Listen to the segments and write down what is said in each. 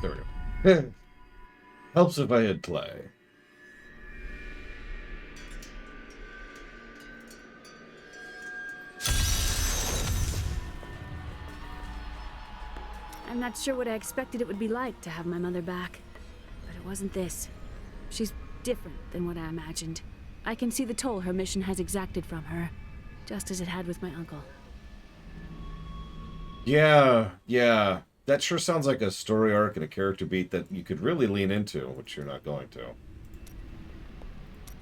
There we go. Helps if I hit play. I'm not sure what I expected it would be like to have my mother back. But it wasn't this. She's different than what I imagined. I can see the toll her mission has exacted from her, just as it had with my uncle. Yeah. That sure sounds like a story arc and a character beat that you could really lean into, which you're not going to.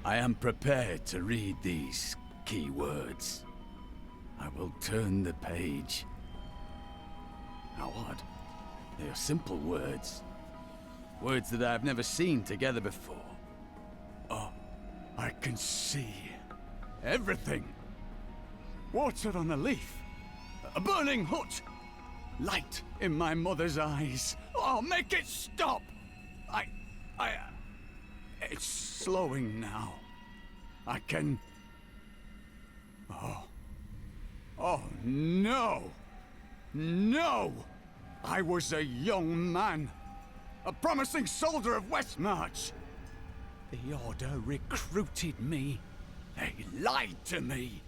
I am prepared to read these key words. I will turn the page. How odd. They are simple words. Words that I have never seen together before. Oh, I can see everything. Water on a leaf. A burning hut. Light in my mother's eyes. Oh, make it stop! It's slowing now. I can... Oh, no! No! I was a young man. A promising soldier of Westmarch. The Order recruited me. They lied to me.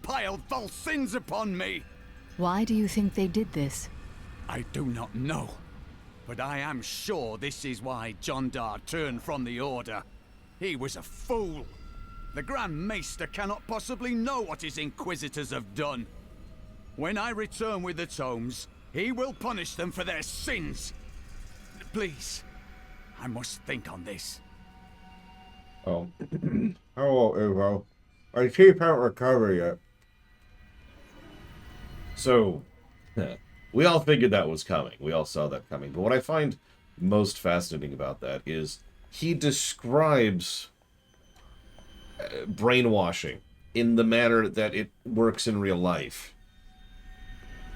Piled false sins upon me. Why do you think they did this? I do not know. But I am sure this is why John Dar turned from the Order. He was a fool. The Grand Maester cannot possibly know what his Inquisitors have done. When I return with the tomes, he will punish them for their sins. Please, I must think on this. Oh. Hello, Evo. I keep out recovery yet. So, we all figured that was coming. We all saw that coming. But what I find most fascinating about that is he describes brainwashing in the manner that it works in real life.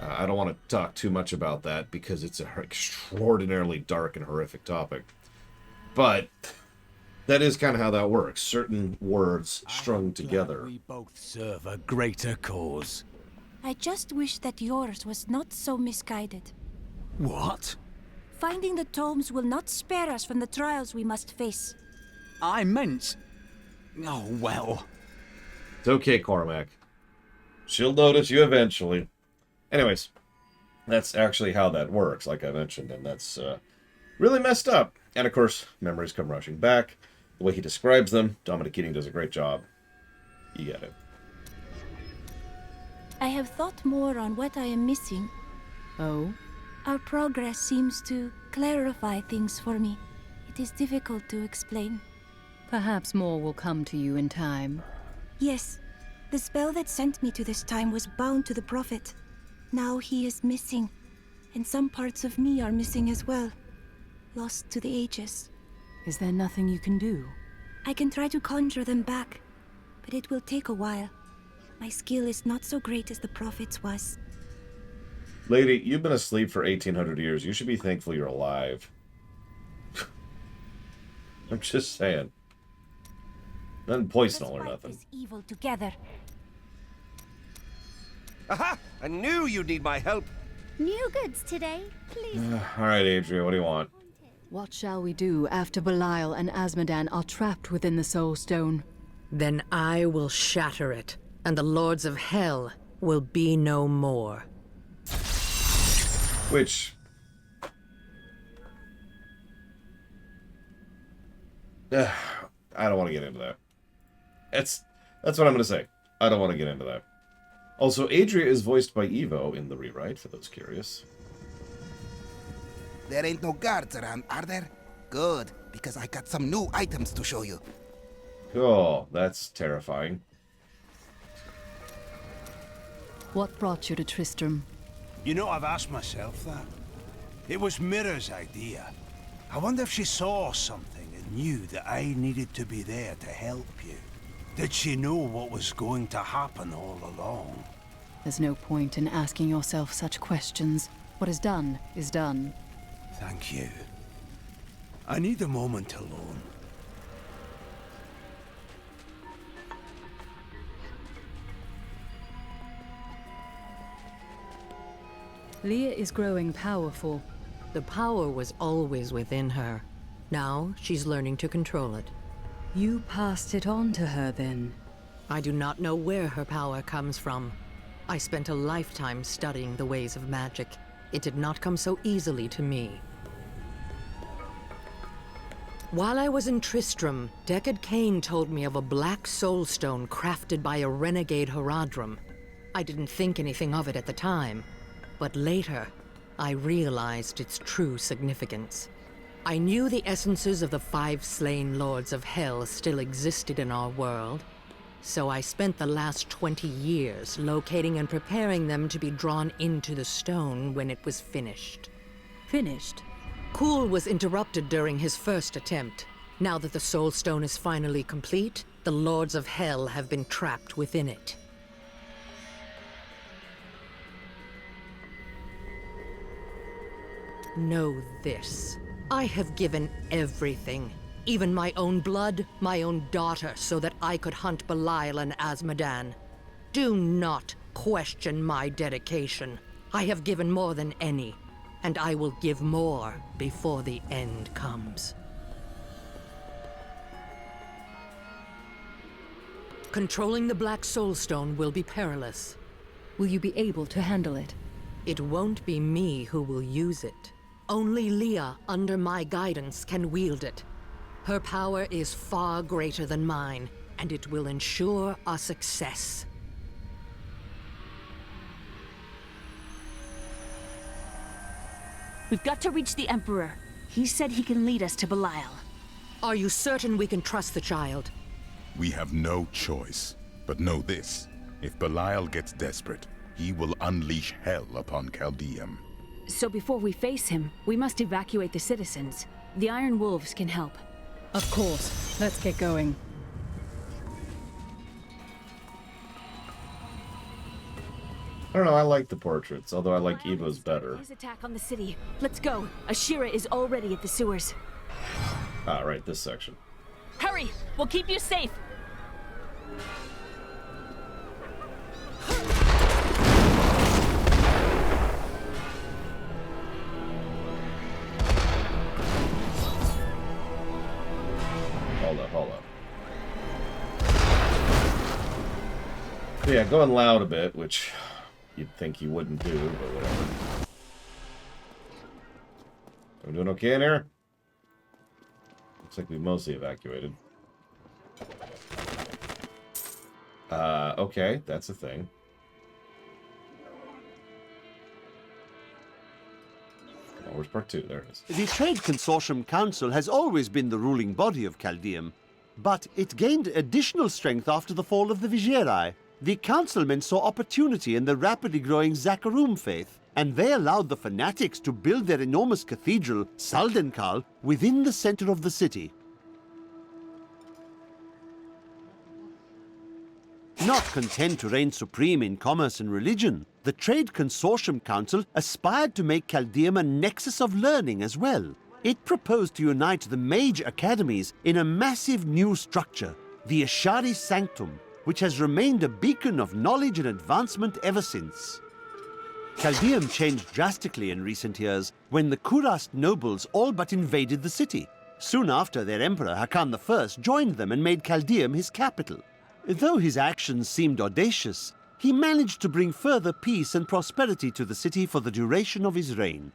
I don't want to talk too much about that because it's an extraordinarily dark and horrific topic. But that is kind of how that works. Certain words strung together. We both serve a greater cause. I just wish that yours was not so misguided. What? Finding the tomes will not spare us from the trials we must face. I meant... Oh, well. It's okay, Cormac. She'll notice you eventually. Anyways, that's actually how that works, like I mentioned, and that's really messed up. And of course, memories come rushing back. The way he describes them, Dominic Keating does a great job. You get it. I have thought more on what I am missing. Oh? Our progress seems to clarify things for me. It is difficult to explain. Perhaps more will come to you in time. Yes, the spell that sent me to this time was bound to the Prophet. Now he is missing, and some parts of me are missing as well. Lost to the ages. Is there nothing you can do? I can try to conjure them back, but it will take a while. My skill is not so great as the Prophet's was. Lady, you've been asleep for 1800 years. You should be thankful you're alive. I'm just saying. Nothing poisonal or nothing. Let's fight this evil together. Aha! I knew you'd need my help. New goods today, please. Alright, Adria, what do you want? What shall we do after Belial and Azmodan are trapped within the Soul Stone? Then I will shatter it, and the Lords of Hell will be no more. Which... I don't want to get into that. That's what I'm going to say. I don't want to get into that. Also, Adria is voiced by Evo in the rewrite, for those curious. There ain't no guards around, are there? Good, because I got some new items to show you. Oh, that's terrifying. What brought you to Tristram? You know, I've asked myself that. It was Mira's idea. I wonder if she saw something and knew that I needed to be there to help you. Did she know what was going to happen all along? There's no point in asking yourself such questions. What is done is done. Thank you. I need a moment alone. Leah is growing powerful. The power was always within her. Now she's learning to control it. You passed it on to her then? I do not know where her power comes from. I spent a lifetime studying the ways of magic. It did not come so easily to me. While I was in Tristram, Deckard Cain told me of a black soulstone crafted by a renegade Horadrim. I didn't think anything of it at the time, but later, I realized its true significance. I knew the essences of the 5 slain lords of hell still existed in our world, so I spent the last 20 years locating and preparing them to be drawn into the stone when it was finished. Finished? Kuhl was interrupted during his first attempt. Now that the Soul Stone is finally complete, the Lords of Hell have been trapped within it. Know this. I have given everything. Even my own blood, my own daughter, so that I could hunt Belial and Azmodan. Do not question my dedication. I have given more than any, and I will give more before the end comes. Controlling the Black Soulstone will be perilous. Will you be able to handle it? It won't be me who will use it. Only Leah, under my guidance, can wield it. Her power is far greater than mine, and it will ensure our success. We've got to reach the Emperor. He said he can lead us to Belial. Are you certain we can trust the child? We have no choice. But know this, if Belial gets desperate, he will unleash hell upon Caldeum. So before we face him, we must evacuate the citizens. The Iron Wolves can help. Of course. Let's get going. I don't know, I like the portraits, although I like Evo's better. His attack on the city. Let's go. Ashira is already at the sewers. Ah, right, this section. Hurry! We'll keep you safe! Hold up. Yeah, going loud a bit, which you'd think you wouldn't do, but whatever. Are we doing okay in here? Looks like we mostly evacuated. Okay, that's a thing. Oh, where's part 2? There it is. The Trade Consortium Council has always been the ruling body of Caldeum, but it gained additional strength after the fall of the Vigerai. The councilmen saw opportunity in the rapidly growing Zakarum faith, and they allowed the fanatics to build their enormous cathedral, Saldenkal, within the center of the city. Not content to reign supreme in commerce and religion, the Trade Consortium Council aspired to make Caldeum a nexus of learning as well. It proposed to unite the mage academies in a massive new structure, the Ashari Sanctum, which has remained a beacon of knowledge and advancement ever since. Caldeum changed drastically in recent years when the Kurast nobles all but invaded the city. Soon after, their emperor Hakan I joined them and made Caldeum his capital. Though his actions seemed audacious, he managed to bring further peace and prosperity to the city for the duration of his reign.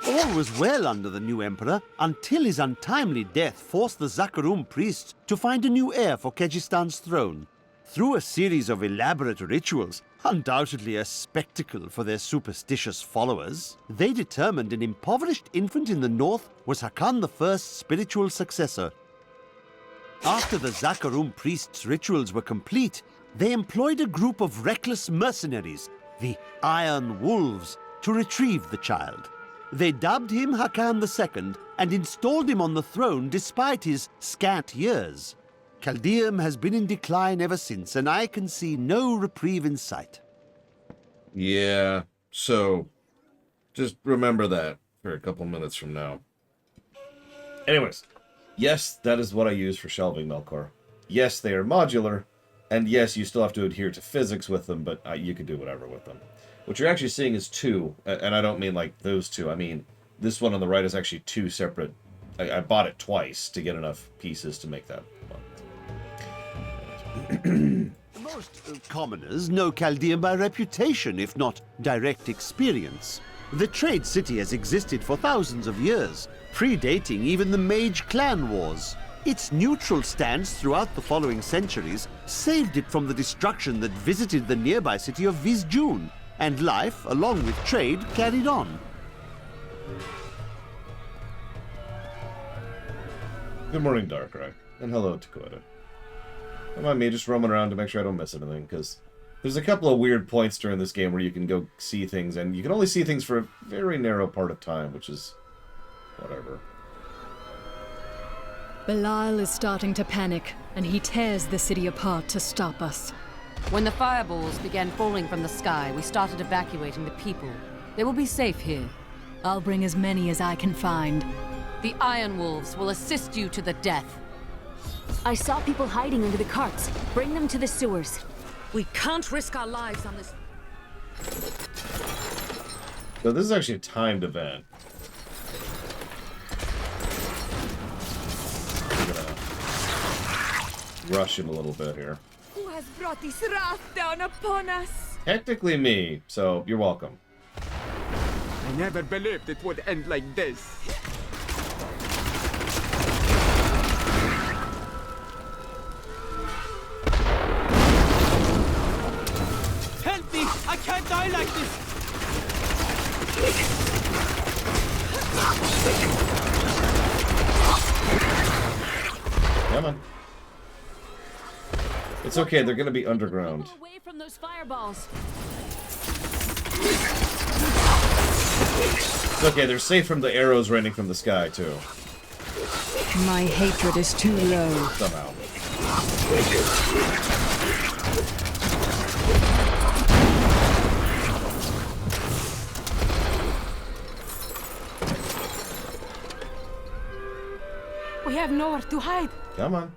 All was well under the new emperor until his untimely death forced the Zakarum priests to find a new heir for Kejistan's throne. Through a series of elaborate rituals, undoubtedly a spectacle for their superstitious followers, they determined an impoverished infant in the north was Hakan I's spiritual successor. After the Zakarum priests' rituals were complete, they employed a group of reckless mercenaries, the Iron Wolves, to retrieve the child. They dubbed him Hakan II and installed him on the throne despite his scant years. Caldeum has been in decline ever since, and I can see no reprieve in sight. Yeah, so just remember that for a couple minutes from now. Anyways, yes, that is what I use for shelving, Melkor. Yes, they are modular, and yes, you still have to adhere to physics with them, but you can do whatever with them. what you're actually seeing is two, and I don't mean like those two. I mean this one on the right is actually two separate. I bought it twice to get enough pieces to make that one. Most commoners know Caldeum by reputation, if not direct experience. The trade city has existed for thousands of years, predating even the Mage clan wars. Its neutral stance throughout the following centuries saved it from the destruction that visited the nearby city of Vizjun, and life, along with trade, carried on. Good morning, Darkrai, and hello, Dakota. Don't mind me just roaming around to make sure I don't miss anything, because there's a couple of weird points during this game where you can go see things, and you can only see things for a very narrow part of time, which is whatever. Belial is starting to panic, and he tears the city apart to stop us. When the fireballs began falling from the sky, we started evacuating the people. They will be safe here. I'll bring as many as I can find. The Iron Wolves will assist you to the death. I saw people hiding under the carts. Bring them to the sewers. We can't risk our lives on this. So this is actually a timed event. We're gonna rush him a little bit here. Who has brought this wrath down upon us? Technically me, so you're welcome. I never believed it would end like this. Help me! I can't die like this! Come on. It's okay, they're gonna be underground. Away from those fireballs. It's okay, they're safe from the arrows raining from the sky, too. My hatred is too low. Somehow. We have nowhere to hide. Come on.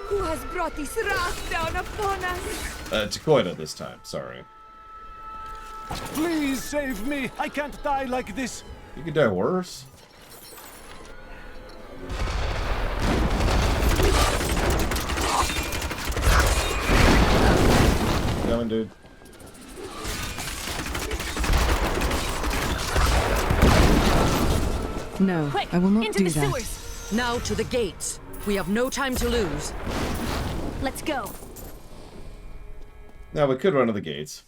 Who has brought this wrath down upon us? Takoida this time, sorry. Please save me! I can't die like this! You could die worse. Coming, dude. No, Quick, I will not into do the that. sewers. Now to the gates. We have no time to lose. Let's go. Now, we could run to the gates.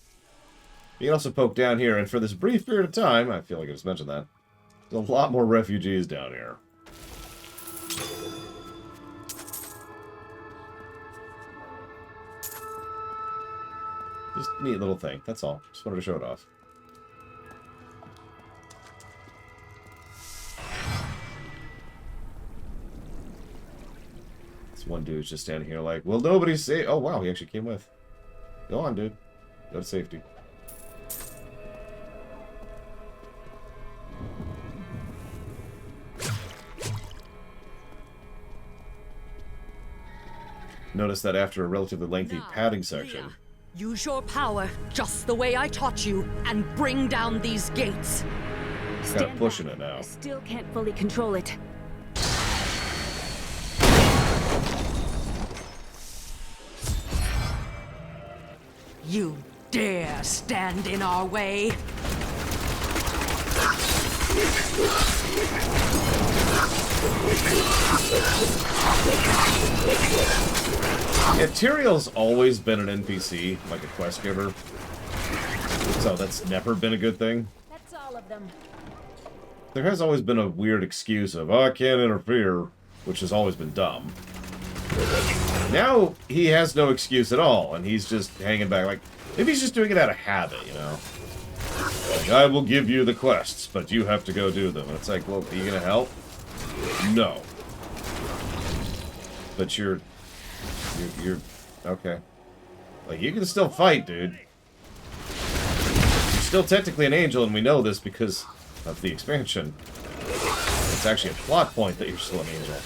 You can also poke down here, and for this brief period of time, I feel like I just mentioned that, there's a lot more refugees down here. Just a neat little thing, that's all. Just wanted to show it off. This one dude's just standing here like, well, nobody's safe. Oh, wow, he actually came with. Go on, dude. Go to safety. Notice that after a relatively lengthy padding section... Use your power just the way I taught you and bring down these gates. Kind of pushing it now. I still can't fully control it. You dare stand in our way? Yeah, Tyrael's always been an NPC, like a quest giver. So that's never been a good thing. That's all of them. There has always been a weird excuse of, oh, I can't interfere, which has always been dumb. Now, he has no excuse at all, and he's just hanging back, like, maybe he's just doing it out of habit, you know? Like, I will give you the quests, but you have to go do them. And it's like, well, are you gonna help? No. But you're okay. Like, you can still fight, dude. You're still technically an angel, and we know this because of the expansion. It's actually a plot point that you're still an angel.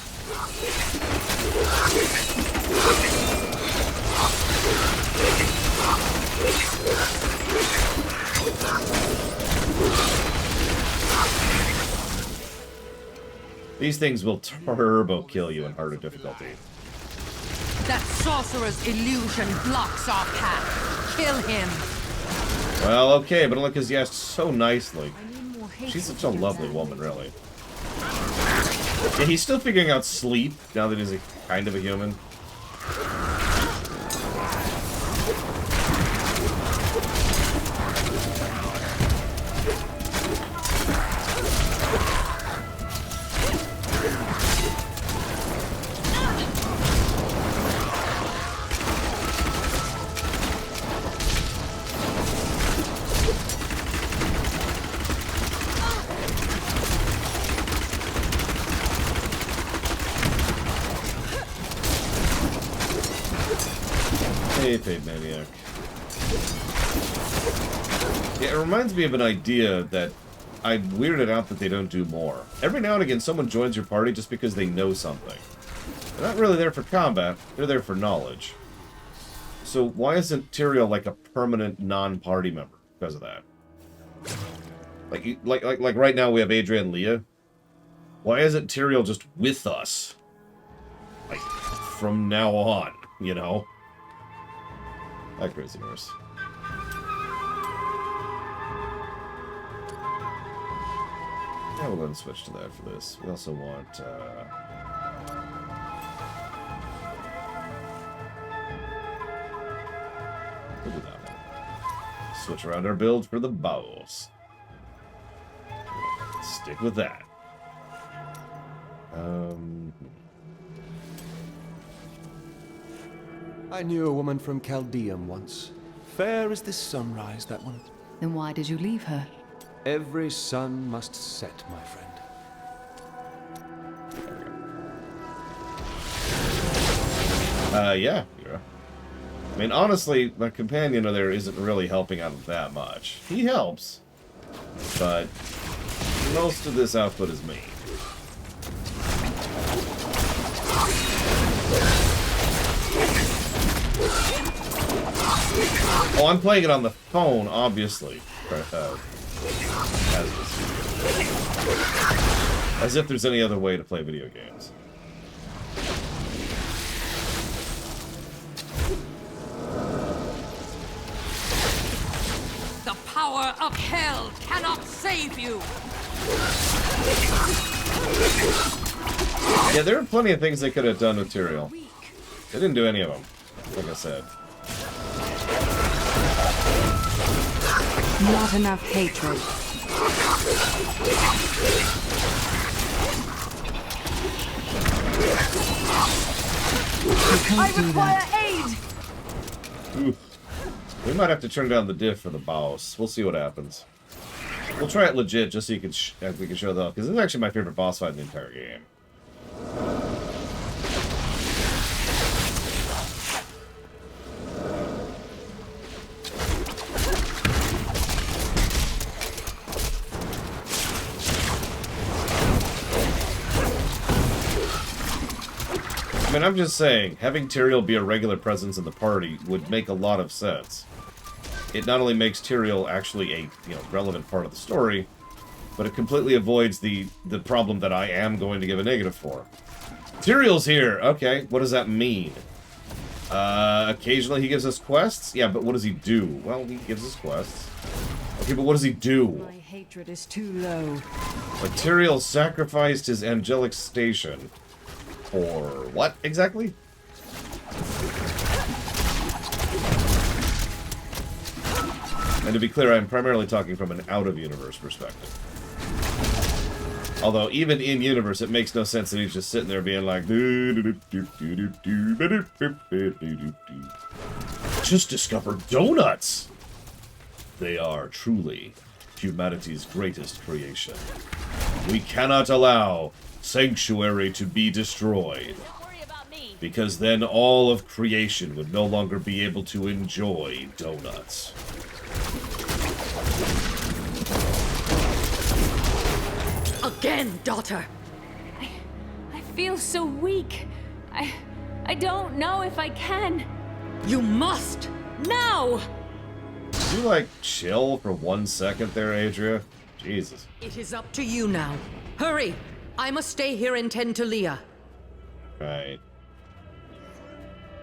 These things will turbo kill you in harder difficulty. That sorcerer's illusion blocks our path. Kill him. Well, okay, but look, because he asked so nicely. She's such a lovely woman, really. Yeah, he's still figuring out sleep now that he's kind of a human. Paid maniac. Yeah, it reminds me of an idea that I'm weirded out that they don't do more. Every now and again, someone joins your party just because they know something. They're not really there for combat, they're there for knowledge. So why isn't Tyrael like a permanent non-party member because of that? Like right now we have Adria and Leah. Why isn't Tyrael just with us? Like, from now on, you know? That crazy horse. Yeah, we'll go and switch to that for this. We also want, we'll do that one. Switch around our build for the bows. Stick with that. I knew a woman from Caldeum once. Fair as this sunrise, that one. Then why did you leave her? Every sun must set, my friend. Yeah. I mean, honestly, my companion there isn't really helping out that much. He helps, but most of this output is me. Oh, I'm playing it on the phone, obviously. As if there's any other way to play video games. The power of hell cannot save you. Yeah, there are plenty of things they could have done with Tyrael. They didn't do any of them, like I said. Not enough hatred. I require aid! Oof. We might have to turn down the diff for the boss. We'll see what happens. We'll try it legit just so you can we can show that off, because this is actually my favorite boss fight in the entire game. I mean, I'm just saying, having Tyrael be a regular presence in the party would make a lot of sense. It not only makes Tyrael actually a relevant part of the story, but it completely avoids the problem that I am going to give a negative for. Tyrael's here! Okay, what does that mean? Occasionally he gives us quests? Yeah, but what does he do? Well, he gives us quests. Okay, but what does he do? My hatred is too low. But Tyrael sacrificed his angelic station. For what, exactly? And to be clear, I'm primarily talking from an out-of-universe perspective. Although, even in-universe, it makes no sense that he's just sitting there being like... Just discovered donuts! They are truly humanity's greatest creation. We cannot allow Sanctuary to be destroyed, because then all of creation would no longer be able to enjoy donuts. Again, daughter! I feel so weak. I don't know if I can. You must! Now! Did you, like, chill for 1 second there, Adria? Jesus. It is up to you now. Hurry! I must stay here and tend to Leah. Right.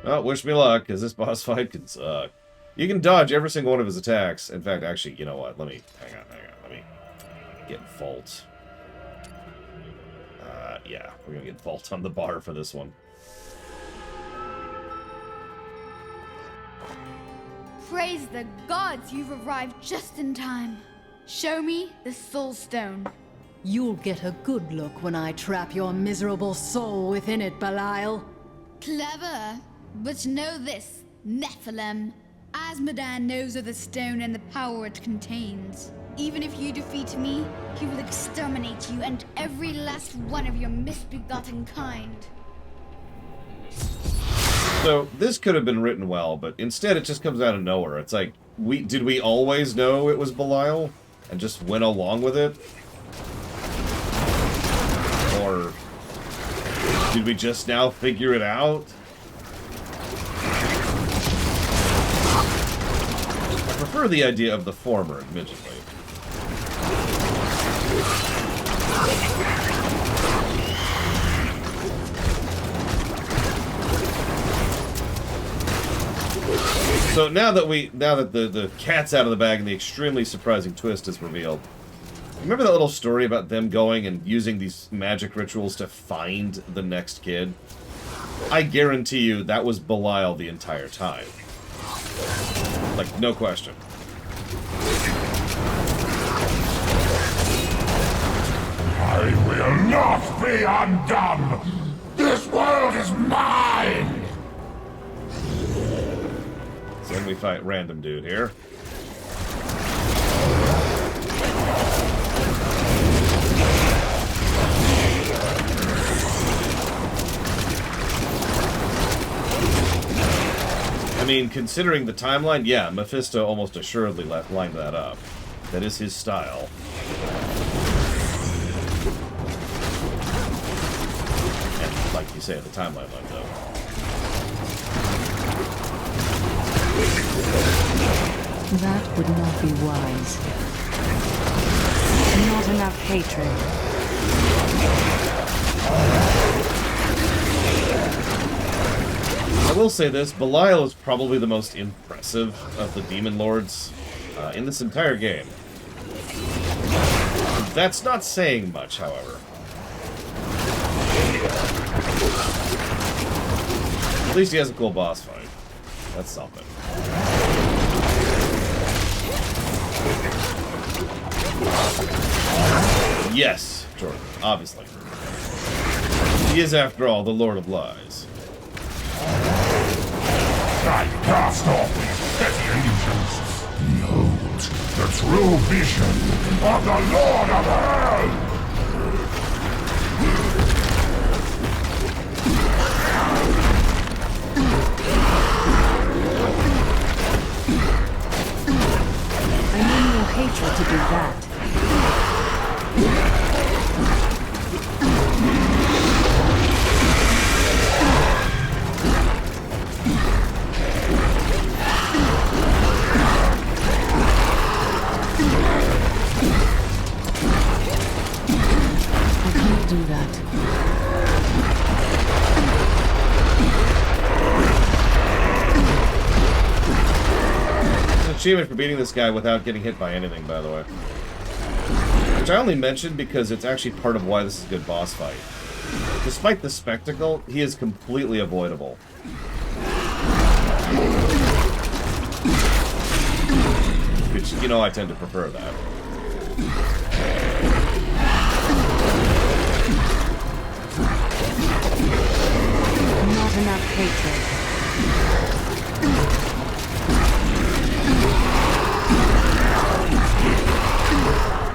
Well, wish me luck, because this boss fight can suck. You can dodge every single one of his attacks. In fact, actually, you know what? Let me... Hang on. Let me get Vault. Yeah, we're going to get Vault on the bar for this one. Praise the gods, you've arrived just in time. Show me the Soul Stone. You'll get a good look when I trap your miserable soul within it, Belial. Clever. But know this, Nephilim. Asmodan knows of the stone and the power it contains. Even if you defeat me, he will exterminate you and every last one of your misbegotten kind. So, this could have been written well, but instead it just comes out of nowhere. It's like, did we always know it was Belial? And just went along with it? Or did we just now figure it out? I prefer the idea of the former, admittedly. So now that the cat's out of the bag and the extremely surprising twist is revealed, remember that little story about them going and using these magic rituals to find the next kid? I guarantee you that was Belial the entire time. Like, no question. I will not be undone! This world is mine! So then we fight random dude here. I mean, considering the timeline, yeah, Mephisto almost assuredly lined that up. That is his style. And like you say, the timeline lined up. That would not be wise. Not enough hatred. I will say this, Belial is probably the most impressive of the Demon Lords in this entire game. That's not saying much, however. At least he has a cool boss fight. That's something. Yes, Jordan, obviously. He is, after all, the Lord of Lies. I cast off these petty illusions. Behold, the true vision of the Lord of Hell! I need your hatred to do that. I can't do that. Achievement for beating this guy without getting hit by anything, by the way. Which I only mentioned because it's actually part of why this is a good boss fight. Despite the spectacle, he is completely avoidable. Which, you know, I tend to prefer that. Not enough hatred.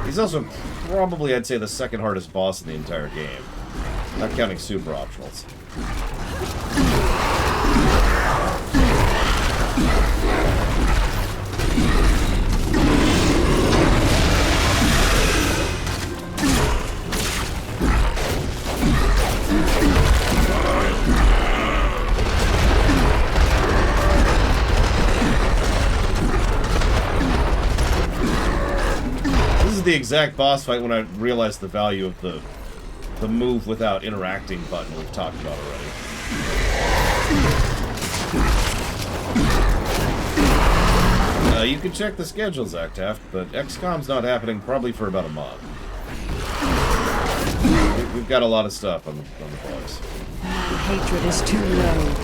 He's also probably, I'd say, the second hardest boss in the entire game. Not counting super optionals. The exact boss fight when I realized the value of the the move without interacting button we've talked about already. You can check the schedule, Zactaft, but XCOM's not happening probably for about a month. We've got a lot of stuff on the books. The hatred is too low.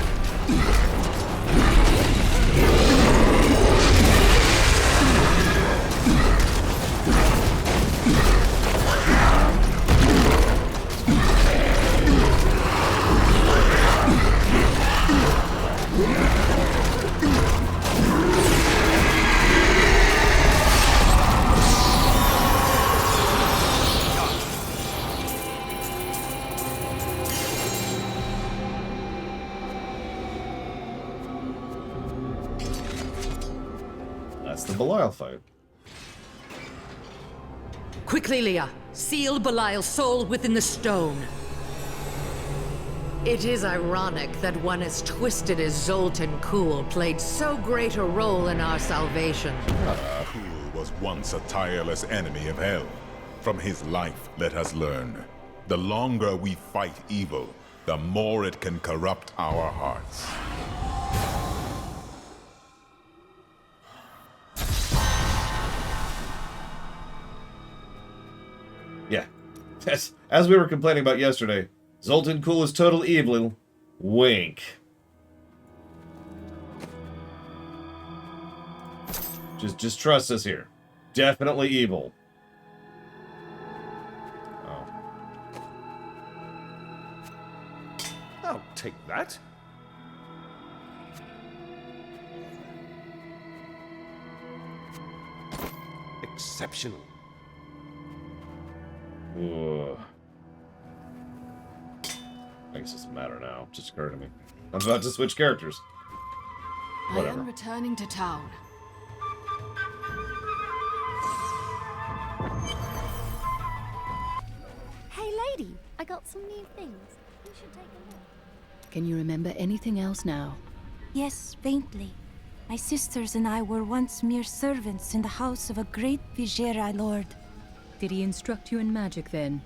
The Belial fight. Quickly, Leah! Seal Belial's soul within the stone. It is ironic that one as twisted as Zoltan Kuhl played so great a role in our salvation. Kuhl was once a tireless enemy of hell. From his life, let us learn. The longer we fight evil, the more it can corrupt our hearts. Yeah. As we were complaining about yesterday, Zoltan Kuhl is total evil. Wink. Just trust us here. Definitely evil. Oh. I'll take that. Exceptional. Ugh. I guess it doesn't matter now. It just occurred to me. I'm about to switch characters. Whatever. I am returning to town. Hey lady, I got some new things. You should take a look. Can you remember anything else now? Yes, faintly. My sisters and I were once mere servants in the house of a great Vigerai lord. Did he instruct you in magic then?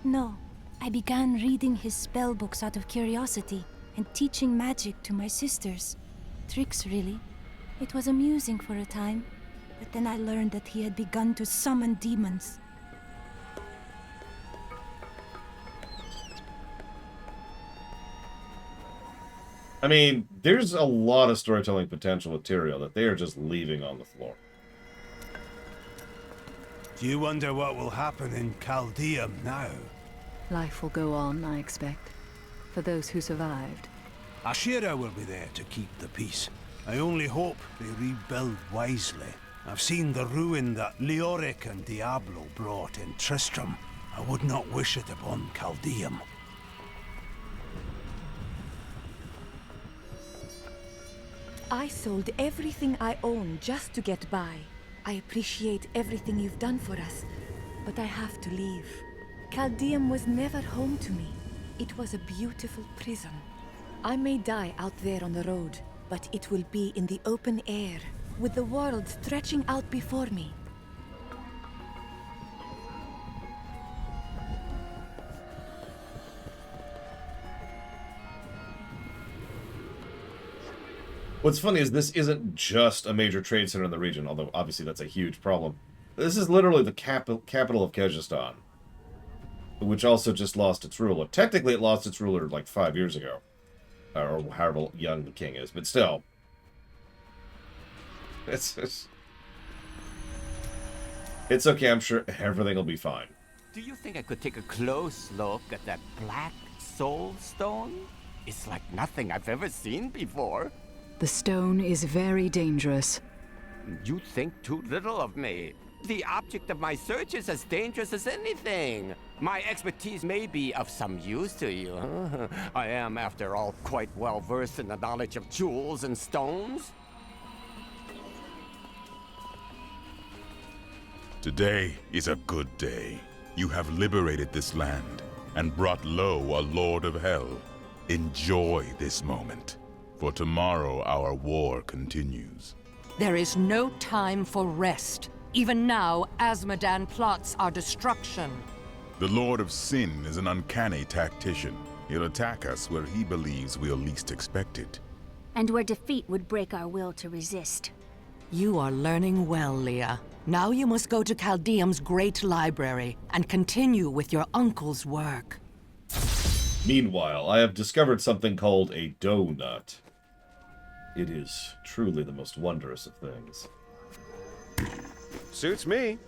No. I began reading his spell books out of curiosity and teaching magic to my sisters. Tricks, really. It was amusing for a time, but then I learned that he had begun to summon demons. I mean, there's a lot of storytelling potential with Tyrael that they are just leaving on the floor. Do you wonder what will happen in Caldeum now? Life will go on, I expect. For those who survived. Ashira will be there to keep the peace. I only hope they rebuild wisely. I've seen the ruin that Leoric and Diablo brought in Tristram. I would not wish it upon Caldeum. I sold everything I own just to get by. I appreciate everything you've done for us, but I have to leave. Caldeum was never home to me. It was a beautiful prison. I may die out there on the road, but it will be in the open air, with the world stretching out before me. What's funny is this isn't just a major trade center in the region, although obviously that's a huge problem. This is literally the capital of Kyrgyzstan, which also just lost its ruler. Technically, it lost its ruler like 5 years ago, or however young the king is, but still. It's okay, I'm sure everything will be fine. Do you think I could take a close look at that black soul stone? It's like nothing I've ever seen before. The stone is very dangerous. You think too little of me. The object of my search is as dangerous as anything. My expertise may be of some use to you. I am, after all, quite well versed in the knowledge of jewels and stones. Today is a good day. You have liberated this land and brought low a lord of hell. Enjoy this moment, for tomorrow our war continues. There is no time for rest. Even now, Azmodan plots our destruction. The Lord of Sin is an uncanny tactician. He'll attack us where he believes we'll least expect it. And where defeat would break our will to resist. You are learning well, Leah. Now you must go to Caldeum's great library and continue with your uncle's work. Meanwhile, I have discovered something called a donut. It is truly the most wondrous of things. Suits me.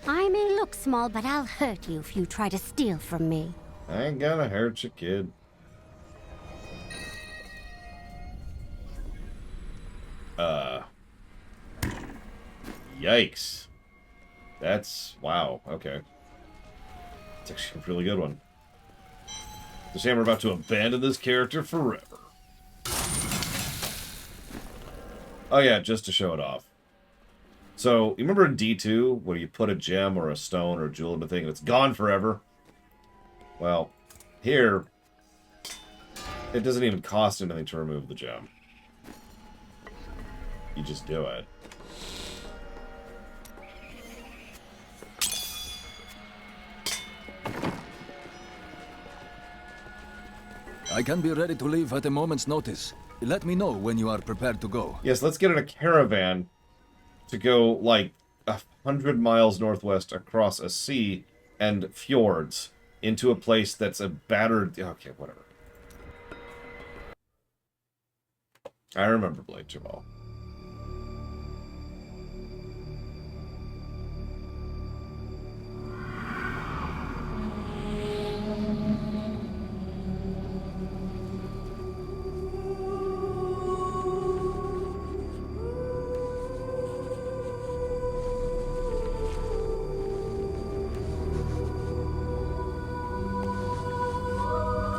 I may look small, but I'll hurt you if you try to steal from me. I ain't gonna hurt you, kid. Yikes. That's... wow, okay. It's actually a really good one. It's a shame we're about to abandon this character forever. Oh yeah, just to show it off. So, you remember in D2, where you put a gem or a stone or a jewel in a thing and it's gone forever? Well, here, it doesn't even cost anything to remove the gem. You just do it. I can be ready to leave at a moment's notice. Let me know when you are prepared to go. Yes, let's get in a caravan to go, like, 100 miles northwest across a sea and fjords into a place that's a battered... Okay, whatever. I remember Blade Jamal.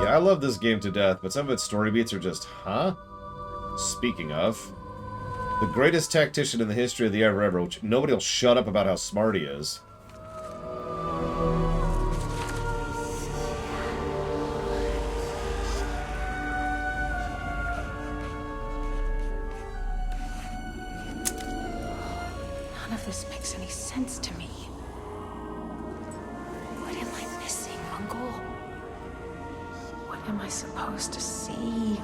I love this game to death, but some of its story beats are just, huh? Speaking of, the greatest tactician in the history of the ever, which nobody will shut up about how smart he is. None of this makes any sense to me. What am I missing, Uncle? What am I supposed to see?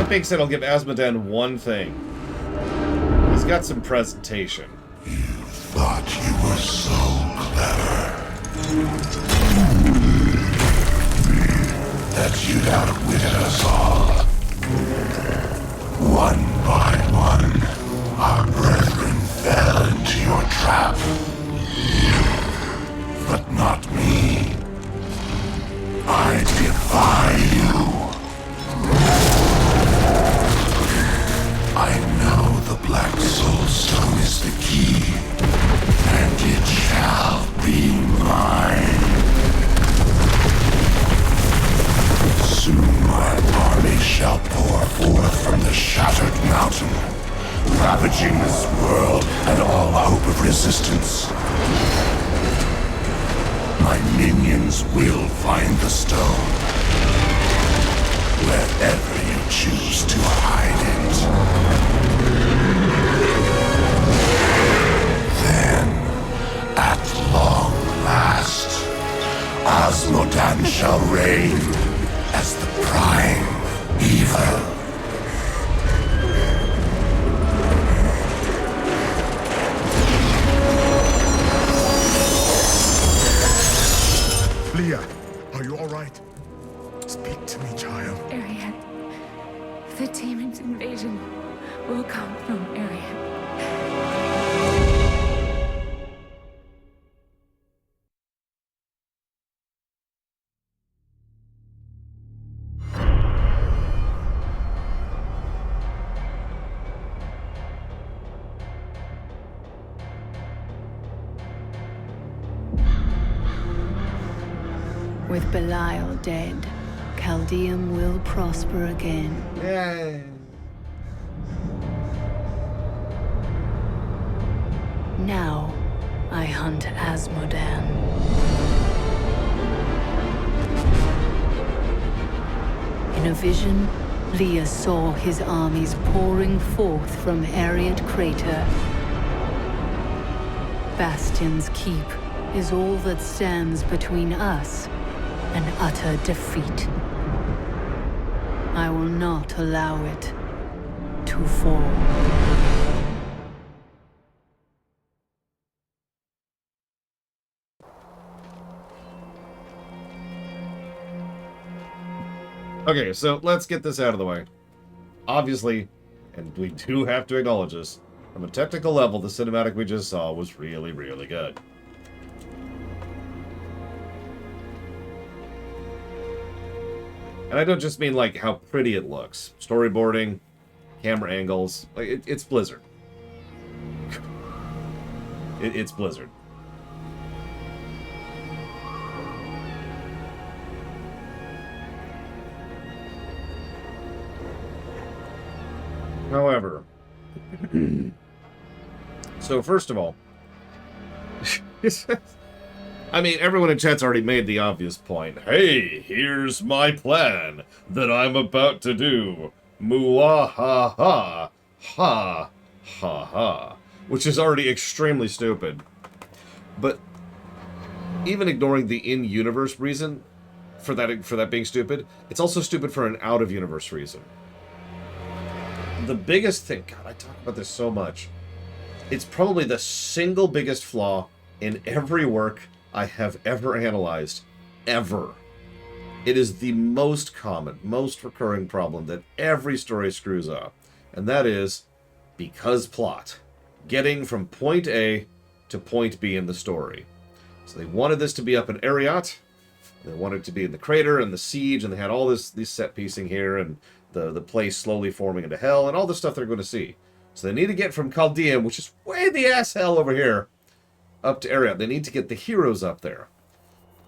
Being said, I'll give Asmodan one thing. He's got some presentation. You thought you were so clever. That you'd outwitted us all. One by one, our brethren fell into your trap. But not me. I defy you. I know the Black Soul Stone is the key, and it shall be mine. Soon my army shall pour forth from the shattered mountain, ravaging this world and all hope of resistance. My minions will find the stone, wherever you choose to hide it. Then, at long last, Asmodan shall reign as the prime evil. Leah, are you all right? Speak to me, child. Ariad, the demon's invasion. With Belial dead, Caldeum will prosper again. Yay. Now, I hunt Asmodan. In a vision, Leah saw his armies pouring forth from Ariat Crater. Bastion's keep is all that stands between us and utter defeat. I will not allow it to fall. Okay, so let's get this out of the way. Obviously, and we do have to acknowledge this, from a technical level, the cinematic we just saw was really, really good. And I don't just mean, like, how pretty it looks. Storyboarding, camera angles, like, it's Blizzard. It's Blizzard. However, so first of all, I mean, everyone in chat's already made the obvious point. Hey, here's my plan that I'm about to do. Muahaha. Ha. Ha ha. Which is already extremely stupid. But even ignoring the in-universe reason for that being stupid, it's also stupid for an out-of-universe reason. The biggest thing, God, I talk about this so much. It's probably the single biggest flaw in every work I have ever analyzed, ever. It is the most common, most recurring problem that every story screws up. And that is, because plot. Getting from point A to point B in the story. So they wanted this to be up in Ariat. They wanted it to be in the crater and the siege, and they had all this set piecing here, and the place slowly forming into hell, and all the stuff they're going to see. So they need to get from Caldeum, which is way the ass hell over here, up to Ariat. They need to get the heroes up there.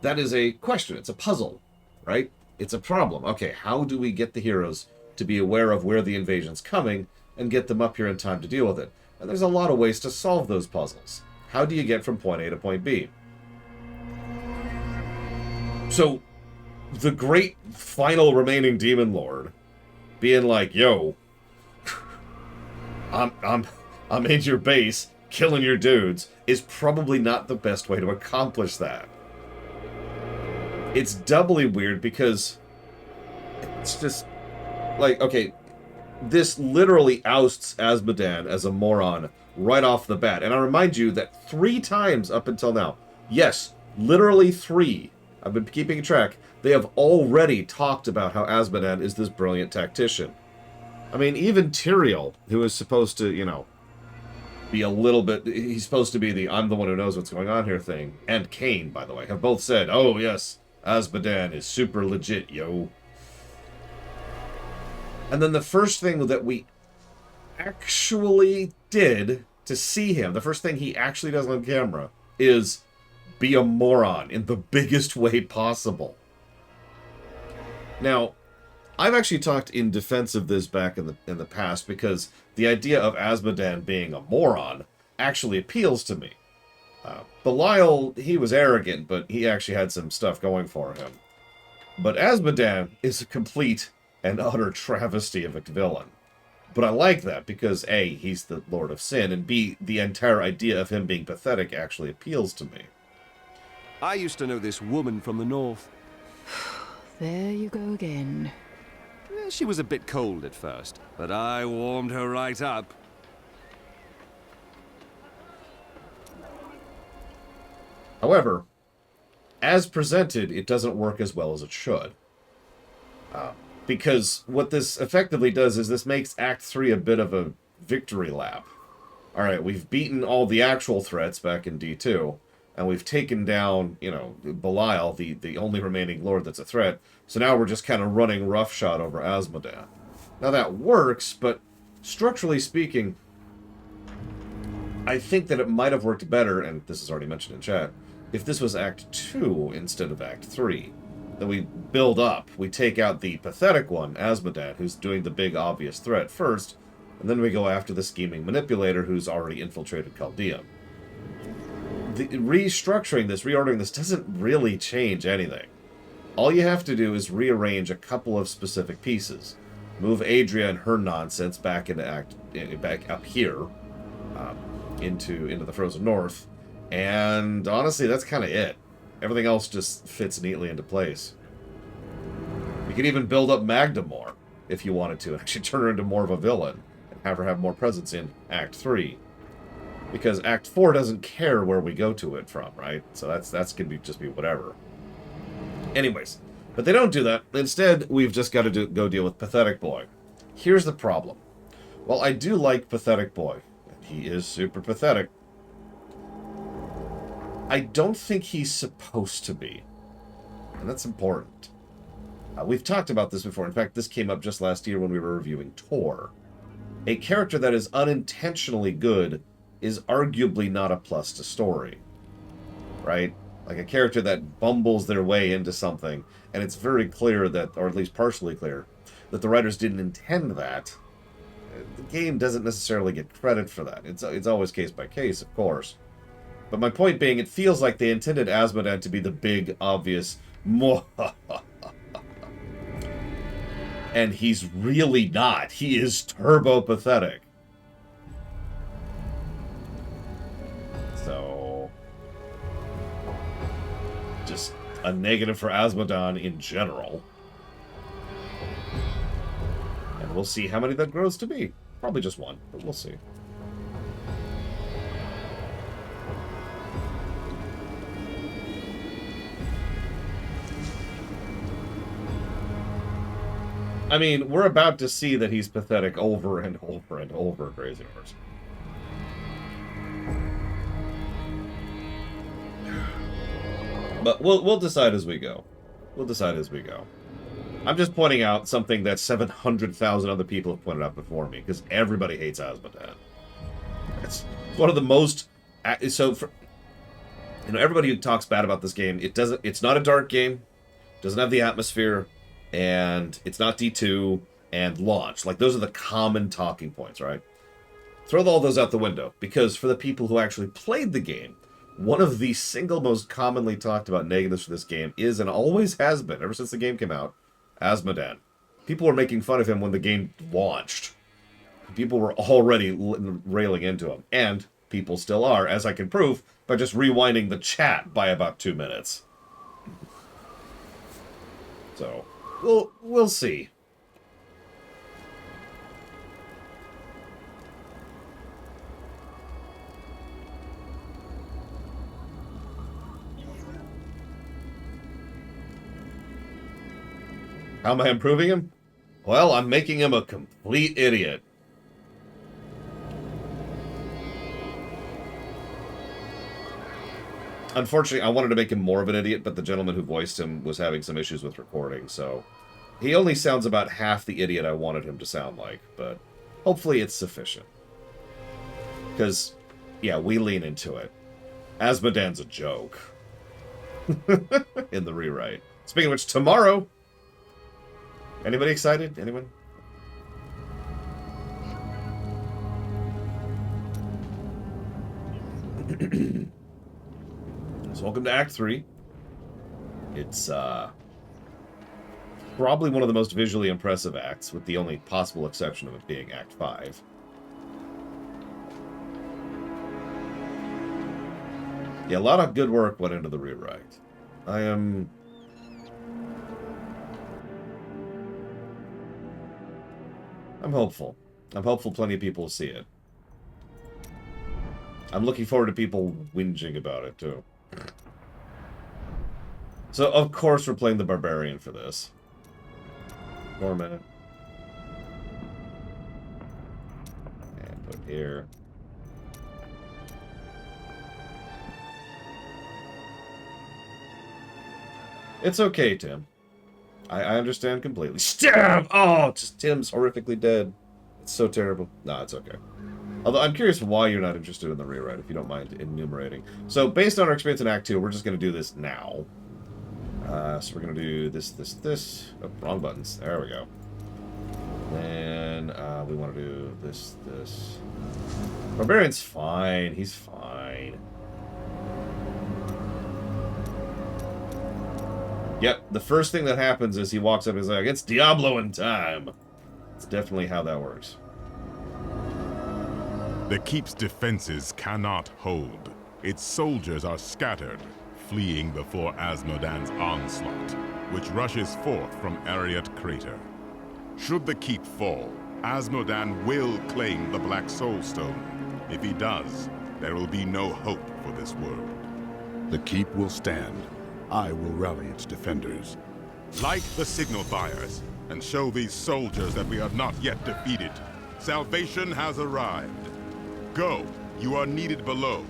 That is a question. It's a puzzle, right? It's a problem. Okay, how do we get the heroes to be aware of where the invasion's coming and get them up here in time to deal with it? And there's a lot of ways to solve those puzzles. How do you get from point A to point B? So, the great final remaining demon lord being like, yo, I'm in your base, killing your dudes, is probably not the best way to accomplish that. It's doubly weird because it's just like, okay, this literally ousts Asmodan as a moron right off the bat. And I remind you that 3 times up until now, yes, literally 3, I've been keeping track, they have already talked about how Asmodan is this brilliant tactician. I mean, even Tyrael, who is supposed to, you know, be a little bit, he's supposed to be the I'm the one who knows what's going on here thing, and Cain, by the way, have both said, oh yes, Asmodan is super legit, yo. And then the first thing that we actually did to see him, the first thing he actually does on camera, is be a moron in the biggest way possible. Now, I've actually talked in defense of this back in the past because the idea of Asmodan being a moron actually appeals to me. Belial, he was arrogant, but he actually had some stuff going for him. But Asmodan is a complete and utter travesty of a villain. But I like that because A, he's the Lord of Sin, and B, the entire idea of him being pathetic actually appeals to me. I used to know this woman from the north. There you go again. She was a bit cold at first, but I warmed her right up. However, as presented, it doesn't work as well as it should. Because what this effectively does is this makes Act 3 a bit of a victory lap. Alright, we've beaten all the actual threats back in D2, and we've taken down, you know, Belial, the only remaining lord that's a threat, so now we're just kind of running roughshod over Asmodan. Now that works, but structurally speaking, I think that it might have worked better, and this is already mentioned in chat, if this was Act 2 instead of Act 3. Then we build up. We take out the pathetic one, Asmodan, who's doing the big obvious threat first, and then we go after the scheming manipulator who's already infiltrated Caldeum. Restructuring this, reordering this, doesn't really change anything. All you have to do is rearrange a couple of specific pieces. Move Adria and her nonsense back back up here, into the Frozen North, and honestly, that's kind of it. Everything else just fits neatly into place. You could even build up Magda more, if you wanted to, and actually turn her into more of a villain, and have her have more presence in Act 3. Because Act 4 doesn't care where we go to it from, right? So that's gonna just be whatever. Anyways, but they don't do that. Instead, we've just got to go deal with Pathetic Boy. Here's the problem. While I do like Pathetic Boy, and he is super pathetic, I don't think he's supposed to be. And that's important. We've talked about this before. In fact, this came up just last year when we were reviewing Tor. A character that is unintentionally good is arguably not a plus to story. Right? Like a character that bumbles their way into something, and it's very clear that, or at least partially clear, that the writers didn't intend that. The game doesn't necessarily get credit for that. It's always case by case, of course. But my point being, it feels like they intended Asmodan to be the big, obvious, and he's really not. He is turbo pathetic. So, just a negative for Asmodan in general. And we'll see how many that grows to be. Probably just one, but we'll see. I mean, we're about to see that he's pathetic over and over and over, Crazy Horse. But we'll decide as we go. We'll decide as we go. I'm just pointing out something that 700,000 other people have pointed out before me, because everybody hates Asmodan. It's one of the most... So, for, you know, everybody who talks bad about this game, it's not a dark game, doesn't have the atmosphere, and it's not D2, and launch. Like, those are the common talking points, right? Throw all those out the window, because for the people who actually played the game, one of the single most commonly talked about negatives for this game is, and always has been, ever since the game came out, Asmodan. People were making fun of him when the game launched. People were already railing into him, and people still are, as I can prove by just rewinding the chat by about 2 minutes. So, we'll see. How am I improving him? Well, I'm making him a complete idiot. Unfortunately, I wanted to make him more of an idiot, but the gentleman who voiced him was having some issues with recording, so... He only sounds about half the idiot I wanted him to sound like, but hopefully it's sufficient. Because, yeah, we lean into it. Asmodan's a joke. In the rewrite. Speaking of which, tomorrow... Anybody excited? Anyone? So welcome to Act 3. It's probably one of the most visually impressive acts, with the only possible exception of it being Act 5. Yeah, a lot of good work went into the rewrite. I'm hopeful. I'm hopeful plenty of people will see it. I'm looking forward to people whinging about it, too. So, of course, we're playing the Barbarian for this. Format. And put here. It's okay, Tim. I understand completely. Stab! Oh, just Tim's horrifically dead. It's so terrible. No, it's okay. Although I'm curious why you're not interested in the rewrite, if you don't mind enumerating. So, based on our experience in Act 2, we're just going to do this now. So we're going to do this. Oh, wrong buttons. There we go. Then we want to do this. Barbarian's fine. He's fine. Yep, the first thing that happens is he walks up and is like, it's Diablo in time. It's definitely how that works. The keep's defenses cannot hold. Its soldiers are scattered, fleeing before Asmodan's onslaught, which rushes forth from Ariat Crater. Should the keep fall, Asmodan will claim the Black Soul Stone. If he does, there will be no hope for this world. The keep will stand. I will rally its defenders. Light the signal fires, and show these soldiers that we are not yet defeated. Salvation has arrived. Go, you are needed below.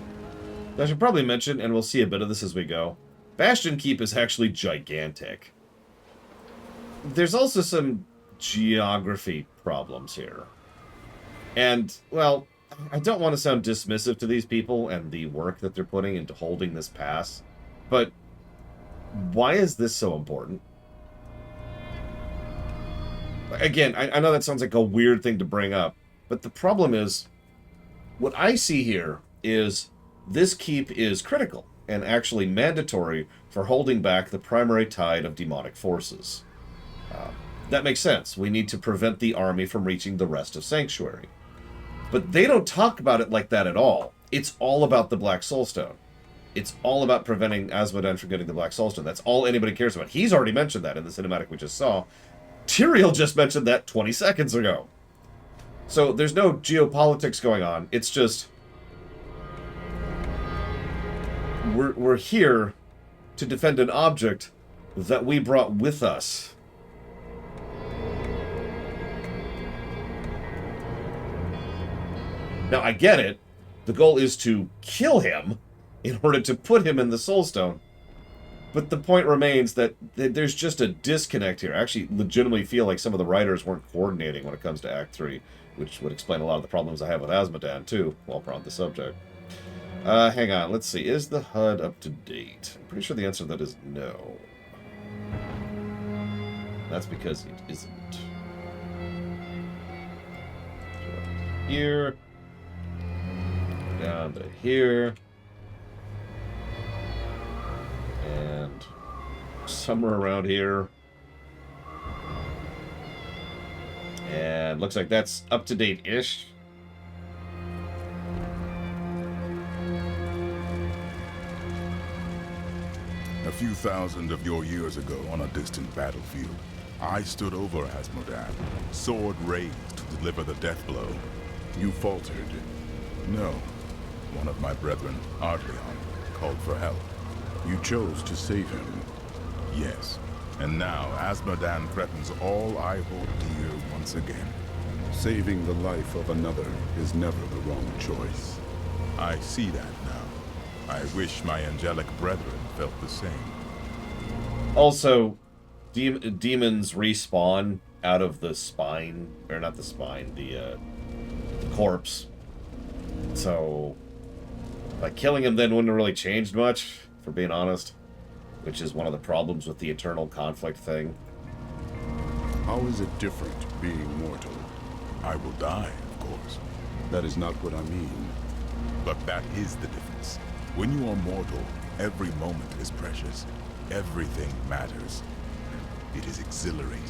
I should probably mention, and we'll see a bit of this as we go, Bastion Keep is actually gigantic. There's also some geography problems here. And, well, I don't want to sound dismissive to these people and the work that they're putting into holding this pass, but why is this so important? Again, I know that sounds like a weird thing to bring up, but the problem is, what I see here is this keep is critical and actually mandatory for holding back the primary tide of demonic forces. That makes sense. We need to prevent the army from reaching the rest of Sanctuary. But they don't talk about it like that at all. It's all about the Black Soulstone. It's all about preventing Asmodan from getting the Black Soulstone. That's all anybody cares about. He's already mentioned that in the cinematic we just saw. Tyrael just mentioned that 20 seconds ago. So there's no geopolitics going on. It's just we're here to defend an object that we brought with us. Now, I get it. The goal is to kill him in order to put him in the Soulstone. But the point remains that there's just a disconnect here. I actually legitimately feel like some of the writers weren't coordinating when it comes to Act 3, which would explain a lot of the problems I have with Asmodan, too, while we're on the subject. Hang on, let's see. Is the HUD up to date? I'm pretty sure the answer to that is no. That's because it isn't. Here. Down to here. And somewhere around here. And looks like that's up to date-ish. A few thousand of your years ago on a distant battlefield, I stood over Asmodan, sword raised to deliver the death blow. You faltered. No. One of my brethren, Ardleon, called for help. You chose to save him. Yes. And now Asmodan threatens all I hold dear once again. Saving the life of another is never the wrong choice. I see that now. I wish my angelic brethren felt the same. Also, demons respawn out of the spine, or not the spine, the corpse. So, like, killing him then wouldn't have really changed much, for being honest. Which is one of the problems with the eternal conflict thing. How is it different being mortal? I will die, of course. That is not what I mean. But that is the difference. When you are mortal, every moment is precious. Everything matters. It is exhilarating.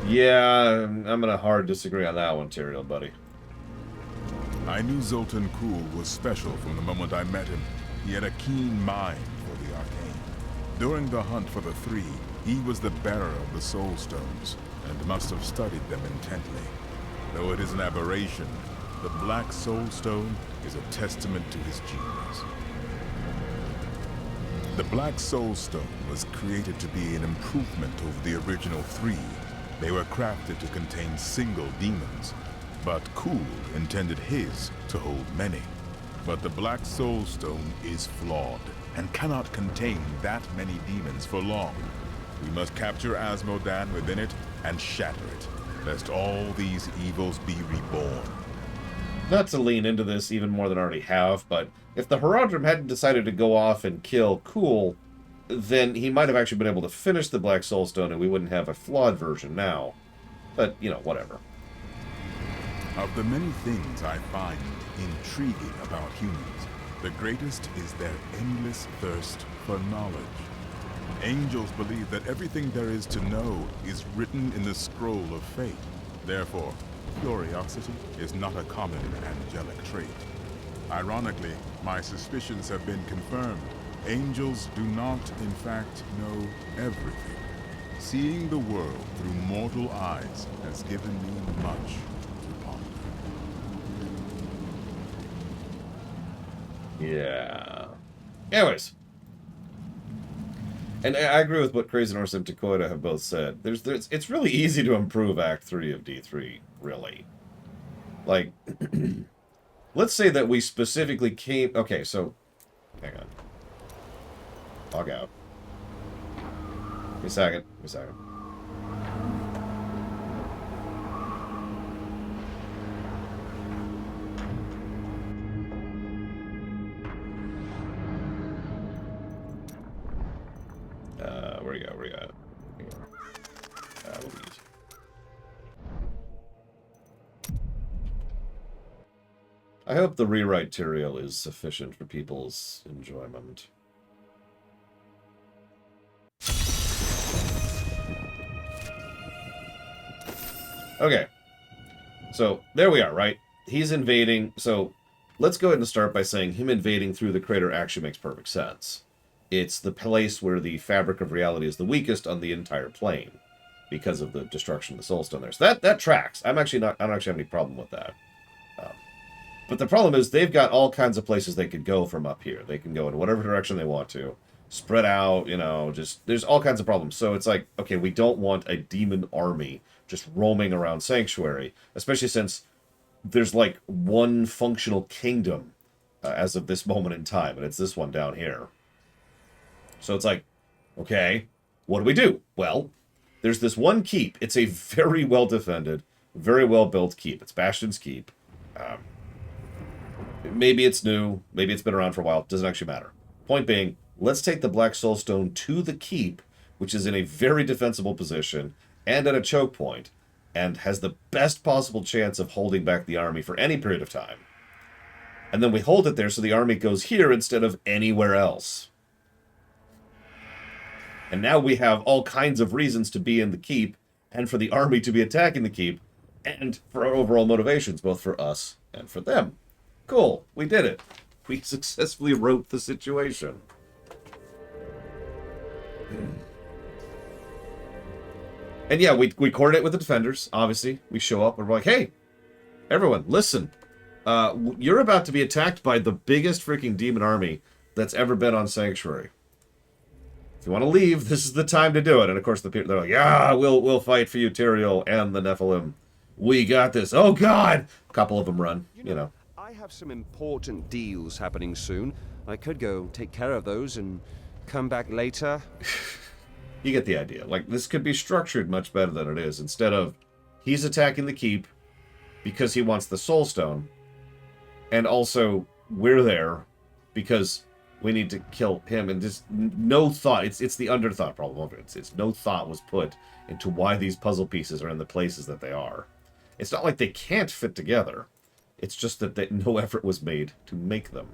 Yeah, I'm gonna hard disagree on that one, Tyrael, buddy. I knew Zoltan Kuhl was special from the moment I met him. He had a keen mind for the arcane. During the hunt for the Three, he was the bearer of the Soul Stones, and must have studied them intently. Though it is an aberration, the Black Soul Stone is a testament to his genius. The Black Soul Stone was created to be an improvement over the original Three. They were crafted to contain single demons, but Kuhl intended his to hold many. But the Black Soul Stone is flawed, and cannot contain that many demons for long. We must capture Asmodan within it, and shatter it, lest all these evils be reborn. Not to lean into this even more than I already have, but if the Herodrim hadn't decided to go off and kill Kuhl, then he might have actually been able to finish the Black Soulstone and we wouldn't have a flawed version now. But, you know, whatever. Of the many things I find intriguing about humans, the greatest is their endless thirst for knowledge. Angels believe that everything there is to know is written in the scroll of fate. Therefore, curiosity is not a common angelic trait. Ironically, my suspicions have been confirmed. Angels do not, in fact, know everything. Seeing the world through mortal eyes has given me much to ponder. Yeah. Anyways. And I agree with what Crazy Norse and Takoida have both said. It's really easy to improve Act 3 of D3, really. Like, let's say that we specifically came... Okay, so... Hang on. Log out. Give me a second. Give me a second. Where you go? Where you at? Louise. I hope the rewrite material is sufficient for people's enjoyment. Okay. So, there we are, right? He's invading. So, let's go ahead and start by saying him invading through the crater actually makes perfect sense. It's the place where the fabric of reality is the weakest on the entire plane because of the destruction of the Soulstone there. So that tracks. I don't actually have any problem with that. But the problem is they've got all kinds of places they could go from up here. They can go in whatever direction they want to. Spread out, you know, just... There's all kinds of problems. So it's like, okay, we don't want a demon army just roaming around Sanctuary, especially since there's like one functional kingdom as of this moment in time, and it's this one down here. So it's like, okay, what do we do? Well, there's this one keep. It's a very well-defended, very well-built keep. It's Bastion's keep. Maybe it's new. Maybe it's been around for a while. Doesn't actually matter. Point being, let's take the Black Soulstone to the keep, which is in a very defensible position and at a choke point, and has the best possible chance of holding back the army for any period of time. And then we hold it there so the army goes here instead of anywhere else. And now we have all kinds of reasons to be in the keep, and for the army to be attacking the keep, and for our overall motivations, both for us and for them. Cool, we did it. We successfully wrote the situation. And yeah, we coordinate with the defenders, obviously. We show up and we're like, hey, everyone, listen. You're about to be attacked by the biggest freaking demon army that's ever been on Sanctuary. If you want to leave, this is the time to do it. And of course, they're like, yeah, we'll fight for you, Tyrael and the Nephilim. We got this. Oh, God! A couple of them run, you know. I have some important deals happening soon. I could go take care of those and come back later. You get the idea. Like, this could be structured much better than it is. Instead of, he's attacking the keep because he wants the Soulstone. And also, we're there because we need to kill him. And just no thought. It's the underthought problem of it. It's no thought was put into why these puzzle pieces are in the places that they are. It's not like they can't fit together. It's just that no effort was made to make them.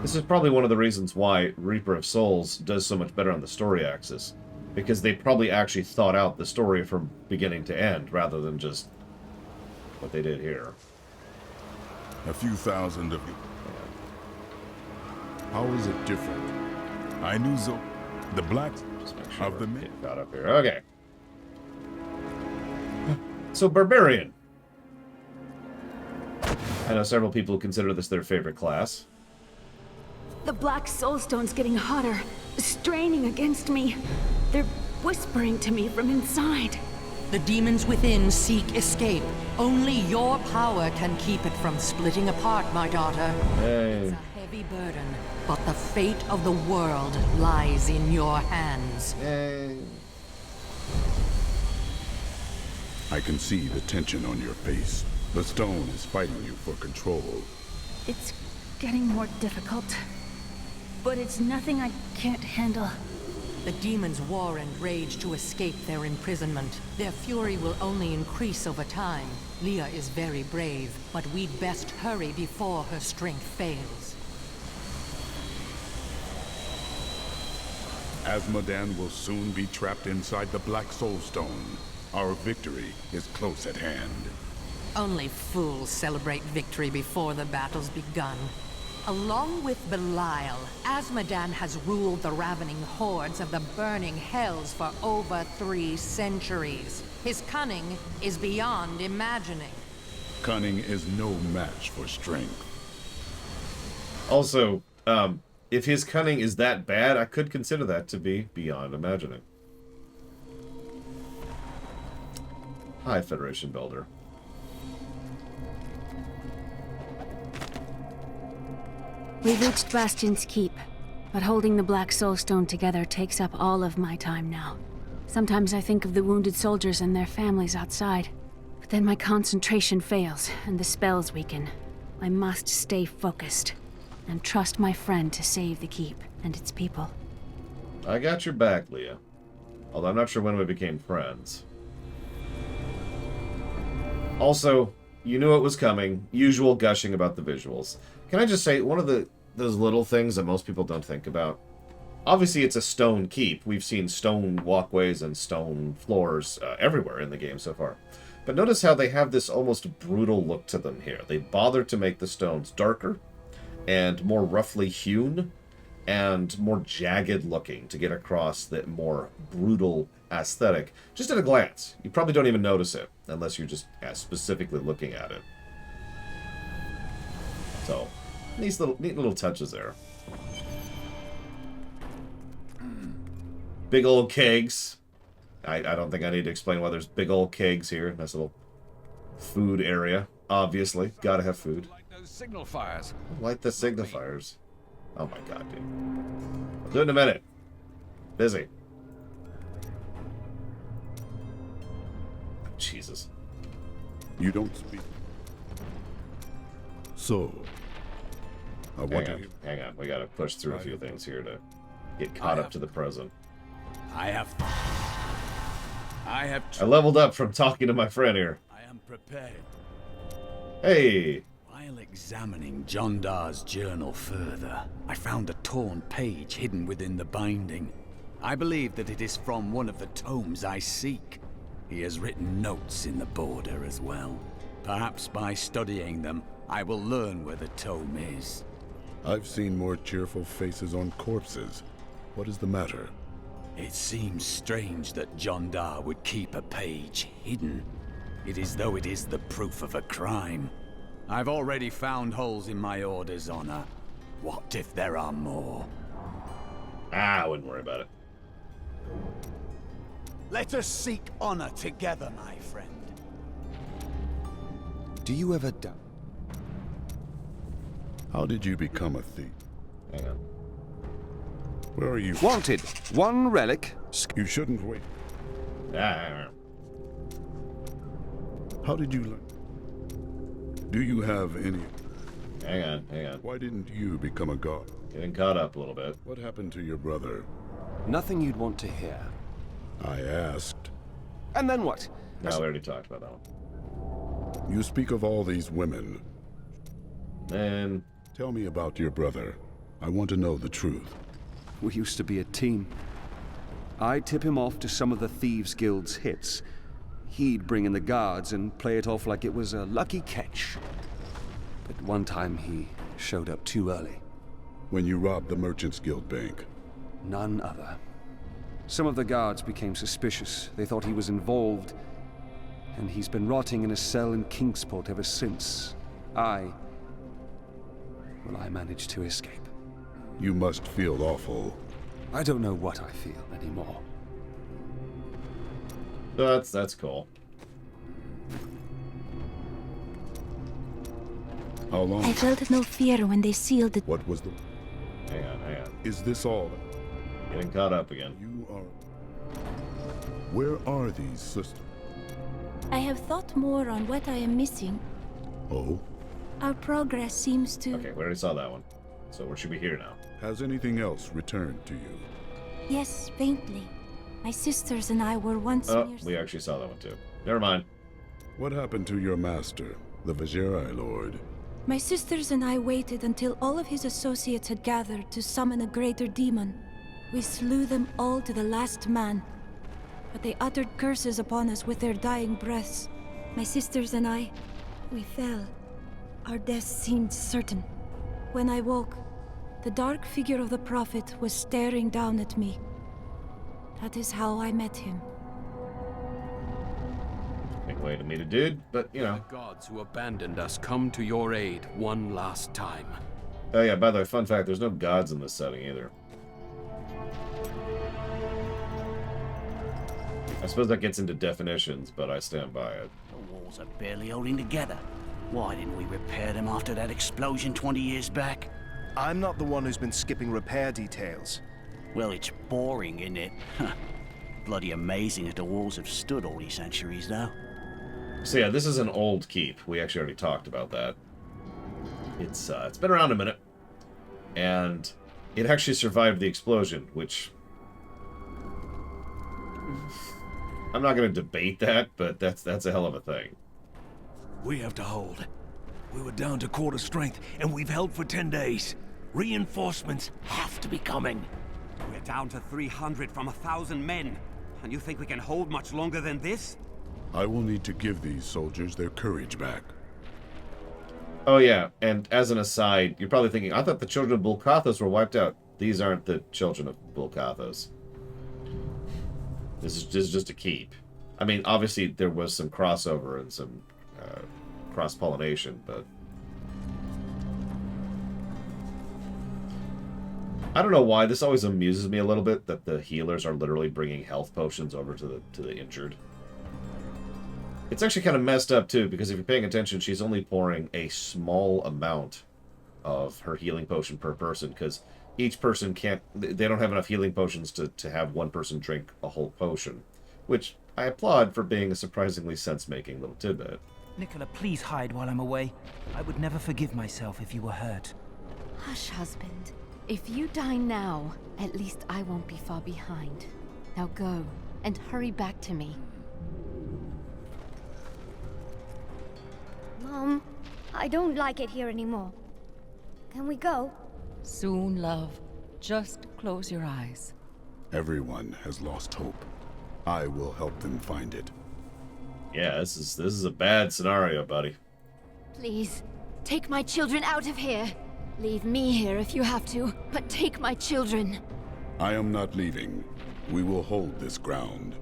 This is probably one of the reasons why Reaper of Souls does so much better on the story axis. Because they probably actually thought out the story from beginning to end, rather than just what they did here. A few thousand of you. How is it different? I knew the black just make sure of the men got up here. Okay. So Barbarian. I know several people consider this their favorite class. The Black Soulstone's getting hotter, straining against me. They're whispering to me from inside. The demons within seek escape. Only your power can keep it from splitting apart, my daughter. Hey. heavy burden, but the fate of the world lies in your hands. Yay. I can see the tension on your face. The stone is fighting you for control. It's getting more difficult, but it's nothing I can't handle. The demons war and rage to escape their imprisonment. Their fury will only increase over time. Leah is very brave, but we'd best hurry before her strength fails. Azmodan will soon be trapped inside the Black Soul Stone. Our victory is close at hand. Only fools celebrate victory before the battle's begun. Along with Belial, Azmodan has ruled the ravening hordes of the burning hells for over 3 centuries. His cunning is beyond imagining. Cunning is no match for strength. Also, if his cunning is that bad, I could consider that to be beyond imagining. Hi, Federation Builder. We've reached Bastion's keep, but holding the Black Soul Stone together takes up all of my time now. Sometimes I think of the wounded soldiers and their families outside, but then my concentration fails and the spells weaken. I must stay focused and trust my friend to save the keep and its people. I got your back, Leah. Although I'm not sure when we became friends. Also, you knew it was coming. Usual gushing about the visuals. Can I just say, one of those little things that most people don't think about? Obviously, it's a stone keep. We've seen stone walkways and stone floors everywhere in the game so far. But notice how they have this almost brutal look to them here. They bother to make the stones darker and more roughly hewn and more jagged looking to get across that more brutal aesthetic. Just at a glance. You probably don't even notice it unless you're just specifically looking at it. So, neat little touches there. Big old kegs. I don't think I need to explain why there's big old kegs here. Nice little food area. Obviously, gotta have food. Light those signal fires. Light the signifiers. Oh my god, dude. I'll do it in a minute. Busy. Jesus. You don't speak. So, I want to... Hang on. We gotta push through a few things here to get caught up to the present. I leveled up from talking to my friend here. I am prepared. Hey! While examining John Dar's journal further, I found a torn page hidden within the binding. I believe that it is from one of the tomes I seek. He has written notes in the border as well. Perhaps by studying them, I will learn where the tome is. I've seen more cheerful faces on corpses. What is the matter? It seems strange that John Dar would keep a page hidden. It is though it is the proof of a crime. I've already found holes in my order's honor. What if there are more? I wouldn't worry about it. Let us seek honor together, my friend. Do you ever doubt? How did you become a thief? Hang on. Where are you? Wanted. One relic. You shouldn't wait. Ah. How did you learn? Do you have any... Hang on. Why didn't you become a guard? Getting caught up a little bit. What happened to your brother? Nothing you'd want to hear. I asked. And then what? No, we already talked about that one. You speak of all these women. And... Tell me about your brother. I want to know the truth. We used to be a team. I'd tip him off to some of the Thieves Guild's hits. He'd bring in the guards and play it off like it was a lucky catch. But one time he showed up too early. When you robbed the Merchants Guild Bank? None other. Some of the guards became suspicious. They thought he was involved. And he's been rotting in a cell in Kingsport ever since. I managed to escape. You must feel awful. I don't know what I feel anymore. That's cool. How long? I felt no fear when they sealed it. What was the... Hang on. Is this all? Getting caught up again. You are... Where are these sisters? I have thought more on what I am missing. Oh? Our progress seems to... Okay, we already saw that one. So we should be here now. Has anything else returned to you? Yes, faintly. My sisters and I were once near... we actually saw that one too. Never mind. What happened to your master, the Vizirai Lord? My sisters and I waited until all of his associates had gathered to summon a greater demon. We slew them all to the last man. But they uttered curses upon us with their dying breaths. My sisters and I, we fell. Our deaths seemed certain. When I woke, the dark figure of the Prophet was staring down at me. That is how I met him. Big way to meet a dude, but you know. The gods who abandoned us come to your aid one last time. Oh yeah, by the way, fun fact, there's no gods in this setting either. I suppose that gets into definitions, but I stand by it. The walls are barely holding together. Why didn't we repair them after that explosion 20 years back? I'm not the one who's been skipping repair details. Well, it's boring, isn't it? Bloody amazing that the walls have stood all these centuries, though. So yeah, this is an old keep. We actually already talked about that. It's been around a minute, and it actually survived the explosion, which I'm not going to debate that, but that's a hell of a thing. We have to hold. We were down to quarter strength, and we've held for 10 days. Reinforcements have to be coming. We're down to 300 from 1,000 men. And you think we can hold much longer than this? I will need to give these soldiers their courage back. Oh yeah, and as an aside, you're probably thinking, I thought the children of Bulkathos were wiped out. These aren't the children of Bulkathos. This is just a keep. I mean, obviously there was some crossover and some cross-pollination, but I don't know why. This always amuses me a little bit that the healers are literally bringing health potions over to the injured. It's actually kind of messed up too, because if you're paying attention, she's only pouring a small amount of her healing potion per person, because each person can't, they don't have enough healing potions to have one person drink a whole potion, which I applaud for being a surprisingly sense-making little tidbit. Nicola, please hide while I'm away. I would never forgive myself if you were hurt. Hush, husband. If you die now, at least I won't be far behind. Now go, and hurry back to me. Mom, I don't like it here anymore. Can we go? Soon, love. Just close your eyes. Everyone has lost hope. I will help them find it. Yeah, this is a bad scenario, buddy. Please, take my children out of here. Leave me here if you have to, but take my children. I am not leaving. We will hold this ground.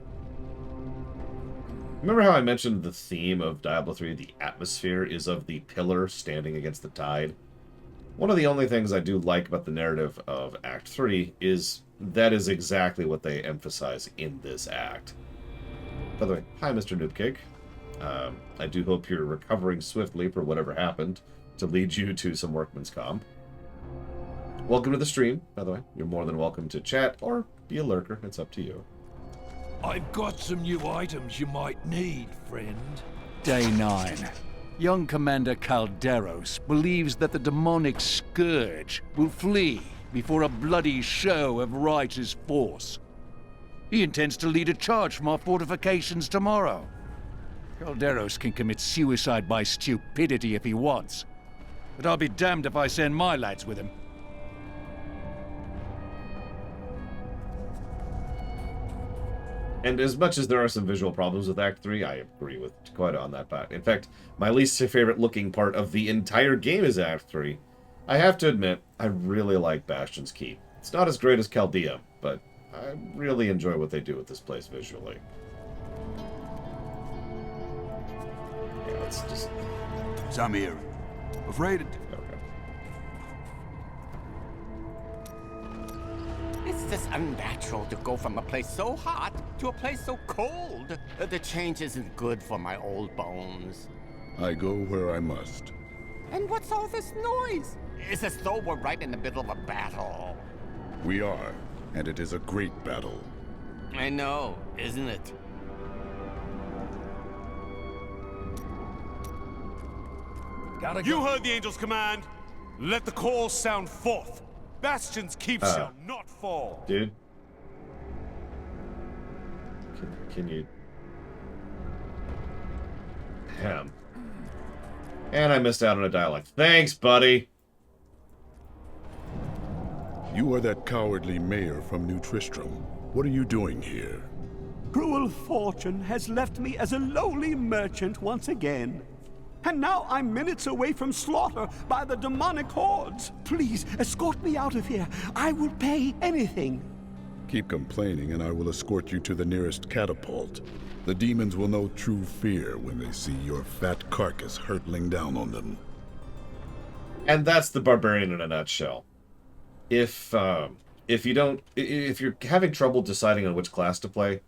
Remember how I mentioned the theme of Diablo 3, the atmosphere, is of the pillar standing against the tide? One of the only things I do like about the narrative of Act 3 is that is exactly what they emphasize in this act. By the way, hi, Mr. Noobcake. I do hope you're recovering swiftly for whatever happened to lead you to some workman's comp. Welcome to the stream, by the way. You're more than welcome to chat or be a lurker. It's up to you. I've got some new items you might need, friend. Day 9. Young Commander Calderos believes that the demonic scourge will flee before a bloody show of righteous force. He intends to lead a charge from our fortifications tomorrow. Calderos can commit suicide by stupidity if he wants, but I'll be damned if I send my lads with him. And as much as there are some visual problems with Act 3, I agree with Dakota on that part. In fact, my least favorite looking part of the entire game is Act 3. I have to admit, I really like Bastion's Keep. It's not as great as Caldeum, but I really enjoy what they do with this place visually. Yeah, let's just... Zamir. Afraid it... It's just unnatural to go from a place so hot to a place so cold. The change isn't good for my old bones. I go where I must. And what's all this noise? It's as though we're right in the middle of a battle. We are, and it is a great battle. I know, isn't it? You heard the Angel's command. Let the call sound forth. Bastion's keep shall not fall. Dude. Can you... Damn. And I missed out on a dialogue. Thanks, buddy. You are that cowardly mayor from New Tristram. What are you doing here? Cruel fortune has left me as a lowly merchant once again. And now I'm minutes away from slaughter by the demonic hordes. Please, escort me out of here. I will pay anything. Keep complaining and I will escort you to the nearest catapult. The demons will know true fear when they see your fat carcass hurtling down on them. And that's the Barbarian in a nutshell. If you're having trouble deciding on which class to play,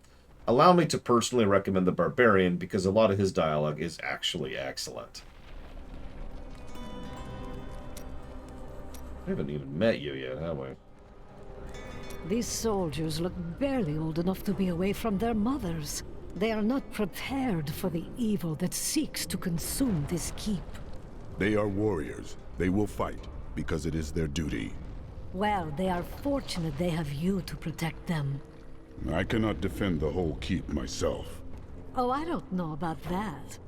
allow me to personally recommend the Barbarian because a lot of his dialogue is actually excellent. I haven't even met you yet, have we? These soldiers look barely old enough to be away from their mothers. They are not prepared for the evil that seeks to consume this keep. They are warriors. They will fight because it is their duty. Well, they are fortunate they have you to protect them. I cannot defend the whole keep myself. Oh, I don't know about that.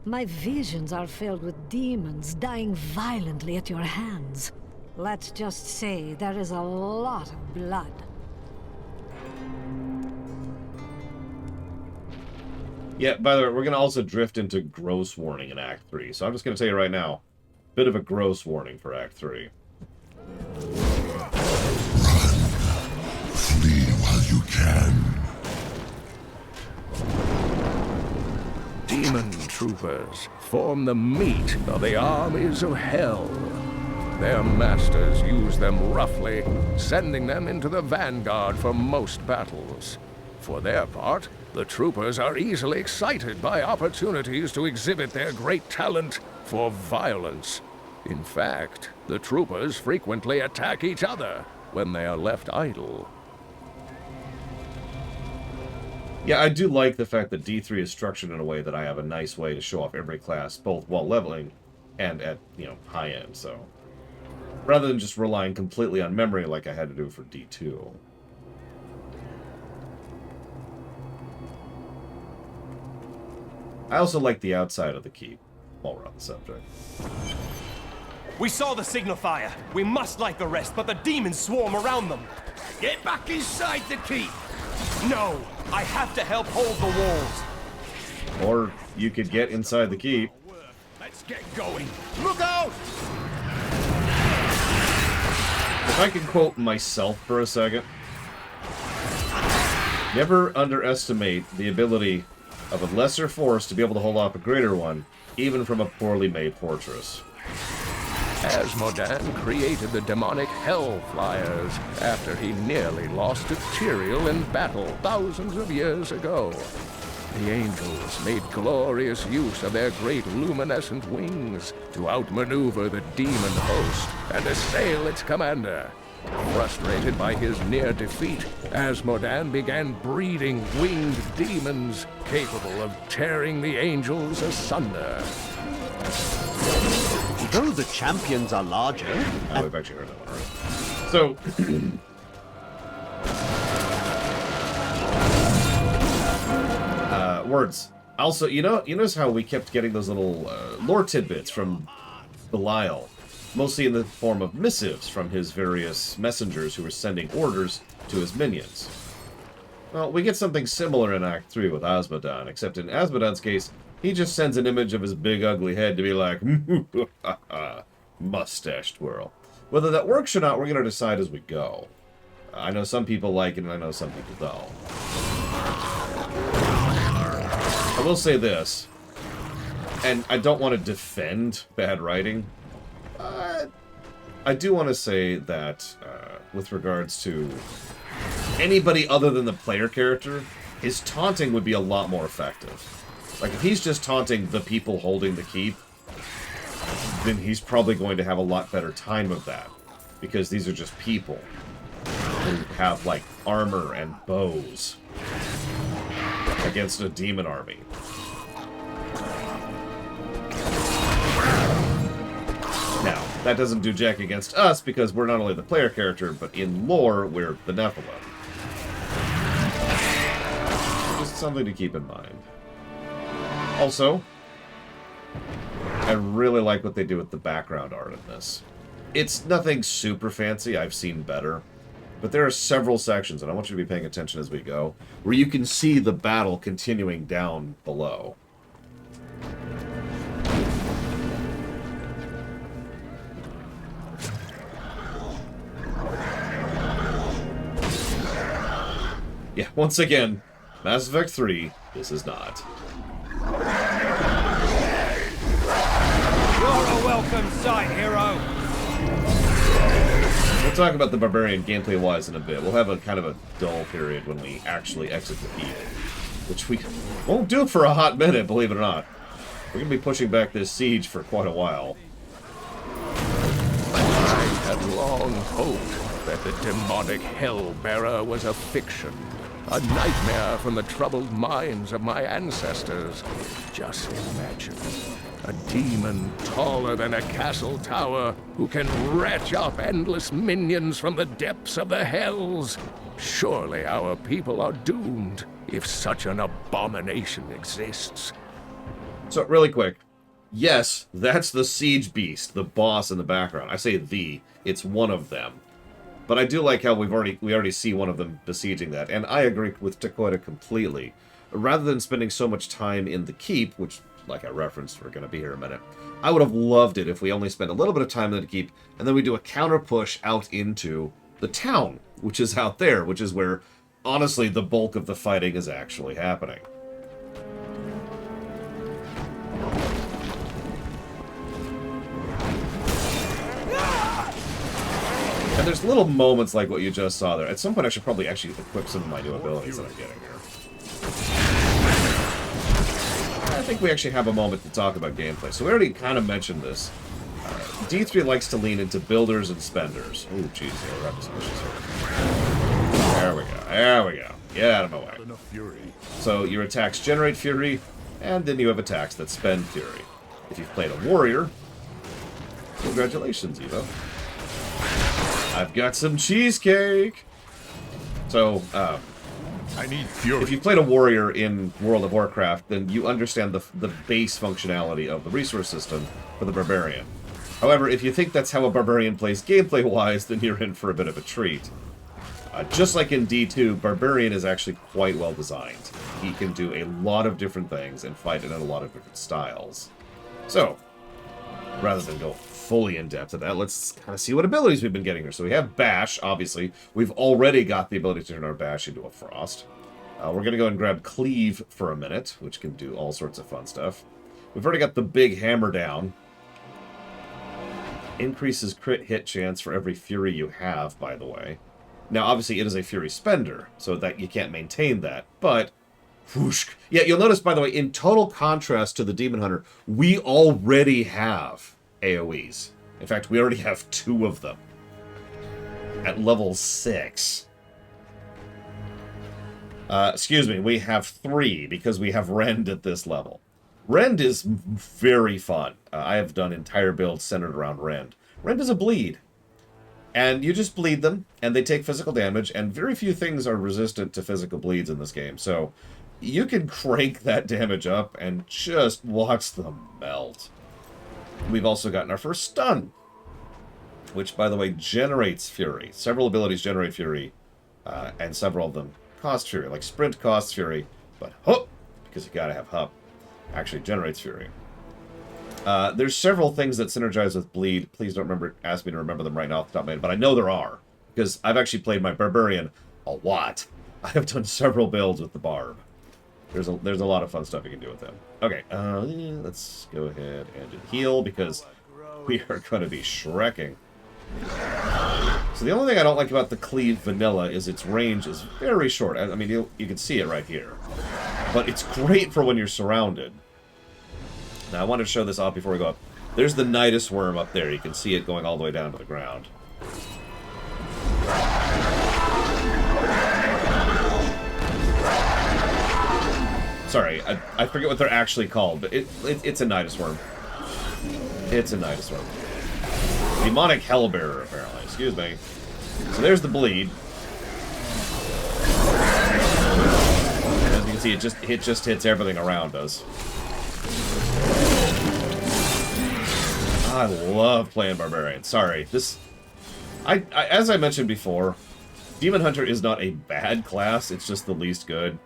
My visions are filled with demons dying violently at your hands. Let's just say there is a lot of blood. Yeah, by the way, we're going to also drift into gross warning in Act 3. So I'm just going to tell you right now, bit of a gross warning for Act 3. Flee while you can. Demon troopers form the meat of the armies of hell. Their masters use them roughly, sending them into the vanguard for most battles. For their part, the troopers are easily excited by opportunities to exhibit their great talent for violence. In fact, the troopers frequently attack each other when they are left idle. Yeah, I do like the fact that D3 is structured in a way that I have a nice way to show off every class, both while leveling and at, high end, so... rather than just relying completely on memory like I had to do for D2. I also like the outside of the keep, while we're on the subject. We saw the signal fire. We must light the rest, but the demons swarm around them. Get back inside the keep! No! I have to help hold the walls! Or you could get inside the keep. Let's get going! Look out! If I can quote myself for a second. Never underestimate the ability of a lesser force to be able to hold off a greater one, even from a poorly made fortress. Asmodan created the demonic Hell Flyers after he nearly lost to Tyrael in battle thousands of years ago. The angels made glorious use of their great luminescent wings to outmaneuver the demon host and assail its commander. Frustrated by his near defeat, Asmodan began breeding winged demons capable of tearing the angels asunder. Though the champions are larger... Oh, we've actually heard that one, right? So... words. Also, you notice how we kept getting those little lore tidbits from Belial, mostly in the form of missives from his various messengers who were sending orders to his minions. Well, we get something similar in Act 3 with Asmodan, except in Asmodan's case, he just sends an image of his big ugly head to be like, mustache twirl. Whether that works or not, we're going to decide as we go. I know some people like it, and I know some people don't. I will say this, and I don't want to defend bad writing. I do want to say that with regards to anybody other than the player character, his taunting would be a lot more effective. Like, if he's just taunting the people holding the keep, then he's probably going to have a lot better time of that. Because these are just people who have, like, armor and bows against a demon army. Now, that doesn't do jack against us because we're not only the player character, but in lore, we're the Nephilim. Just something to keep in mind. Also, I really like what they do with the background art in this. It's nothing super fancy, I've seen better. But there are several sections, and I want you to be paying attention as we go, where you can see the battle continuing down below. Yeah, once again, Mass Effect 3, this is not. You're a welcome sight, hero! We'll talk about the Barbarian gameplay-wise in a bit. We'll have a kind of a dull period when we actually exit the keep, which we won't do for a hot minute, believe it or not. We're going to be pushing back this siege for quite a while. I had long hoped that the demonic Hellbearer was a fiction, a nightmare from the troubled minds of my ancestors. Just imagine. A demon taller than a castle tower who can retch up endless minions from the depths of the hells. Surely our people are doomed if such an abomination exists. So, really quick. Yes, that's the Siege Beast, the boss in the background. I say the, it's one of them. But I do like how we already see one of them besieging that, and I agree with Dakota completely. Rather than spending so much time in the keep, which, like I referenced, we're going to be here in a minute, I would have loved it if we only spent a little bit of time in the keep, and then we do a counter push out into the town, which is out there, which is where, honestly, the bulk of the fighting is actually happening. And there's little moments like what you just saw there. At some point I should probably actually equip some of my new abilities that I'm getting here. I think we actually have a moment to talk about gameplay. So we already kind of mentioned this. D3 likes to lean into builders and spenders. Oh, jeez, we're having some issues here. There we go, there we go. Get out of my way. So your attacks generate fury, and then you have attacks that spend fury. If you've played a warrior, congratulations, Evo. I've got some cheesecake! So, I need fury. If you've played a warrior in World of Warcraft, then you understand the base functionality of the resource system for the Barbarian. However, if you think that's how a Barbarian plays gameplay-wise, then you're in for a bit of a treat. Just like in D2, Barbarian is actually quite well designed. He can do a lot of different things and fight in a lot of different styles. So, rather than go fully in-depth of that, let's kind of see what abilities we've been getting here. So we have Bash, obviously. We've already got the ability to turn our Bash into a Frost. We're going to go and grab Cleave for a minute, which can do all sorts of fun stuff. We've already got the big Hammer down. Increases crit hit chance for every Fury you have, by the way. Now, obviously, it is a Fury Spender, so that you can't maintain that, but whoosh. Yeah, you'll notice, by the way, in total contrast to the Demon Hunter, we already have AoEs. In fact, we already have 2 of them at level 6. Excuse me, we have 3 because we have Rend at this level. Rend is very fun. I have done entire builds centered around Rend. Rend is a bleed. And you just bleed them, and they take physical damage, and very few things are resistant to physical bleeds in this game. So you can crank that damage up and just watch them melt. We've also gotten our first stun, which, by the way, generates fury. Several abilities generate fury, and several of them cost fury. Like Sprint costs fury, but Hup, because you gotta have Hup, actually generates fury. There's several things that synergize with Bleed. Please don't ask me to remember them right now off the top of my head, but I know there are, because I've actually played my Barbarian a lot. I have done several builds with the Barb. There's a lot of fun stuff you can do with them. Okay, let's go ahead and do heal, because we are going to be shrekking. So the only thing I don't like about the Cleave Vanilla is its range is very short. I mean, you can see it right here. But it's great for when you're surrounded. Now, I wanted to show this off before we go up. There's the Nidus worm up there. You can see it going all the way down to the ground. Sorry, I forget what they're actually called, but it's a Nidus worm. It's a Nidus worm. Demonic Hellbearer, apparently. Excuse me. So there's the bleed. As you can see, it just hits everything around us. I love playing Barbarian. Sorry, as I mentioned before, Demon Hunter is not a bad class. It's just the least good.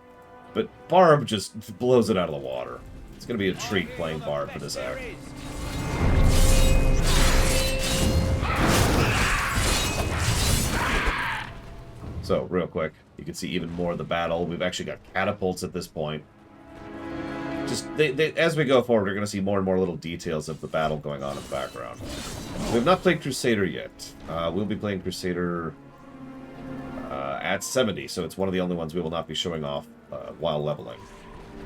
But Barb just blows it out of the water. It's going to be a treat playing Barb for this act. So, real quick, you can see even more of the battle. We've actually got catapults at this point. Just, as we go forward, we're going to see more and more little details of the battle going on in the background. We have not played Crusader yet. We'll be playing Crusader at 70, so it's one of the only ones we will not be showing off while leveling.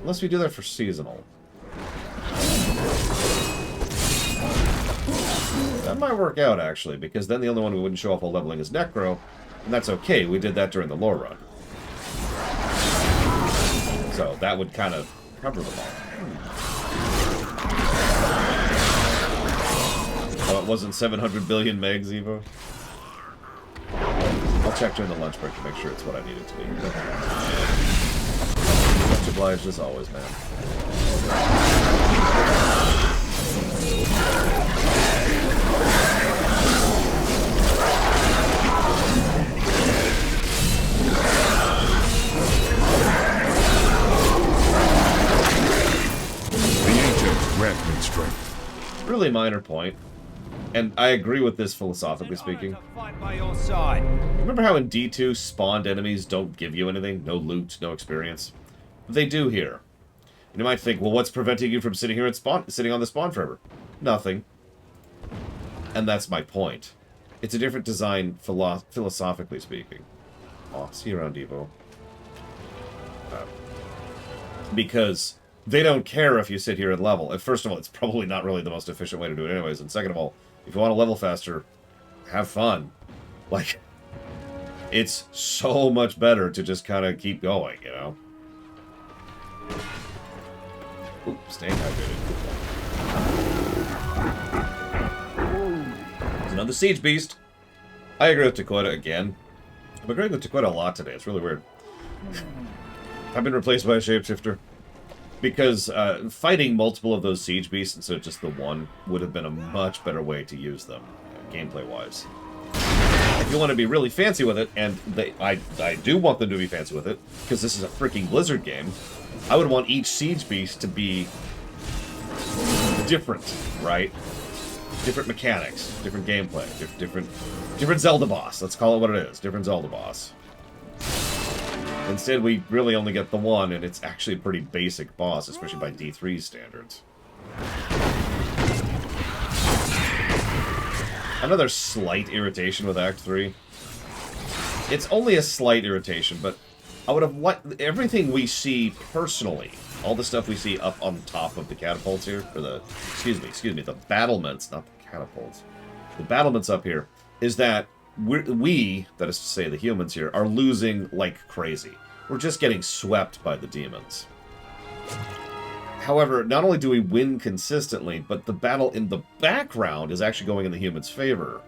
Unless we do that for seasonal. That might work out, actually, because then the only one we wouldn't show off while leveling is Necro, and that's okay. We did that during the lore run. So that would kind of cover them all. Oh, it wasn't 700 billion megs, Evo? I'll check during the lunch break to make sure it's what I need it to be. Much obliged as always, man. The ancients grant me strength. Really minor point. And I agree with this philosophically speaking. Remember how in D2 spawned enemies don't give you anything? No loot, no experience? They do here. And you might think, well, what's preventing you from sitting here and sitting on the spawn forever? Nothing. And that's my point. It's a different design philosophically speaking. Oh, see you around, Evo. Because they don't care if you sit here and level. And first of all, it's probably not really the most efficient way to do it anyways. And second of all, if you want to level faster, have fun. Like, it's so much better to just kind of keep going, you know? Ooh, staying hydrated. There's another Siege Beast. I agree with Dakota again. I'm agreeing with Dakota a lot today. It's really weird. I've been replaced by a shapeshifter. Because fighting multiple of those Siege Beasts instead of just the one would have been a much better way to use them, gameplay-wise. If you want to be really fancy with it, and I do want them to be fancy with it, because this is a freaking Blizzard game, I would want each Siege Beast to be different, right? Different mechanics, different gameplay, different Zelda boss. Let's call it what it is. Different Zelda boss. Instead, we really only get the one, and it's actually a pretty basic boss, especially by D3 standards. Another slight irritation with Act 3. It's only a slight irritation, but I would have liked everything we see personally, all the stuff we see up on top of the catapults here, or the, excuse me, the battlements, not the catapults. The battlements up here, is that we, that is to say the humans here, are losing like crazy. We're just getting swept by the demons. However, not only do we win consistently, but the battle in the background is actually going in the humans' favor.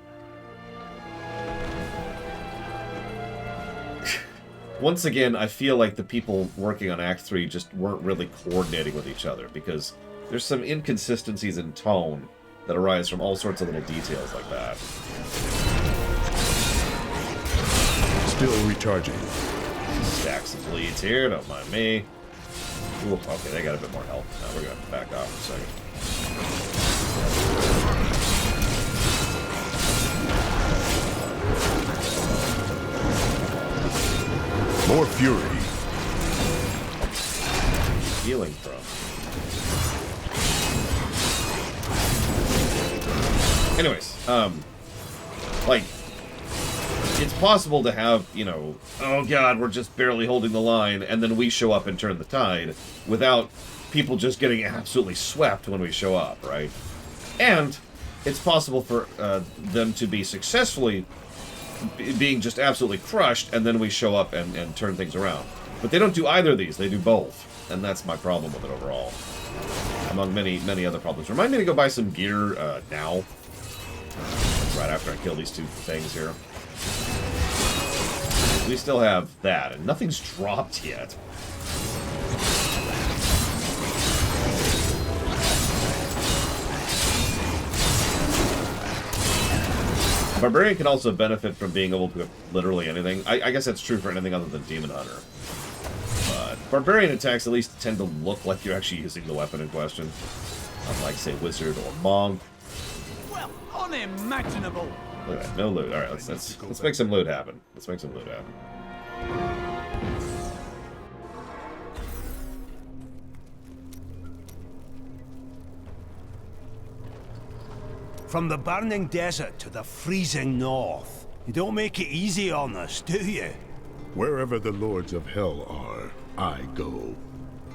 Once again, I feel like the people working on Act 3 just weren't really coordinating with each other, because there's some inconsistencies in tone that arise from all sorts of little details like that. Still recharging. Stack some bleeds here, don't mind me. Ooh, okay, they got a bit more health. Now we're going to back off for a second. More fury. Healing from. Anyways, like, it's possible to have, you know, oh god, we're just barely holding the line, and then we show up and turn the tide, without people just getting absolutely swept when we show up, right? And it's possible for them to be successfully being just absolutely crushed, and then we show up and turn things around. But they don't do either of these. They do both. And that's my problem with it overall. Among many, many other problems. Remind me to go buy some gear now. Right after I kill these two things here. We still have that, and nothing's dropped yet. Barbarian can also benefit from being able to literally anything. I guess that's true for anything other than Demon Hunter. But Barbarian attacks at least tend to look like you're actually using the weapon in question. Unlike, say, Wizard or Monk. Well, unimaginable! Look at that, no loot. Alright, let's make some loot happen. Let's make some loot happen. From the burning desert to the freezing north. You don't make it easy on us, do you? Wherever the lords of hell are, I go.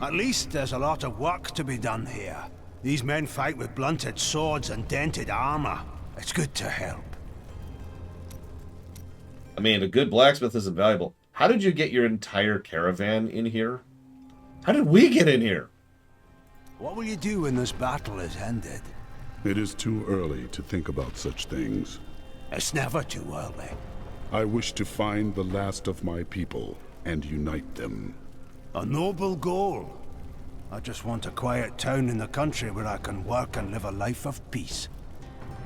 At least there's a lot of work to be done here. These men fight with blunted swords and dented armor. It's good to help. I mean, a good blacksmith is invaluable. How did you get your entire caravan in here? How did we get in here? What will you do when this battle is ended? It is too early to think about such things. It's never too early. I wish to find the last of my people and unite them. A noble goal. I just want a quiet town in the country where I can work and live a life of peace.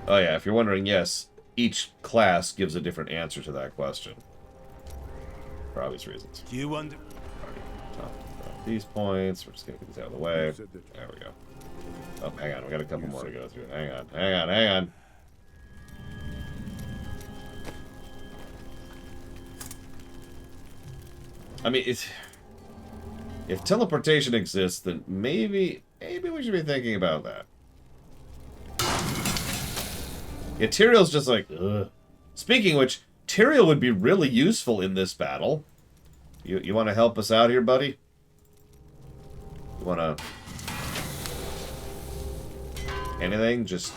Oh yeah, if you're wondering, yes, each class gives a different answer to that question. For obvious reasons. Do you wonder? These points, we're just gonna get these out of the way. There we go. Oh, hang on, we got a couple more to go through. Hang on. I mean, if teleportation exists, then maybe we should be thinking about that. Yeah, Tyrael's just like, ugh. Speaking of which, Tyrael would be really useful in this battle. You want to help us out here, buddy? You want to... anything? Just...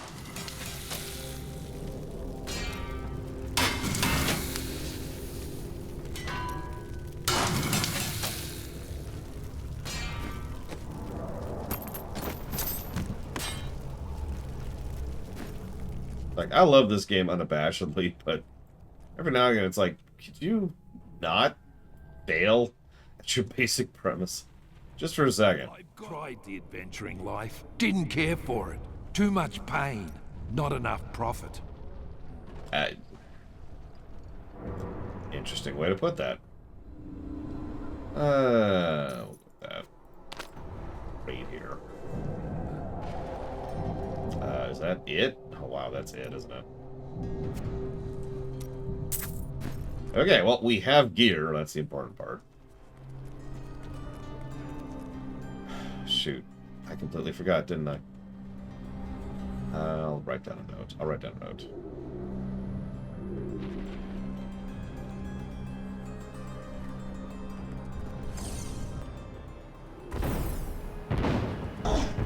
like, I love this game unabashedly, but every now and again it's like, could you not fail at your basic premise? Just for a second. I tried the adventuring life. Didn't care for it. Too much pain. Not enough profit. Interesting way to put that. We'll put that right here. Is that it? Oh wow, that's it, isn't it? Okay, well, we have gear. That's the important part. Shoot. I completely forgot, didn't I? I'll write down a note.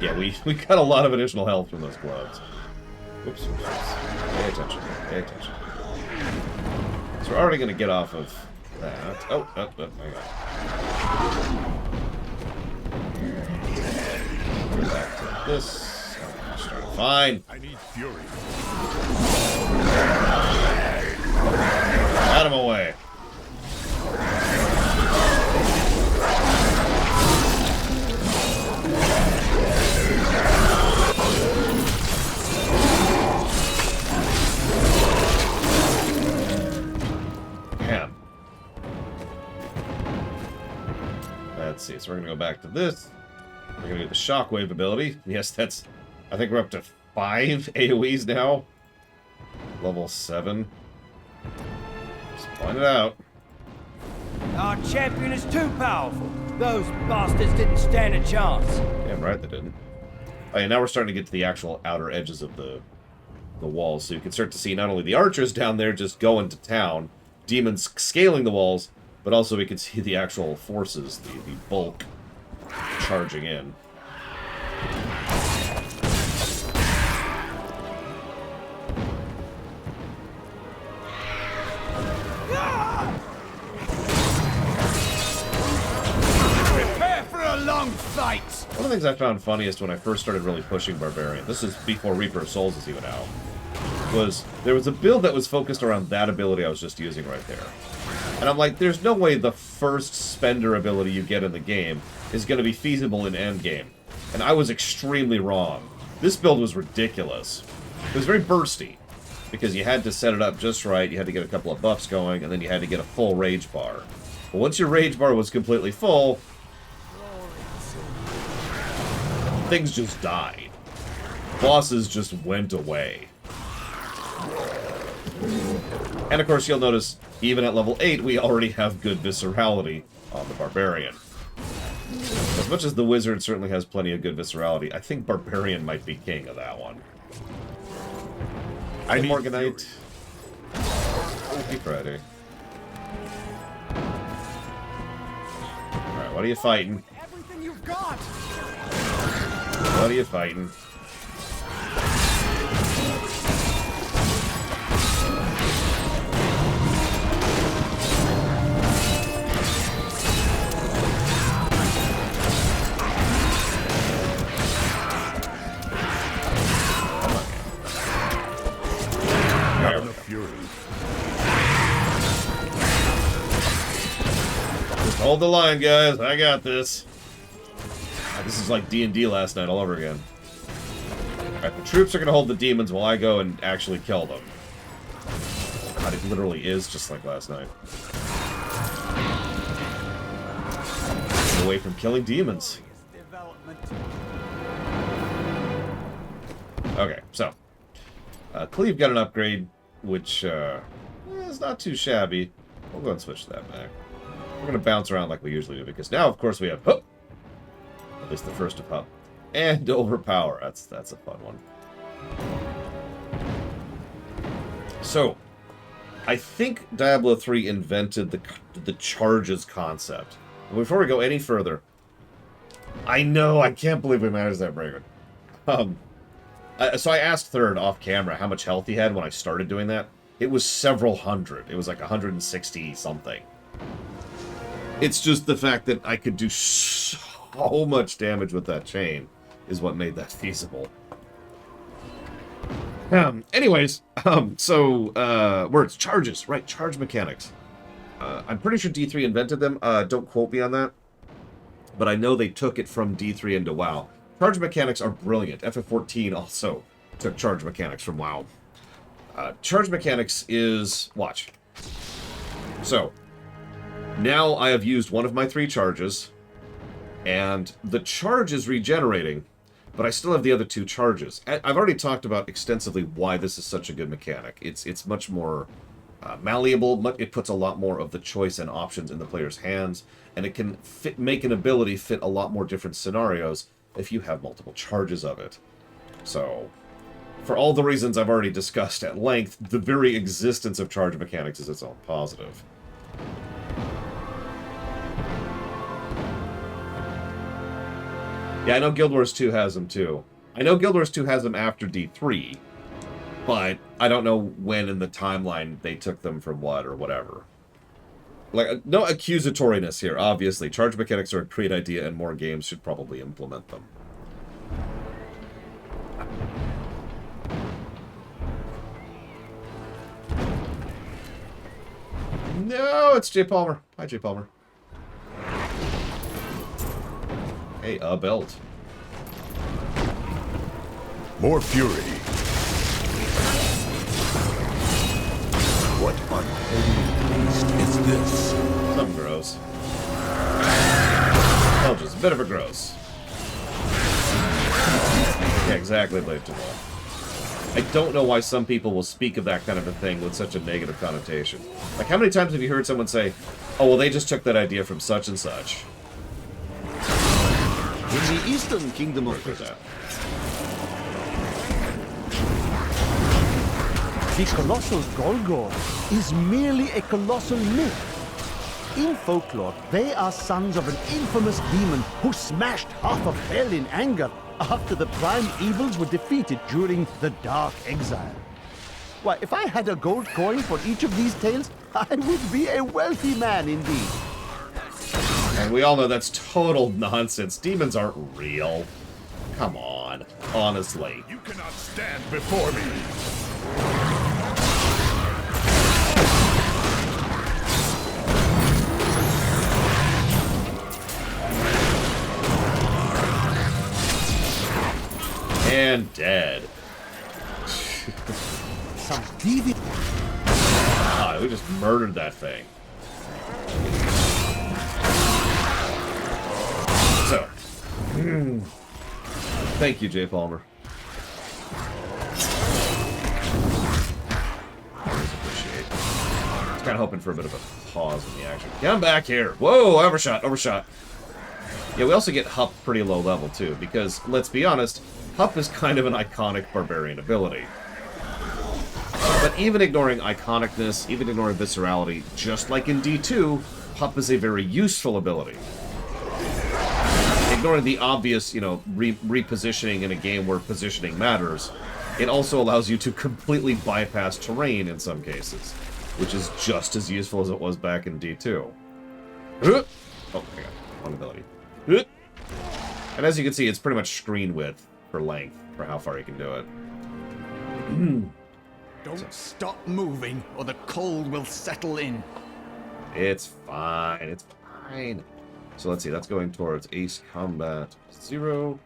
Yeah, we got a lot of additional health from those gloves. Oops. Pay attention. So we're already going to get off of that. Oh, hang on. Go back to this. Fine. I need fury. Out of my way. Let's see, so we're going to go back to this. We're going to do the shockwave ability. Yes, that's... I think we're up to 5 AoEs now. Level 7. Just point it out. Our champion is too powerful. Those bastards didn't stand a chance. Damn right they didn't. Oh yeah, now we're starting to get to the actual outer edges of the walls, so you can start to see not only the archers down there just going to town, demons scaling the walls, but also we can see the actual forces, the bulk, charging in. of the things I found funniest when I first started really pushing Barbarian, this is before Reaper of Souls is even out, was there was a build that was focused around that ability I was just using right there. And I'm like, there's no way the first spender ability you get in the game is going to be feasible in endgame. And I was extremely wrong. This build was ridiculous. It was very bursty, because you had to set it up just right, you had to get a couple of buffs going, and then you had to get a full rage bar. But once your rage bar was completely full, things just died. Bosses just went away. And of course, you'll notice, even at level 8, we already have good viscerality on the Barbarian. As much as the Wizard certainly has plenty of good viscerality, I think Barbarian might be king of that one. Hey, Morganite. Happy Friday. Alright, what are you fighting? Everything you've got! What are you fighting? Just hold the line, guys. I got this. This is like D&D last night all over again. Alright, the troops are going to hold the demons while I go and actually kill them. God, it literally is just like last night. Get away from killing demons. Okay, so. Cleve got an upgrade, which is not too shabby. We'll go and switch that back. We're going to bounce around like we usually do, because now, of course, we have Hup! At least the first of Hup. And Overpower. That's a fun one. So, I think Diablo 3 invented the charges concept. But before we go any further, I know, I can't believe we managed that, Bragan. So I asked Third off camera how much health he had when I started doing that. It was several hundred. It was like 160 something. It's just the fact that I could do so much damage with that chain is what made that feasible. Anyways, words, charges, right, charge mechanics. I'm pretty sure D3 invented them. Don't quote me on that. But I know they took it from D3 into WoW. Charge mechanics are brilliant. FF14 also took charge mechanics from WoW. Charge mechanics is... Watch. So, now I have used one of my 3 charges, and the charge is regenerating, but I still have the other 2 charges. I've already talked about extensively why this is such a good mechanic. It's much more malleable. It puts a lot more of the choice and options in the player's hands, and it can make an ability fit a lot more different scenarios if you have multiple charges of it. So, for all the reasons I've already discussed at length, the very existence of charge mechanics is its own positive. Yeah, I know Guild Wars 2 has them too. I know Guild Wars 2 has them after D3, but I don't know when in the timeline they took them from what or whatever. Like, no accusatoriness here, obviously. Charge mechanics are a great idea, and more games should probably implement them. No, it's Jay Palmer. Hi, Jay Palmer. Hey, a belt. More fury. What unholy beast is this? Something gross. Oh, just a bit of a gross. Yeah, exactly, Blade Jamal. I don't know why some people will speak of that kind of a thing with such a negative connotation. Like, how many times have you heard someone say, oh, well, they just took that idea from such and such? In the Eastern Kingdom of that. The colossal Golgor is merely a colossal myth. In folklore, they are sons of an infamous demon who smashed half of hell in anger after the prime evils were defeated during the Dark Exile. Why, if I had a gold coin for each of these tales, I would be a wealthy man indeed. And we all know that's total nonsense. Demons aren't real. Come on, honestly. You cannot stand before me. And dead. Some deviant. Ah, we just murdered that thing. So, thank you, Jay Palmer. Always appreciate. I was kind of hoping for a bit of a pause in the action. Come back here. Whoa, overshot, overshot. Yeah, we also get Hup pretty low level, too, because, let's be honest, Hup is kind of an iconic barbarian ability. But even ignoring iconicness, even ignoring viscerality, just like in D2, Hup is a very useful ability. Ignoring the obvious, you know, repositioning in a game where positioning matters, it also allows you to completely bypass terrain in some cases, which is just as useful as it was back in D2. Oh, I got one ability. And as you can see, it's pretty much screen width for length, for how far you can do it. Don't stop moving, or the cold will settle in. It's fine, it's fine. So let's see, that's going towards Ace Combat 0.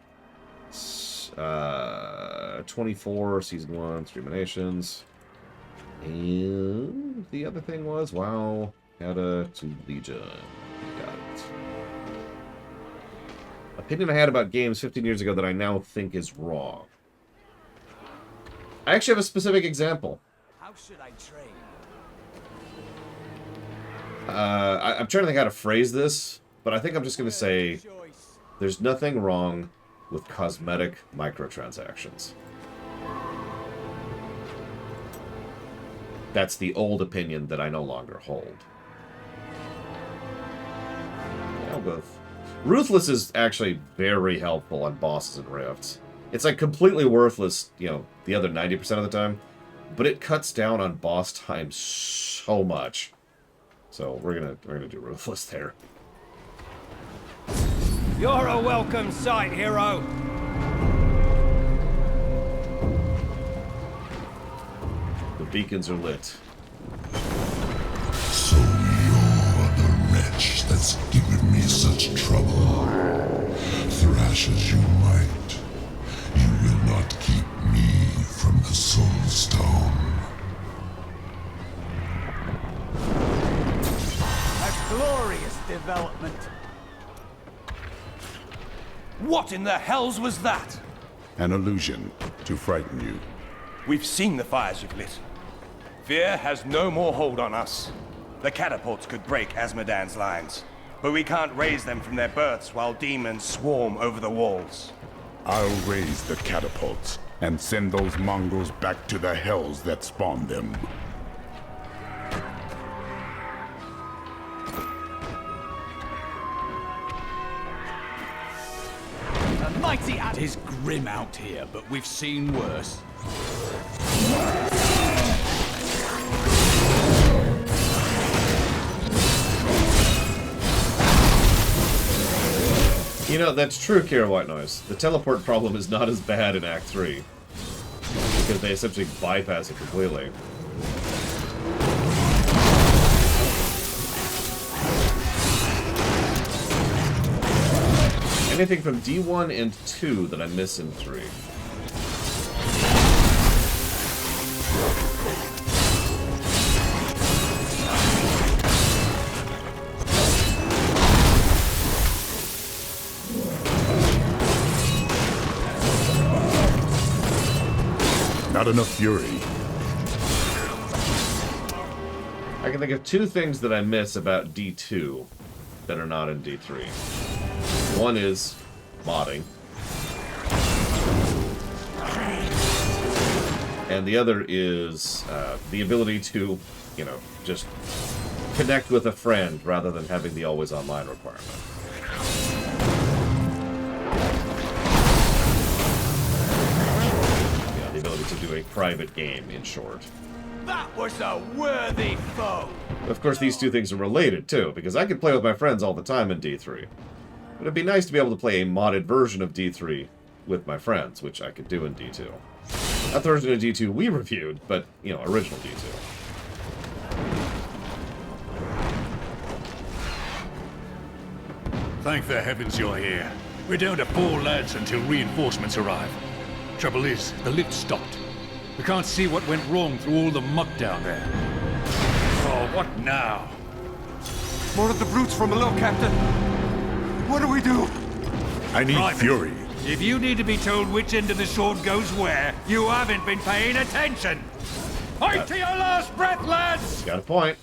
24, Season 1, Streaminations. And the other thing was, WoW, Kata to Legion. Got it. Opinion I had about games 15 years ago that I now think is wrong. I actually have a specific example. How should I train? I'm trying to think how to phrase this, but I think I'm just going to say there's nothing wrong with cosmetic microtransactions. That's the old opinion that I no longer hold. I'll go. Ruthless is actually very helpful on bosses and rifts. It's like completely worthless, you know, the other 90% of the time, but it cuts down on boss time so much. So we're gonna do Ruthless there. You're a welcome sight, hero. The beacons are lit. So you're the wretch that's given me such trouble. Thrash as you might, you will not keep me from the Soul Stone. A glorious development. What in the hells was that? An illusion to frighten you. We've seen the fires you've lit. Fear has no more hold on us. The catapults could break Azmodan's lines, but we can't raise them from their berths while demons swarm over the walls. I'll raise the catapults and send those Mongols back to the hells that spawned them. A mighty ad is grim out here, but we've seen worse. You know, that's true, Kira White Noise. The teleport problem is not as bad in Act 3. Because they essentially bypass it completely. Anything from D1 and 2 that I miss in 3? Not enough fury. I can think of two things that I miss about D2 that are not in D3. One is modding. And the other is the ability to, you know, just connect with a friend rather than having the always online requirement. Yeah, the ability to do a private game, in short. That was a worthy foe! Of course, these two things are related, too, because I could play with my friends all the time in D3. But it'd be nice to be able to play a modded version of D3 with my friends, which I could do in D2. Not the version of D2 we reviewed, but, you know, original D2. Thank the heavens you're here. We're down to 4 lads until reinforcements arrive. Trouble is, the lift stopped. We can't see what went wrong through all the muck down there. Oh, what now? More of the brutes from below, Captain. What do we do? I need Private, fury. If you need to be told which end of the sword goes where, you haven't been paying attention. Fight to your last breath, lads! Got a point.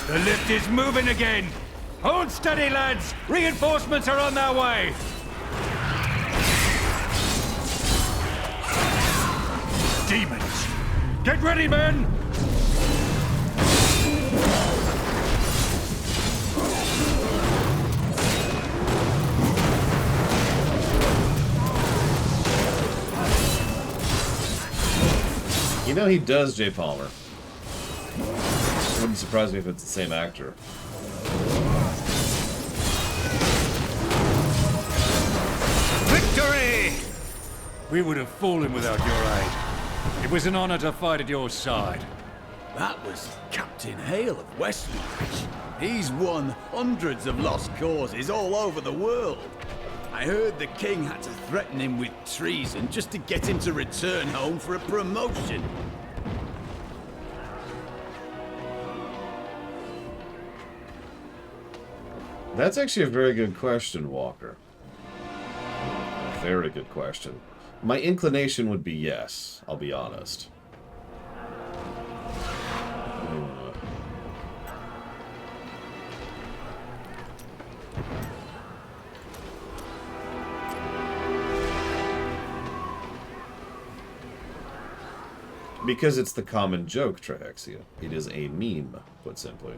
The lift is moving again! Hold steady, lads! Reinforcements are on their way! Demons! Get ready, men! You know he does, J. Palmer. Wouldn't surprise me if it's the same actor. Victory! We would have fallen without your aid. It was an honor to fight at your side. That was Captain Hale of Westridge. He's won hundreds of lost causes all over the world. I heard the king had to threaten him with treason just to get him to return home for a promotion. That's actually a very good question, Walker. A very good question. My inclination would be yes, I'll be honest. Because it's the common joke, Trihexia. It is a meme, put simply.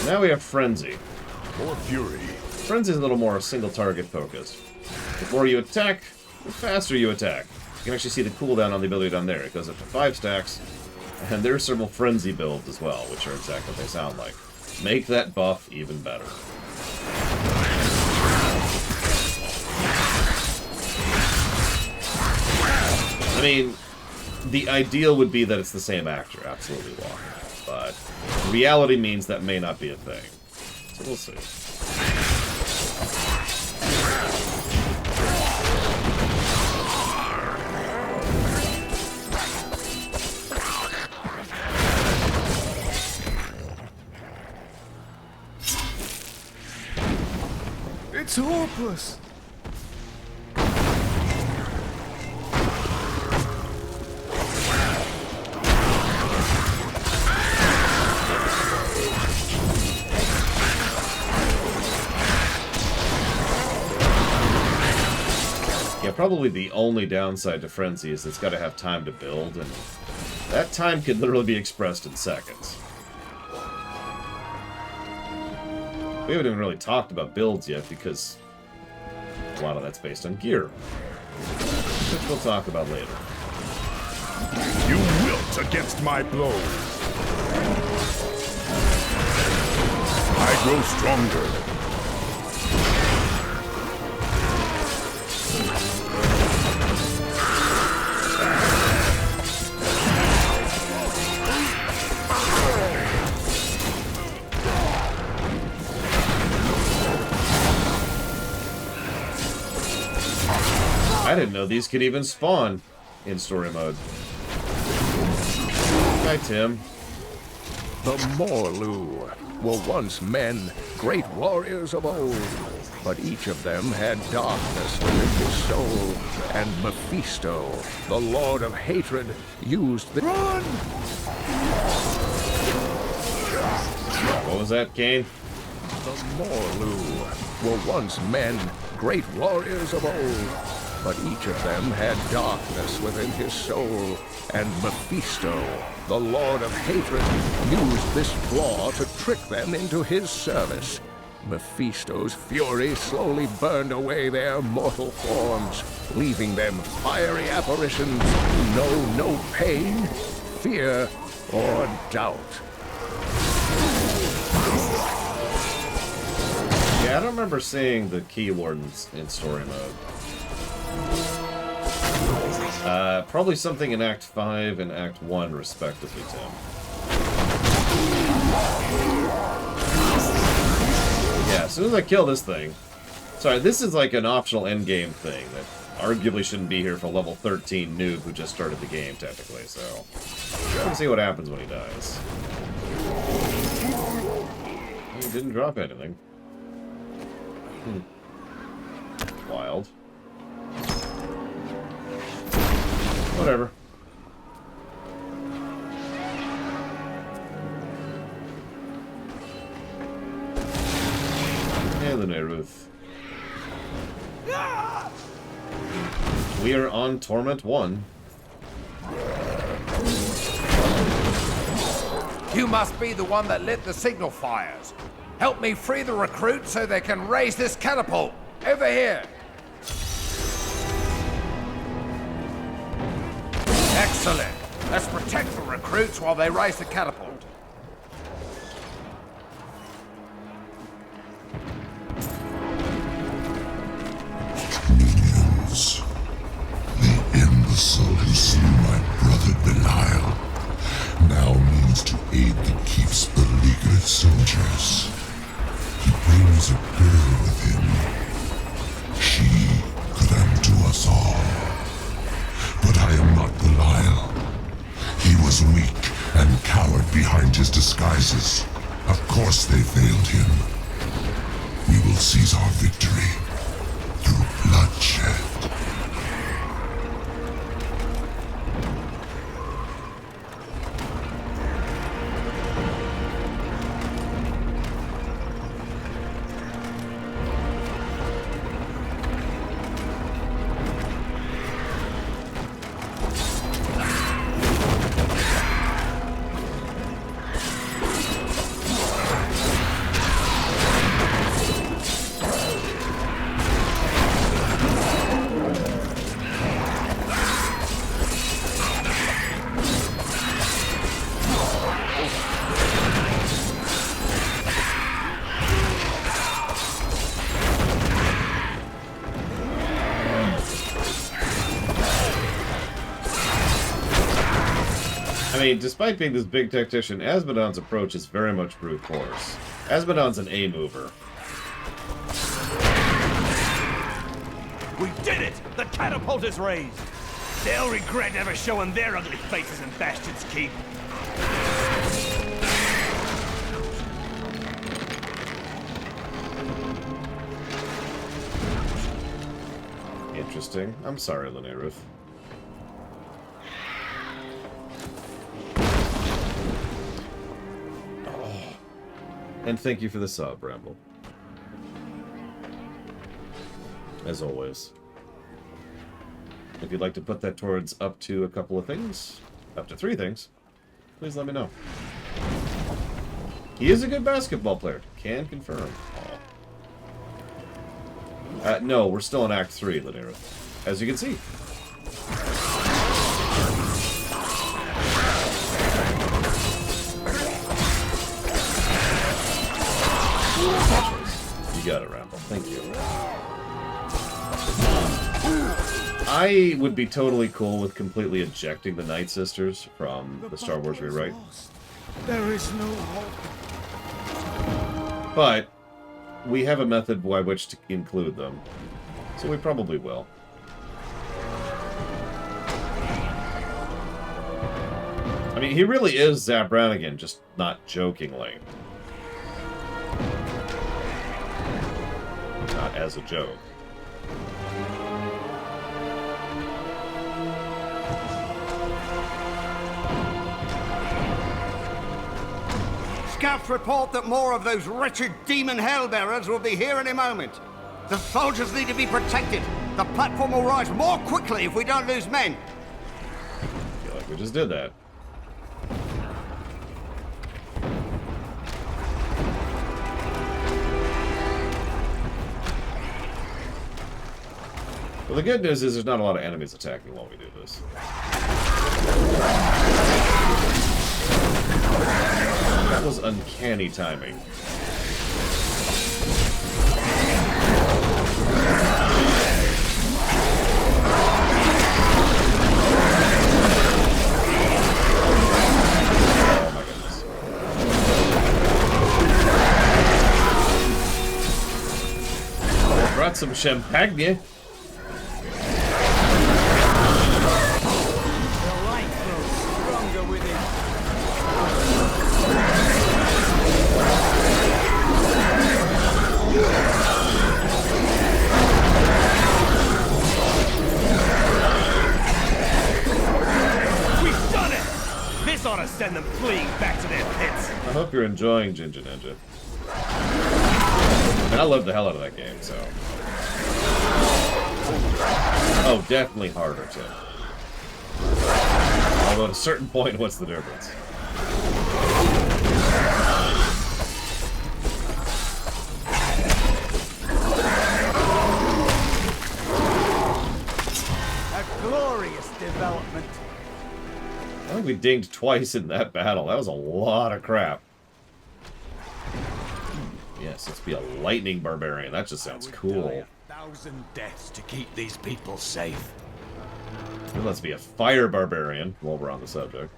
Now we have Frenzy. More fury. Frenzy is a little more single target focused. The more you attack, the faster you attack. You can actually see the cooldown on the ability down there. It goes up to 5 stacks. And there's several Frenzy builds as well, which are exactly what they sound like. Make that buff even better. I mean, the ideal would be that it's the same actor, absolutely, Walker. But reality means that may not be a thing. So we'll see. It's hopeless. Yeah, probably the only downside to Frenzy is it's got to have time to build, and that time could literally be expressed in seconds. We haven't even really talked about builds yet because a lot of that's based on gear, which we'll talk about later. You wilt against my blows. I grow stronger. I didn't know these could even spawn in story mode. Hi, Tim. The Morlu were once men, great warriors of old, but each of them had darkness within his soul, and Mephisto, the Lord of Hatred, used the... Run! What was that, Kane? The Morlu were once men, great warriors of old, but each of them had darkness within his soul, and Mephisto, the Lord of Hatred, used this flaw to trick them into his service. Mephisto's fury slowly burned away their mortal forms, leaving them fiery apparitions who know no pain, fear, or doubt. Yeah, I don't remember seeing the key wardens in story mode. Probably something in Act 5 and Act 1, respectively, Tim. Yeah, as soon as I kill this thing... Sorry, this is like an optional endgame thing that arguably shouldn't be here for level 13 noob who just started the game, technically, so... Let's see what happens when he dies. He didn't drop anything. Wild. Whatever. Hey, Ruth. We are on Torment 1. You must be the one that lit the signal fires. Help me free the recruits so they can raise this catapult. Over here. Excellent. Let's protect the recruits while they raise the catapult. Minions. The imbecile who slew my brother Belial now means to aid the keep's beleaguered soldiers. He brings a girl with him. She could undo us all. But I am not Belial. He was weak and cowered behind his disguises. Of course they failed him. We will seize our victory through bloodshed. I mean, despite being this big tactician, Asmodon's approach is very much brute force. Asmodon's an A-mover. We did it! The catapult is raised! They'll regret ever showing their ugly faces in Bastion's Keep. Interesting. I'm sorry, Lineruth. And thank you for the sub, Bramble. As always. If you'd like to put that towards up to a couple of things, up to 3 things, please let me know. He is a good basketball player. Can confirm. No, we're still in Act 3, Lanera. As you can see. You got it, Ramble. Thank you. I would be totally cool with completely ejecting the Night Sisters from the Star Wars rewrite. There is no hope. But we have a method by which to include them, so we probably will. I mean, he really is Zap Brannigan, just not jokingly. Not as a joke. Scouts report that more of those wretched demon hellbearers will be here any moment. The soldiers need to be protected. The platform will rise more quickly if we don't lose men. I feel like we just did that. Well, the good news is there's not a lot of enemies attacking while we do this. That was uncanny timing. Oh my goodness. Brought some champagne. Ought to send them fleeing back to their pits. I hope you're enjoying Ginger Ninja. I mean, I love the hell out of that game, so. Oh, definitely harder too. Although at a certain point, what's the difference? A glorious development. I think we dinged twice in that battle. That was a lot of crap. Yes, let's be a lightning barbarian. That just sounds cool. 1,000 deaths to keep these people safe. And let's be a fire barbarian while we're on the subject.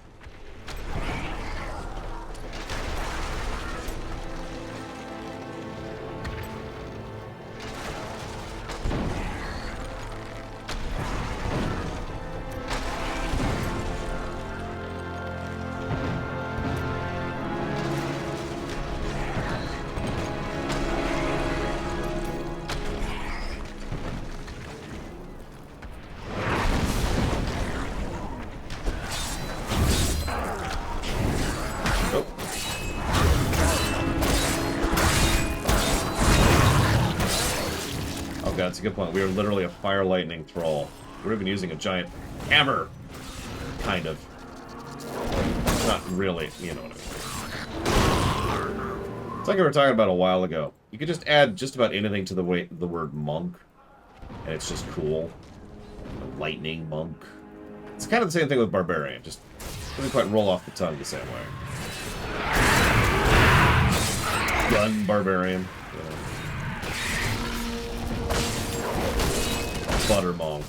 That's a good point. We are literally a fire lightning thrall. We're even using a giant hammer. Kind of. Not really, you know what I mean. It's like we were talking about a while ago. You could just add just about anything to the word monk, and it's just cool. A lightning monk. It's kind of the same thing with barbarian. Just doesn't quite roll off the tongue the same way. Gun barbarian. You know. Butter monk.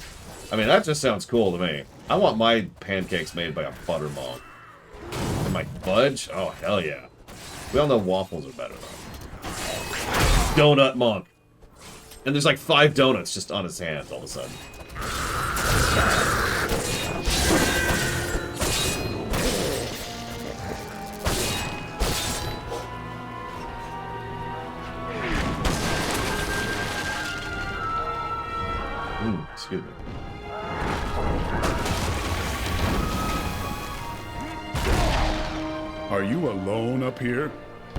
I mean, that just sounds cool to me. I want my pancakes made by a butter monk. And my fudge? Oh, hell yeah. We all know waffles are better, though. Donut monk. And there's like 5 donuts just on his hands all of a sudden. Excuse me. Are you alone up here?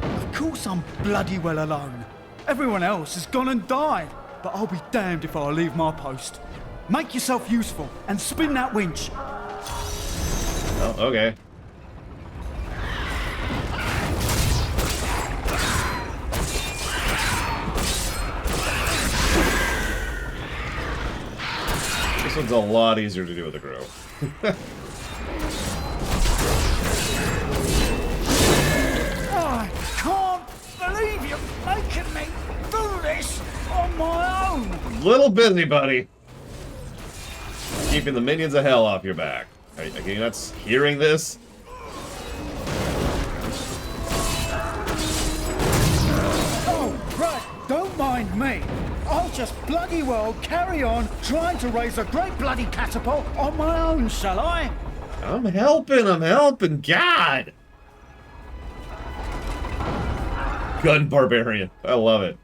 Of course I'm bloody well alone. Everyone else has gone and died, but I'll be damned if I leave my post. Make yourself useful and spin that winch. Oh, okay. This one's a lot easier to do with a grow. I can't believe you're making me do this on my own. Little busy, buddy. Keeping the minions of hell off your back. Are you not hearing this? Oh, right, don't mind me. I'll just bloody well carry on trying to raise a great bloody catapult on my own, shall I? I'm helping, God! Gun Barbarian. I love it.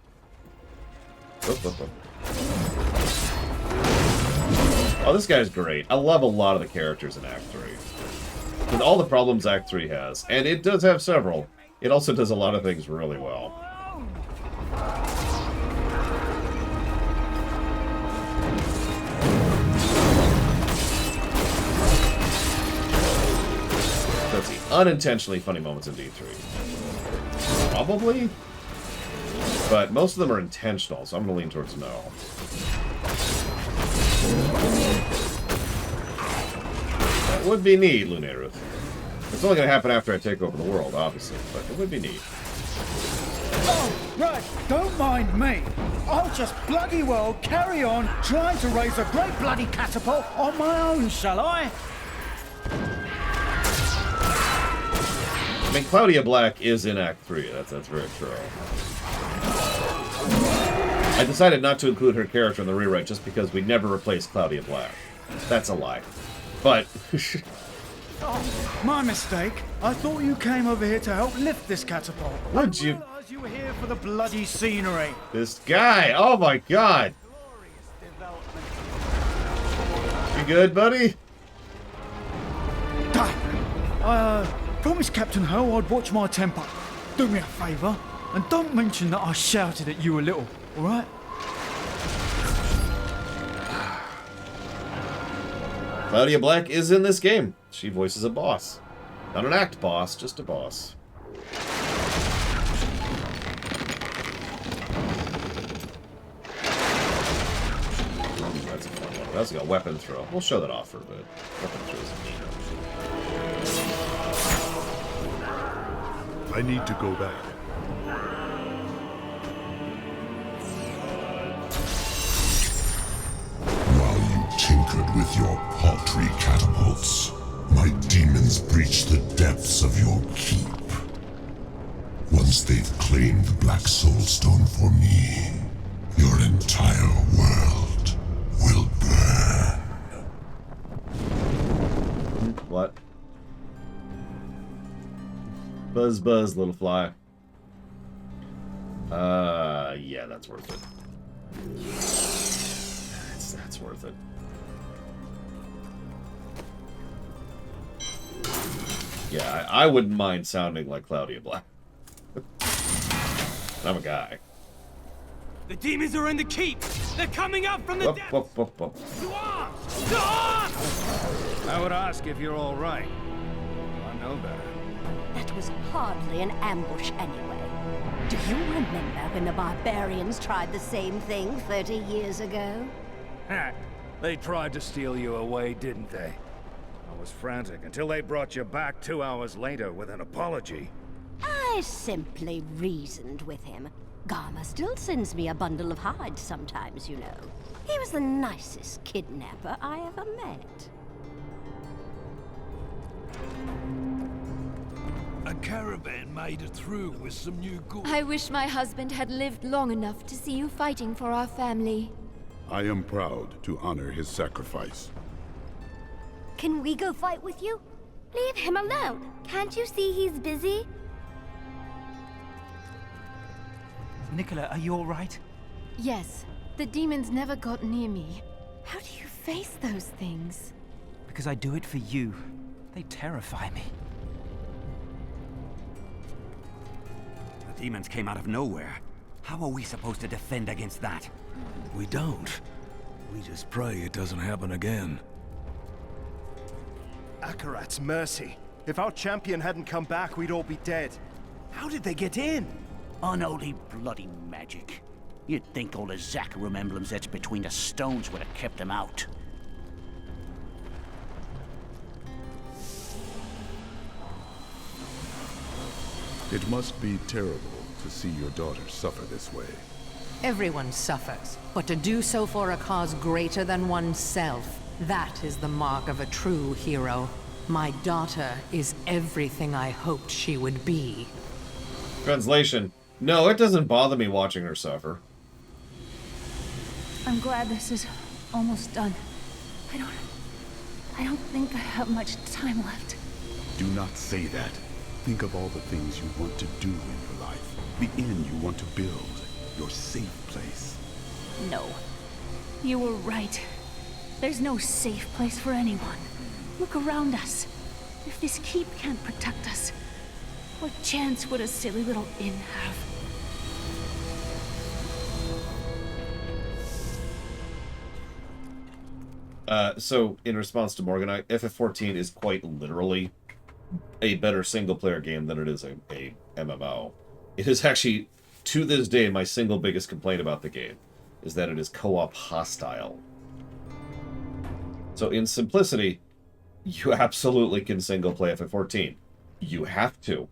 Oh, this guy's great. I love a lot of the characters in Act 3. With all the problems Act 3 has, and it does have several, it also does a lot of things really well. Let's see. Unintentionally funny moments in D3. Probably? But most of them are intentional, so I'm going to lean towards no. That would be neat, Lunaruth. It's only going to happen after I take over the world, obviously, but it would be neat. Oh, right, don't mind me. I'll just bloody well carry on trying to raise a great bloody catapult on my own, shall I? I mean, Claudia Black is in Act 3. That's very true. I decided not to include her character in the rewrite just because we never replaced Claudia Black. That's a lie. But... Oh, my mistake. I thought you came over here to help lift this catapult. Would you... I realized you were here for the bloody scenery. This guy! Oh my god! You good, buddy? Promised Captain Hale I'd watch my temper. Do me a favour, and don't mention that I shouted at you a little, alright? Claudia Black is in this game. She voices a boss. Not an act boss, just a boss. That's a fun one. That's got weapon throw. We'll show that off for a bit. Weapon throw is neat. I need to go back. While you tinkered with your paltry catapults, my demons breached the depths of your keep. Once they've claimed the Black Soul Stone for me, your entire world will burn. What? Buzz, buzz, little fly. Yeah, that's worth it. That's worth it. Yeah, I wouldn't mind sounding like Claudia Black. I'm a guy. The demons are in the keep! They're coming up from the depths! Whoop, whoop, whoop. To arms! To arms! I would ask if you're all right. I know better. That was hardly an ambush anyway. Do you remember when the Barbarians tried the same thing 30 years ago? Ha! They tried to steal you away, didn't they? I was frantic until they brought you back 2 hours later with an apology. I simply reasoned with him. Garma still sends me a bundle of hides sometimes, you know. He was the nicest kidnapper I ever met. A caravan made it through with some new goods. I wish my husband had lived long enough to see you fighting for our family. I am proud to honor his sacrifice. Can we go fight with you? Leave him alone. Can't you see he's busy? Nicola, are you all right? Yes, the demons never got near me. How do you face those things? Because I do it for you. They terrify me. The demons came out of nowhere. How are we supposed to defend against that? We don't. We just pray it doesn't happen again. Akarat's mercy. If our champion hadn't come back, we'd all be dead. How did they get in? Unholy bloody magic. You'd think all the Zakarum emblems etched between the stones would have kept them out. It must be terrible to see your daughter suffer this way. Everyone suffers, but to do so for a cause greater than oneself, that is the mark of a true hero. My daughter is everything I hoped she would be. Translation. No, it doesn't bother me watching her suffer. I'm glad this is almost done. I don't think I have much time left. Do not say that. Think of all the things you want to do in your life. The inn you want to build. Your safe place. No. You were right. There's no safe place for anyone. Look around us. If this keep can't protect us, what chance would a silly little inn have? So, in response to Morganite, FF14 is quite literally a better single-player game than it is a MMO. It is actually, to this day, my single biggest complaint about the game, is that it is co-op hostile. So, in simplicity, you absolutely can single-play FF14. You have to.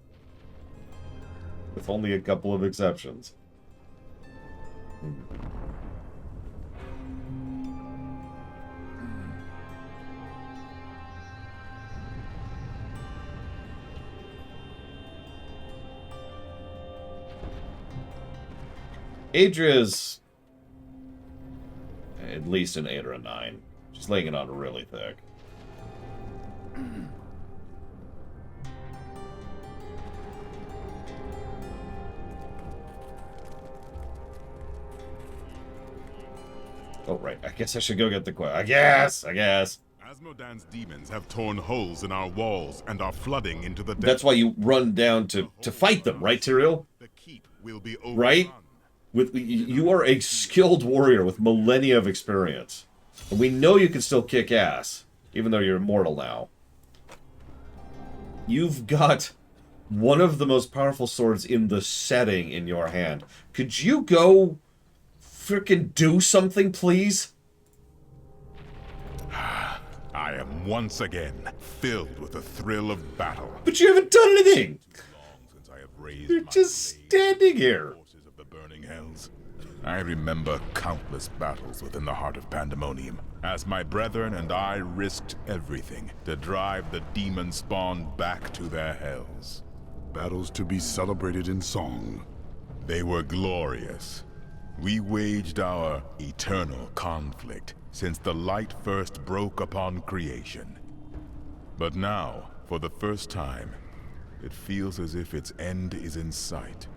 With only a couple of exceptions. Adria's at least an 8 or a 9. She's laying it on really thick. Oh, right. I guess I should go get the quest. I guess. Asmodan's demons have torn holes in our walls and are flooding into the That's why you run down to fight them, right, Tyrael? The keep will be overrun. Right? You are a skilled warrior with millennia of experience. And we know you can still kick ass, even though you're immortal now. You've got one of the most powerful swords in the setting in your hand. Could you go frickin' do something, please? I am once again filled with the thrill of battle. But you haven't done anything! Since I have raised You're just standing here. Of the burning hells. I remember countless battles within the heart of Pandemonium, as my brethren and I risked everything to drive the demon spawn back to their hells. Battles to be celebrated in song. They were glorious. We waged our eternal conflict since the light first broke upon creation. But now, for the first time, it feels as if its end is in sight.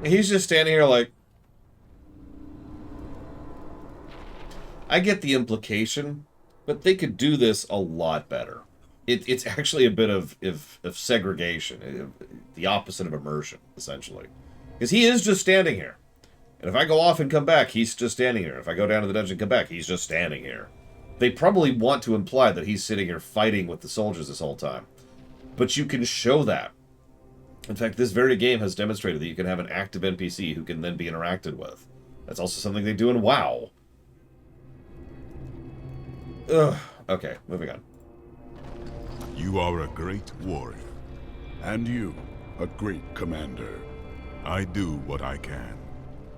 He's just standing here like... I get the implication, but they could do this a lot better. It's actually a bit of segregation, the opposite of immersion, essentially. Because he is just standing here. And if I go off and come back, he's just standing here. If I go down to the dungeon and come back, he's just standing here. They probably want to imply that he's sitting here fighting with the soldiers this whole time. But you can show that. In fact, this very game has demonstrated that you can have an active NPC who can then be interacted with. That's also something they do in WoW. Ugh. Okay, moving on. You are a great warrior. And you, a great commander. I do what I can.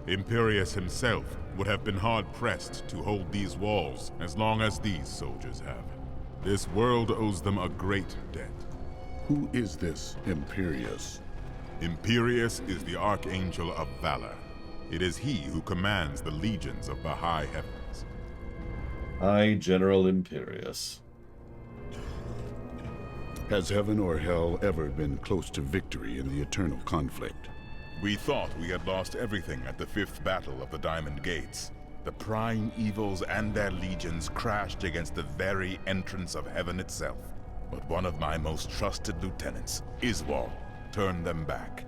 Imperius himself would have been hard-pressed to hold these walls as long as these soldiers have. This world owes them a great debt. Who is this Imperius? Imperius is the Archangel of Valor. It is he who commands the legions of the high heavens. High General Imperius. Has heaven or hell ever been close to victory in the eternal conflict? We thought we had lost everything at the 5th Battle of the Diamond Gates. The prime evils and their legions crashed against the very entrance of heaven itself. But one of my most trusted lieutenants, Iswal, turned them back.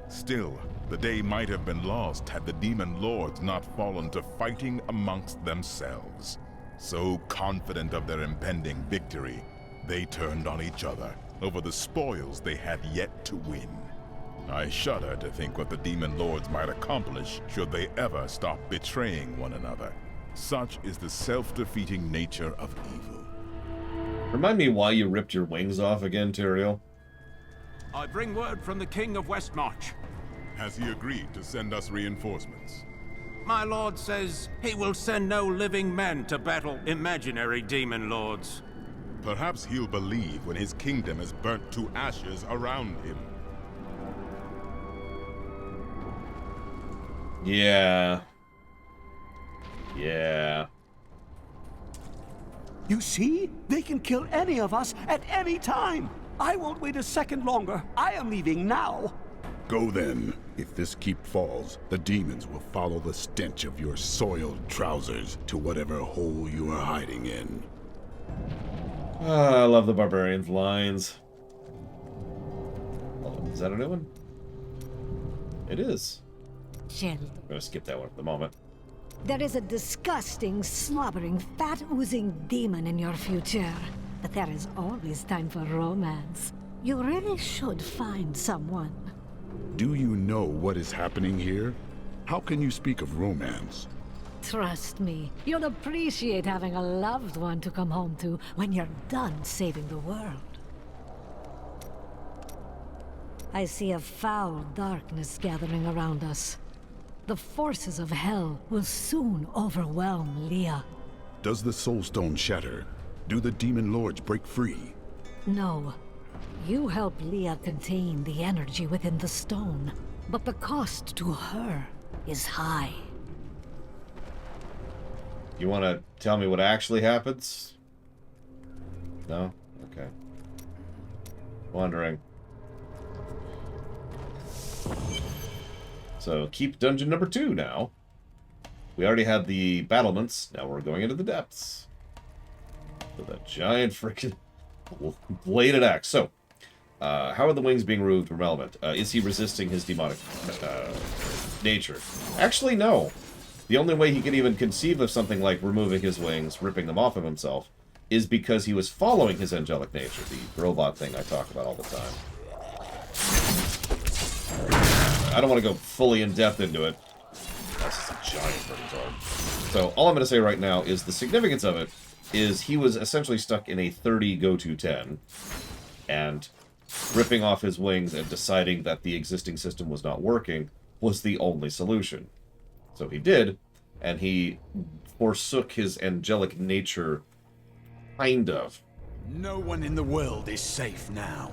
Still, the day might have been lost had the demon lords not fallen to fighting amongst themselves. So confident of their impending victory, they turned on each other over the spoils they had yet to win. I shudder to think what the demon lords might accomplish should they ever stop betraying one another. Such is the self-defeating nature of evil. Remind me why you ripped your wings off again, Tyrael? I bring word from the King of Westmarch. Has he agreed to send us reinforcements? My lord says he will send no living men to battle imaginary demon lords. Perhaps he'll believe when his kingdom is burnt to ashes around him. Yeah. Yeah. You see? They can kill any of us at any time. I won't wait a second longer. I am leaving now. Go then. If this keep falls, the demons will follow the stench of your soiled trousers to whatever hole you are hiding in. I love the Barbarian's lines. Oh, is that a new one? It is. Shield. I'm going to skip that one for the moment. There is a disgusting, slobbering, fat-oozing demon in your future. But there is always time for romance. You really should find someone. Do you know what is happening here? How can you speak of romance? Trust me, you'll appreciate having a loved one to come home to when you're done saving the world. I see a foul darkness gathering around us. The forces of hell will soon overwhelm Leah. Does the Soulstone shatter? Do the demon lords break free? No. You help Leah contain the energy within the stone, but the cost to her is high. You want to tell me what actually happens? No? Okay. Wondering. So, keep dungeon number 2 now. We already had the battlements. Now we're going into the depths. With a giant freaking bladed axe. So, how are the wings being removed from Element? Is he resisting his demonic nature? Actually, no. The only way he can even conceive of something like removing his wings, ripping them off of himself, is because he was following his angelic nature, the robot thing I talk about all the time. I don't want to go fully in-depth into it. That's just a giant retard. So, all I'm going to say right now is the significance of it is he was essentially stuck in a 30 go to 10, and ripping off his wings and deciding that the existing system was not working was the only solution. So he did, and he forsook his angelic nature, kind of. No one in the world is safe now.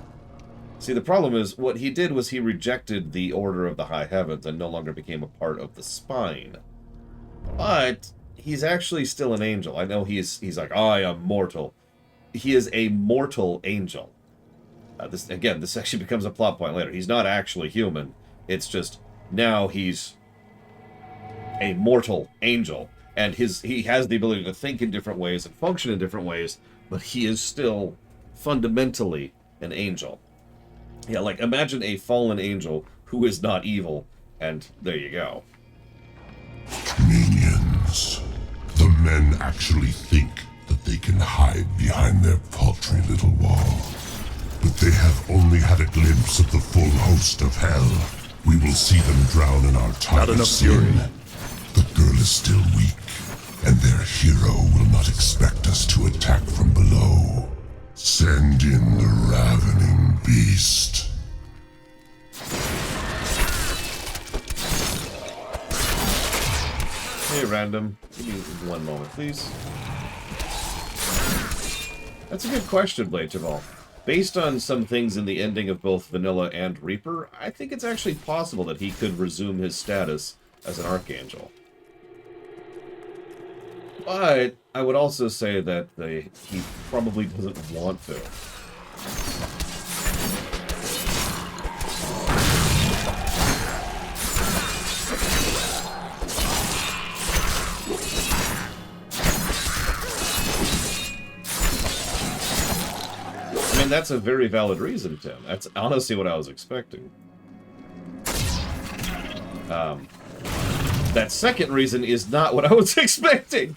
See, the problem is, what he did was he rejected the order of the high heavens and no longer became a part of the spine. But he's actually still an angel. I know he's like, I am mortal. He is a mortal angel. This actually becomes a plot point later. He's not actually human. It's just, now he's a mortal angel. And he has the ability to think in different ways and function in different ways, but he is still fundamentally an angel. Yeah, like, imagine a fallen angel who is not evil, and there you go. Minions. The men actually think that they can hide behind their paltry little wall. But they have only had a glimpse of the full host of hell. We will see them drown in our tide of sin. The girl is still weak, and their hero will not expect us to attack from below. Send in the ravening beast. Hey, random. Give me 1 moment, please. That's a good question, Blade Jamal. Based on some things in the ending of both Vanilla and Reaper, I think it's actually possible that he could resume his status as an Archangel. But I would also say that he probably doesn't want to. I mean, that's a very valid reason, Tim. That's honestly what I was expecting. That second reason is not what I was expecting.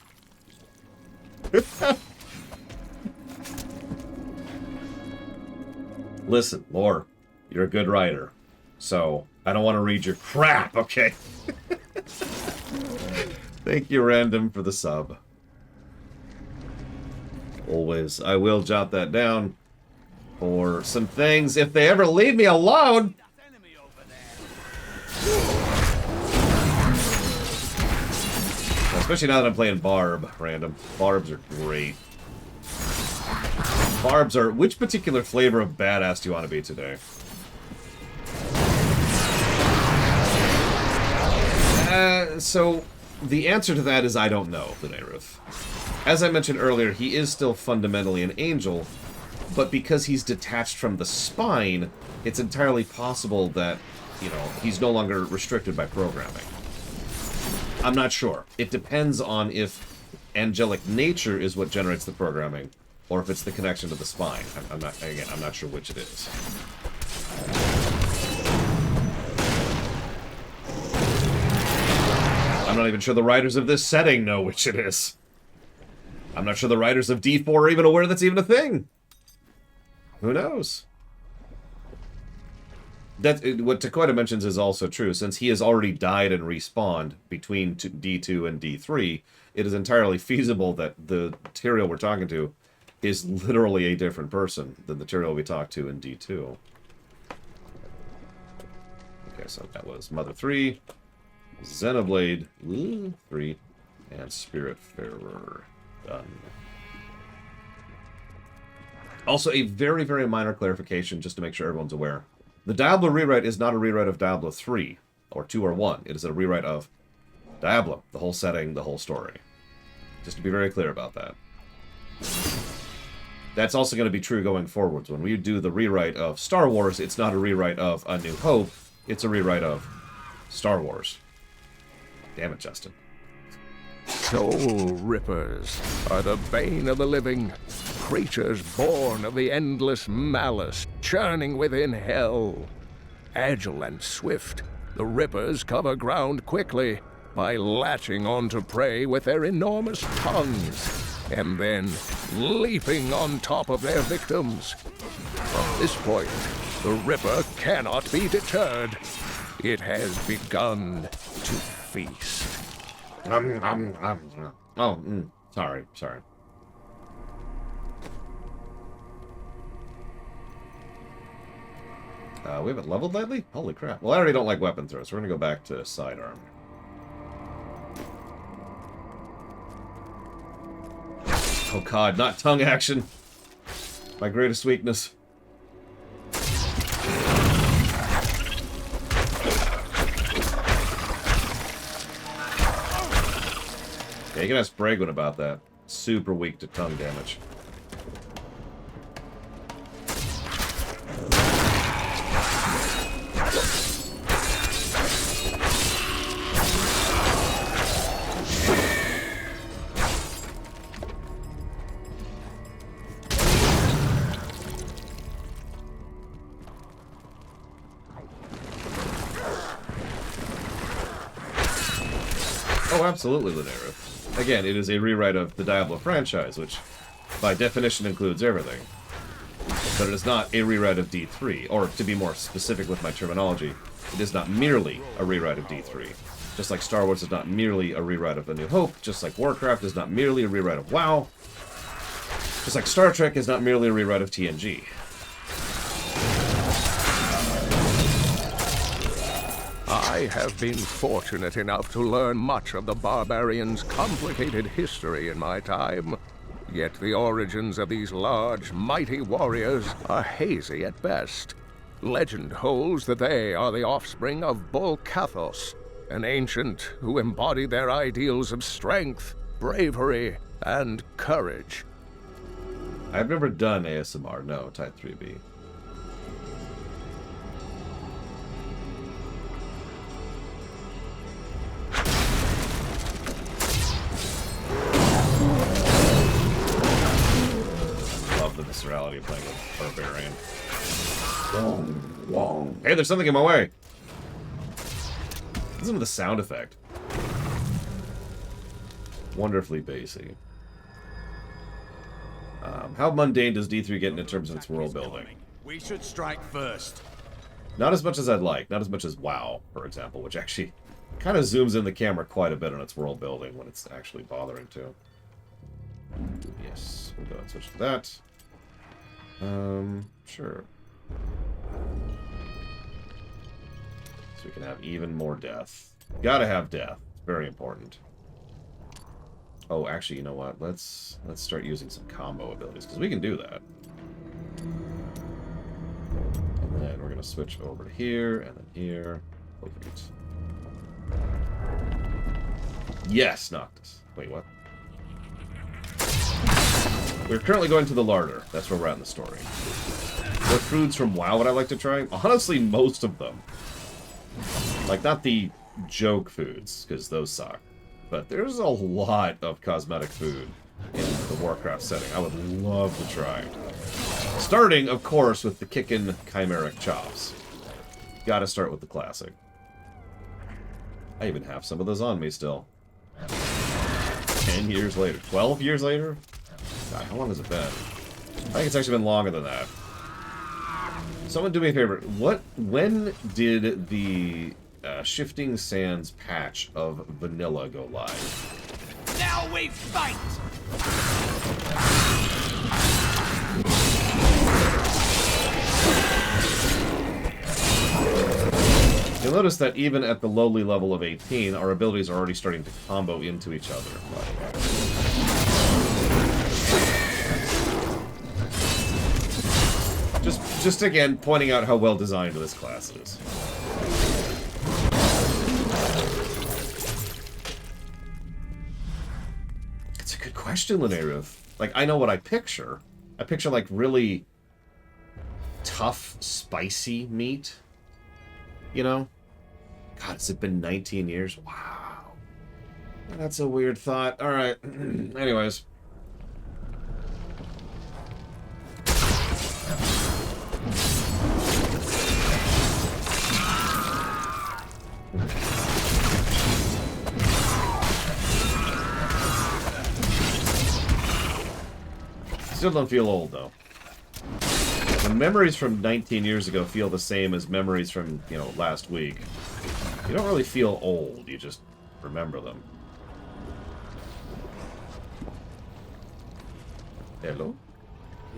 Listen, Lore, you're a good writer, so I don't want to read your crap, okay? Thank you, Random, for the sub. Always, I will jot that down for some things if they ever leave me alone. Especially now that I'm playing Barb, Random. Barbs are great. Barbs are... Which particular flavor of badass do you want to be today? So, The answer to that is I don't know, Lunaruth. As I mentioned earlier, he is still fundamentally an angel, but because he's detached from the spine, it's entirely possible that, you know, he's no longer restricted by programming. I'm not sure. It depends on if angelic nature is what generates the programming, or if it's the connection to the spine. I'm not sure which it is. I'm not even sure the writers of this setting know which it is. I'm not sure the writers of D4 are even aware that's even a thing. Who knows? What Takoida mentions is also true. Since he has already died and respawned between D2 and D3, it is entirely feasible that the Tyrael we're talking to is literally a different person than the Tyrael we talked to in D2. Okay, so that was Mother 3, Xenoblade 3, and Spiritfarer. Done. Also, a very, very minor clarification, just to make sure everyone's aware. The Diablo rewrite is not a rewrite of Diablo 3, or 2, or 1. It is a rewrite of Diablo, the whole setting, the whole story. Just to be very clear about that. That's also going to be true going forwards. When we do the rewrite of Star Wars, it's not a rewrite of A New Hope, it's a rewrite of Star Wars. Damn it, Justin. Soul Rippers are the bane of the living, creatures born of the endless malice churning within hell. Agile and swift, the Rippers cover ground quickly by latching onto prey with their enormous tongues, and then leaping on top of their victims. From this point, the Ripper cannot be deterred. It has begun to feast. Sorry. We haven't leveled lately? Holy crap. Well, I already don't like weapon throws, so we're gonna go back to sidearm. Oh god, not tongue action. My greatest weakness. Yeah, you can ask Bragwin about that. Super weak to tongue damage. Oh, absolutely, Lunaruth. Again, it is a rewrite of the Diablo franchise, which by definition includes everything. But it is not a rewrite of D3, or to be more specific with my terminology, it is not merely a rewrite of D3. Just like Star Wars is not merely a rewrite of A New Hope, just like Warcraft is not merely a rewrite of WoW, just like Star Trek is not merely a rewrite of TNG. I have been fortunate enough to learn much of the Barbarians' complicated history in my time. Yet the origins of these large, mighty warriors are hazy at best. Legend holds that they are the offspring of Bull Kathos, an ancient who embodied their ideals of strength, bravery, and courage. I've never done ASMR, no, Type 3B. Love the viscerality of playing with Barbarian. Hey, there's something in my way. Listen to the sound effect. Wonderfully bassy. How mundane does D3 get in terms of its world building? We should strike first. Not as much as I'd like. Not as much as WoW, for example, which actually kind of zooms in the camera quite a bit on its world building when it's actually bothering to. Yes, we'll go and switch to that. Sure. So we can have even more death. Gotta have death. It's very important. Oh, actually, you know what? Let's start using some combo abilities, because we can do that. And then we're gonna switch over to here, and then here. Perfect. Yes, Noctis. Wait, what? We're currently going to the larder. That's where we're at in the story. What foods from WoW would I like to try? Honestly, most of them. Like, not the joke foods, because those suck. But there's a lot of cosmetic food in the Warcraft setting I would love to try. Starting, of course, with the kickin' chimeric chops. Gotta start with the classic. I even have some of those on me still. 10 years later. 12 years later? God, how long has it been? I think it's actually been longer than that. Someone do me a favor. When did the Shifting Sands patch of Vanilla go live? Now we fight! You'll notice that even at the lowly level of 18, our abilities are already starting to combo into each other. Just again, pointing out how well designed this class is. It's a good question, Linnea. Like, I know what I picture. I picture, like, really tough, spicy meat. You know? God, has it been 19 years? Wow. That's a weird thought. Alright. Anyways. Still don't feel old, though. When memories from 19 years ago feel the same as memories from, you know, last week, you don't really feel old, you just remember them. Hello?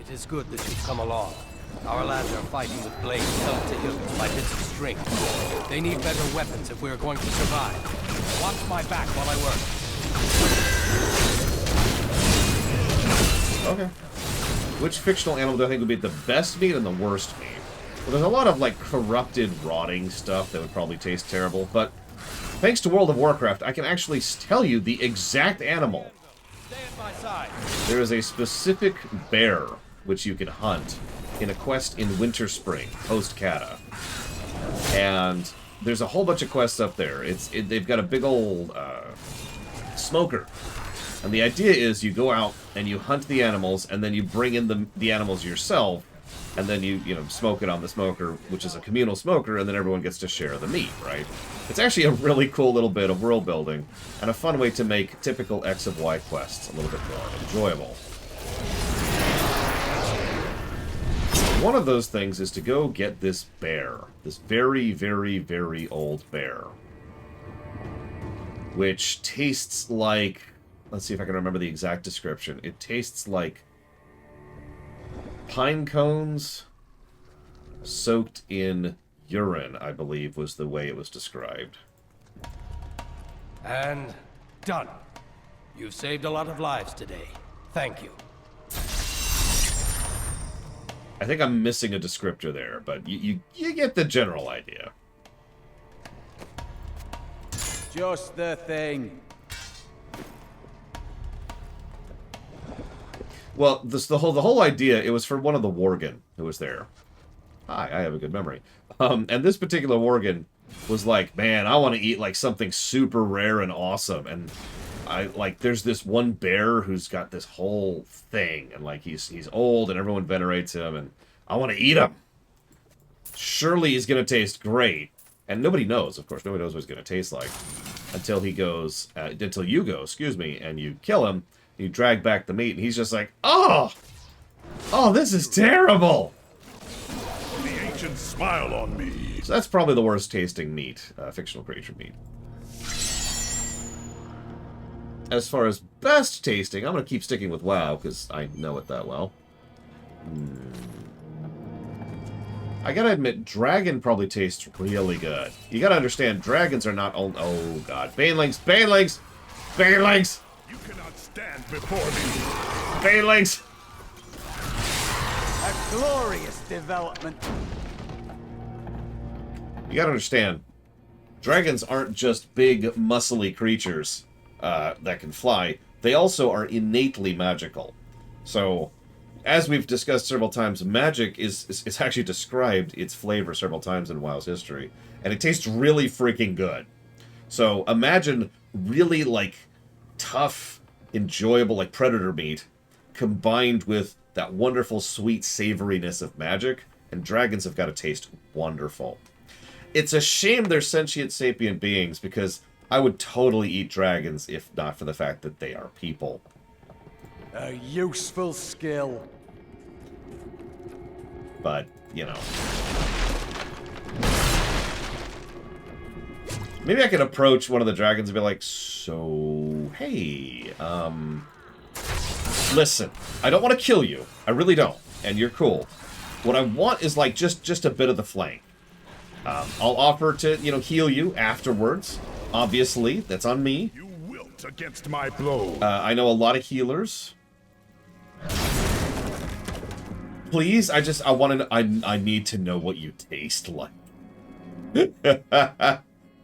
It is good that you've come along. Our lads are fighting with blades held to hilts by bits of string. They need better weapons if we are going to survive. Watch my back while I work. Okay. Which fictional animal do I think would be the best meat and the worst meat? Well, there's a lot of, like, corrupted, rotting stuff that would probably taste terrible, but thanks to World of Warcraft, I can actually tell you the exact animal. Stay at my side. There is a specific bear which you can hunt in a quest in Winter Spring, post-Cata. And there's a whole bunch of quests up there. They've got a big old smoker. And the idea is you go out and you hunt the animals, and then you bring in the animals yourself, and then you smoke it on the smoker, which is a communal smoker, and then everyone gets to share the meat, right? It's actually a really cool little bit of world building, and a fun way to make typical X of Y quests a little bit more enjoyable. One of those things is to go get this bear. This very, very, very old bear. Which tastes like... Let's see if I can remember the exact description. It tastes like pine cones soaked in urine, I believe, was the way it was described. And done. You've saved a lot of lives today. Thank you. I think I'm missing a descriptor there, but you get the general idea. Just the thing. Well, the whole idea, it was for one of the Worgen who was there. Hi, I have a good memory. And this particular Worgen was like, man, I want to eat like something super rare and awesome. And there's this one bear who's got this whole thing, and like he's old and everyone venerates him, and I want to eat him. Surely he's gonna taste great. And nobody knows, of course, nobody knows what he's gonna taste like until you go, excuse me, and you kill him. You drag back the meat, and he's just like, oh, this is terrible. The ancients smile on me. So that's probably the worst tasting meat, fictional creature meat. As far as best tasting, I'm going to keep sticking with WoW, because I know it that well. I gotta admit, dragon probably tastes really good. You gotta understand, dragons are not all... Oh, God. Banelings! Banelings! Banelings! You cannot stand before me. Banelings! A glorious development. You gotta understand, dragons aren't just big, muscly creatures. that can fly, they also are innately magical. So, as we've discussed several times, magic is actually described its flavor several times in WoW's history, and it tastes really freaking good. So imagine really, like, tough, enjoyable, like, predator meat, combined with that wonderful, sweet savoriness of magic, and dragons have got to taste wonderful. It's a shame they're sentient sapient beings, because I would totally eat dragons if not for the fact that they are people. A useful skill. But, you know. Maybe I could approach one of the dragons and be like, so, hey, listen, I don't want to kill you. I really don't. And you're cool. What I want is, like, just a bit of the flank. I'll offer to, you know, heal you afterwards. Obviously, that's on me. You wilt against my blow. I know a lot of healers. Please, I need to know what you taste like.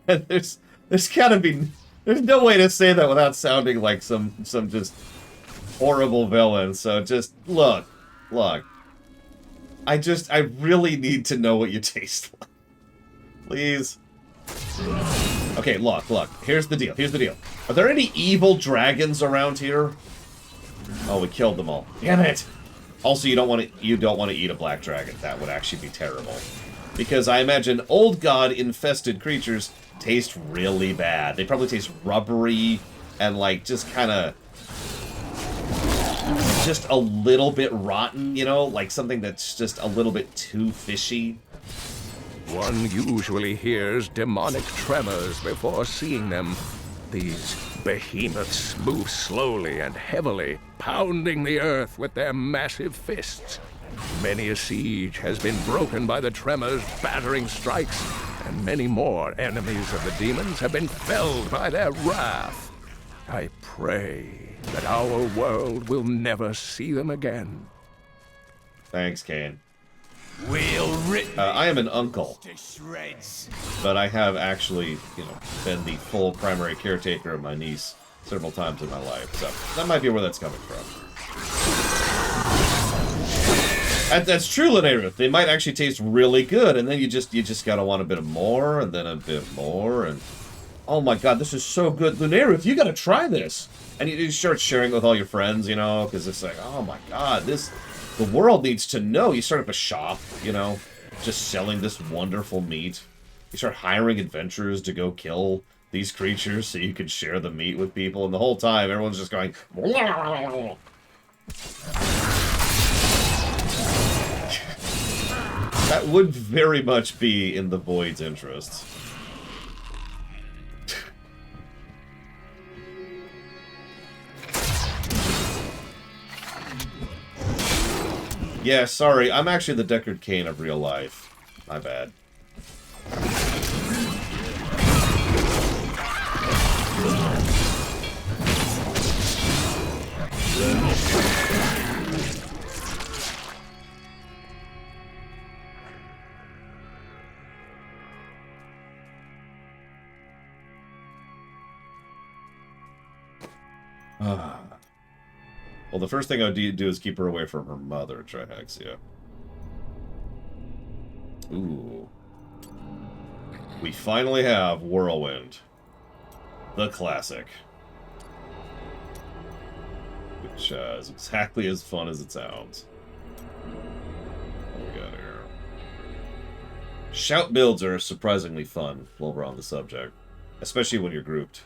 And there's gotta be, there's no way to say that without sounding like some just horrible villain. So just look. I really need to know what you taste like. Please. Okay, look. Here's the deal. Are there any evil dragons around here? Oh, we killed them all. Damn it! Also, you don't want to eat a black dragon. That would actually be terrible. Because I imagine old god-infested creatures taste really bad. They probably taste rubbery and, like, just kind of... just a little bit rotten, you know? Like something that's just a little bit too fishy. One usually hears demonic tremors before seeing them. These behemoths move slowly and heavily, pounding the earth with their massive fists. Many a siege has been broken by the tremors' battering strikes, and many more enemies of the demons have been felled by their wrath. I pray that our world will never see them again. Thanks, Kane. We'll rip I am an uncle, to shreds. but I have actually, you know, been the full primary caretaker of my niece several times in my life, so that might be where that's coming from. And that's true, Linnea. They might actually taste really good, and then you just gotta want a bit more, and then a bit more, and oh my god, this is so good, Linnea, you gotta try this. And you start sharing it with all your friends, you know, because it's like, oh my god, the world needs to know. You start up a shop, you know, just selling this wonderful meat. You start hiring adventurers to go kill these creatures so you can share the meat with people, and the whole time everyone's just going, that would very much be in the Void's interests. Yeah, sorry, I'm actually the Deckard Cain of real life. My bad. Well, the first thing I would do is keep her away from her mother, Trihexia. Ooh. We finally have Whirlwind. The classic. Which is exactly as fun as it sounds. What we got here? Shout builds are surprisingly fun while we're on the subject. Especially when you're grouped.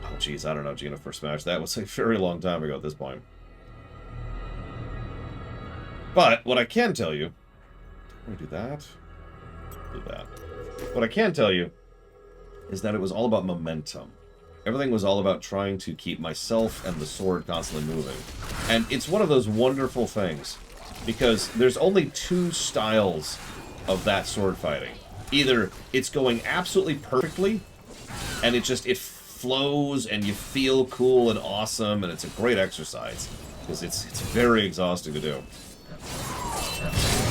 Oh, jeez, I don't know, Gina first Smash. That was a very long time ago at this point. But, what I can tell you... Let me do that. Do that. What I can tell you is that it was all about momentum. Everything was all about trying to keep myself and the sword constantly moving. And it's one of those wonderful things, because there's only two styles of that sword fighting. Either it's going absolutely perfectly, and it flows, and you feel cool and awesome, and it's a great exercise, because it's very exhausting to do.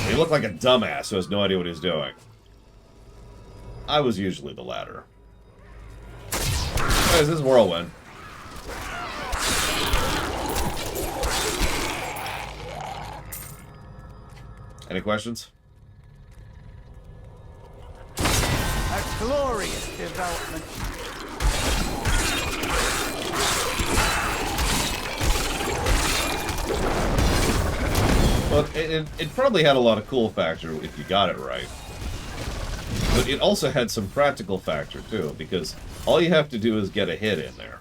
You look like a dumbass who has no idea what he's doing. I was usually the latter. Guys, this is Whirlwind. Any questions? A glorious development. Well, it probably had a lot of cool factor if you got it right. But it also had some practical factor, too, because all you have to do is get a hit in there.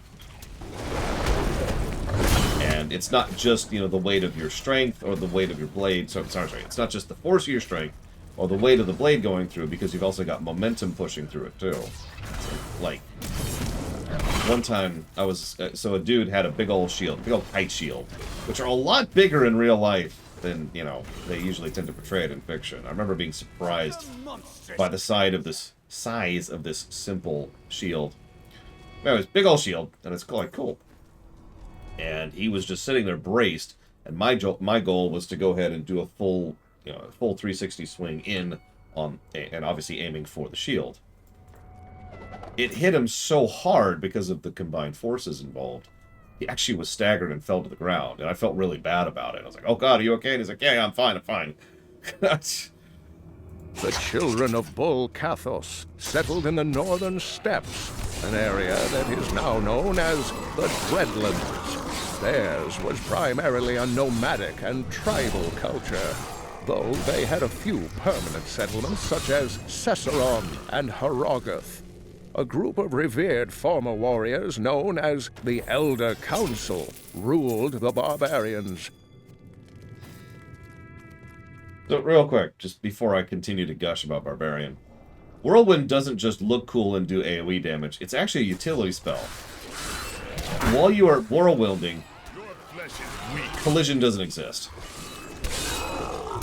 And it's not just, you know, the weight of your strength or the weight of your blade. So, sorry, it's not just the force of your strength or the weight of the blade going through, because you've also got momentum pushing through it, too. So, like, one time, I was... so a dude had a big old shield, big old kite shield, which are a lot bigger in real life than, you know, they usually tend to portray it in fiction. I remember being surprised by the size of this simple shield. Anyways, big old shield, and it's like, cool. And he was just sitting there braced, and my goal was to go ahead and do a full 360 swing in on, and obviously aiming for the shield. It hit him so hard because of the combined forces involved. He actually was staggered and fell to the ground, and I felt really bad about it. I was like, "Oh God, are you okay?" And he's like, "Yeah, I'm fine, I'm fine." The children of Bull Cathos settled in the northern steppes, an area that is now known as the Dreadlands. Theirs was primarily a nomadic and tribal culture, though they had a few permanent settlements such as Cesseron and Harogoth. A group of revered former warriors known as the Elder Council ruled the barbarians. So real quick, just before I continue to gush about Barbarian, Whirlwind doesn't just look cool and do AoE damage, it's actually a utility spell. While you are whirlwinding, collision doesn't exist.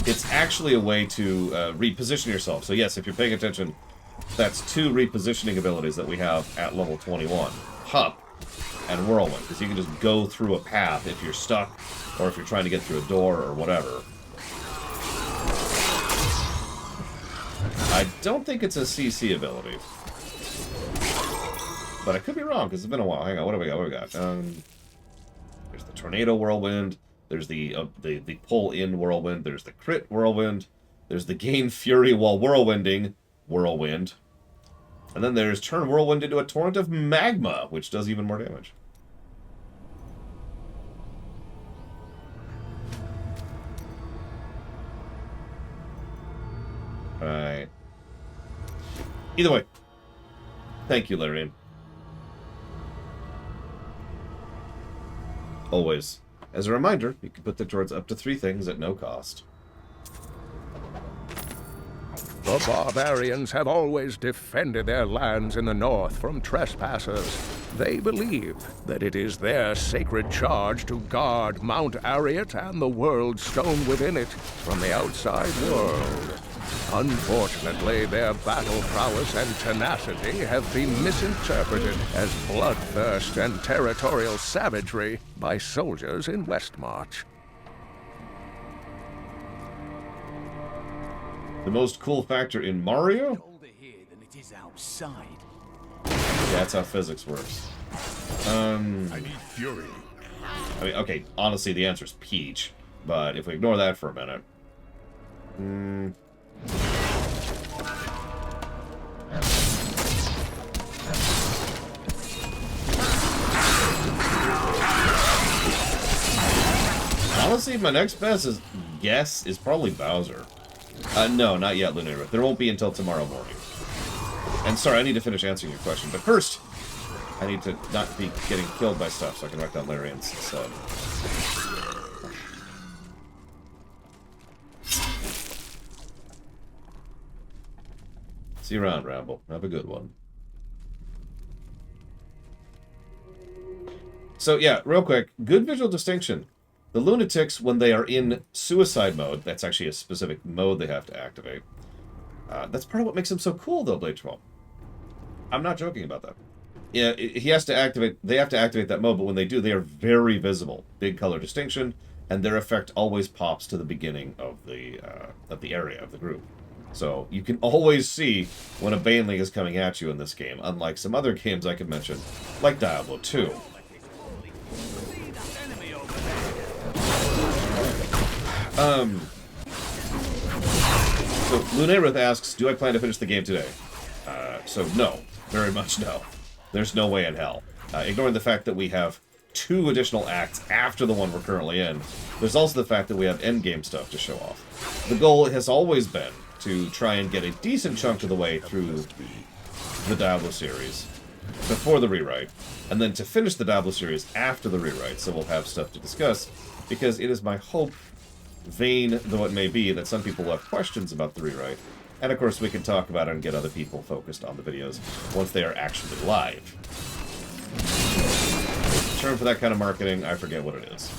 It's actually a way to reposition yourself. So yes, if you're paying attention, that's 2 repositioning abilities that we have at level 21. Hup and Whirlwind, because you can just go through a path if you're stuck, or if you're trying to get through a door or whatever. I don't think it's a CC ability. But I could be wrong, because it's been a while. Hang on, what do we got? What do we got? There's the Tornado Whirlwind. There's the pull-in Whirlwind. There's the Crit Whirlwind. There's the Gain Fury while whirlwinding Whirlwind. And then there's Turn Whirlwind into a Torrent of Magma, which does even more damage. Alright. Either way. Thank you, Larian. Always. As a reminder, you can put them towards up to 3 things at no cost. The barbarians have always defended their lands in the north from trespassers. They believe that it is their sacred charge to guard Mount Ariat and the world stone within it from the outside world. Unfortunately, their battle prowess and tenacity have been misinterpreted as bloodthirst and territorial savagery by soldiers in Westmarch. The most cool factor in Mario? Colder here than it is outside. Yeah, that's how physics works. I need fury. I mean, okay, honestly, the answer is Peach. But if we ignore that for a minute... honestly, my next best guess is probably Bowser. No, not yet, Lunar. There won't be until tomorrow morning. And sorry, I need to finish answering your question. But first, I need to not be getting killed by stuff so I can write down Larian's instead. See you around, Ramble. Have a good one. So yeah, real quick, good visual distinction. The lunatics, when they are in suicide mode, that's actually a specific mode they have to activate. That's part of what makes them so cool, though, Blade 12. I'm not joking about that. Yeah, he has to activate. They have to activate that mode, but when they do, they are very visible. Big color distinction, and their effect always pops to the beginning of the area of the group. So you can always see when a Baneling is coming at you in this game, unlike some other games I could mention, like Diablo 2. So Lunarith asks, do I plan to finish the game today? So no, very much no. There's no way in hell. Ignoring the fact that we have 2 additional acts after the one we're currently in, there's also the fact that we have endgame stuff to show off. The goal has always been to try and get a decent chunk of the way through the Diablo series before the rewrite, and then to finish the Diablo series after the rewrite, so we'll have stuff to discuss, because it is my hope, vain though it may be, that some people will have questions about the rewrite, and of course we can talk about it and get other people focused on the videos once they are actually live. The term for that kind of marketing, I forget what it is.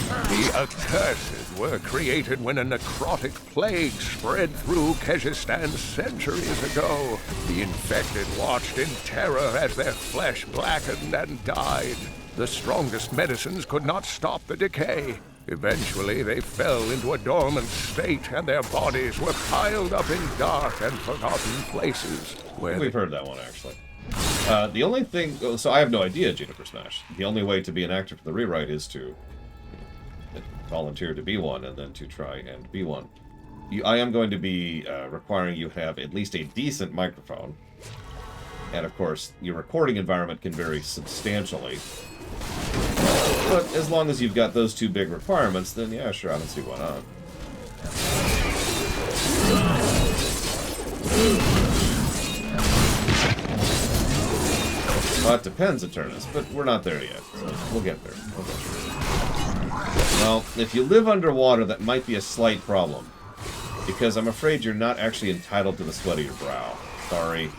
The Accursed were created when a necrotic plague spread through Kyrgyzstan centuries ago. The infected watched in terror as their flesh blackened and died. The strongest medicines could not stop the decay. Eventually, they fell into a dormant state, and their bodies were piled up in dark and forgotten places. Where We've heard that one, actually. The only thing... So I have no idea, Juniper Smash. The only way to be an actor for the rewrite is to volunteer to be one, and then to try and be one. I am going to be requiring you have at least a decent microphone. And of course, your recording environment can vary substantially. But as long as you've got those 2 big requirements, then yeah, sure, I don't see why not. Well, it depends, Eternus, but we're not there yet. So we'll get there. Well, if you live underwater, that might be a slight problem. Because I'm afraid you're not actually entitled to the sweat of your brow. Sorry.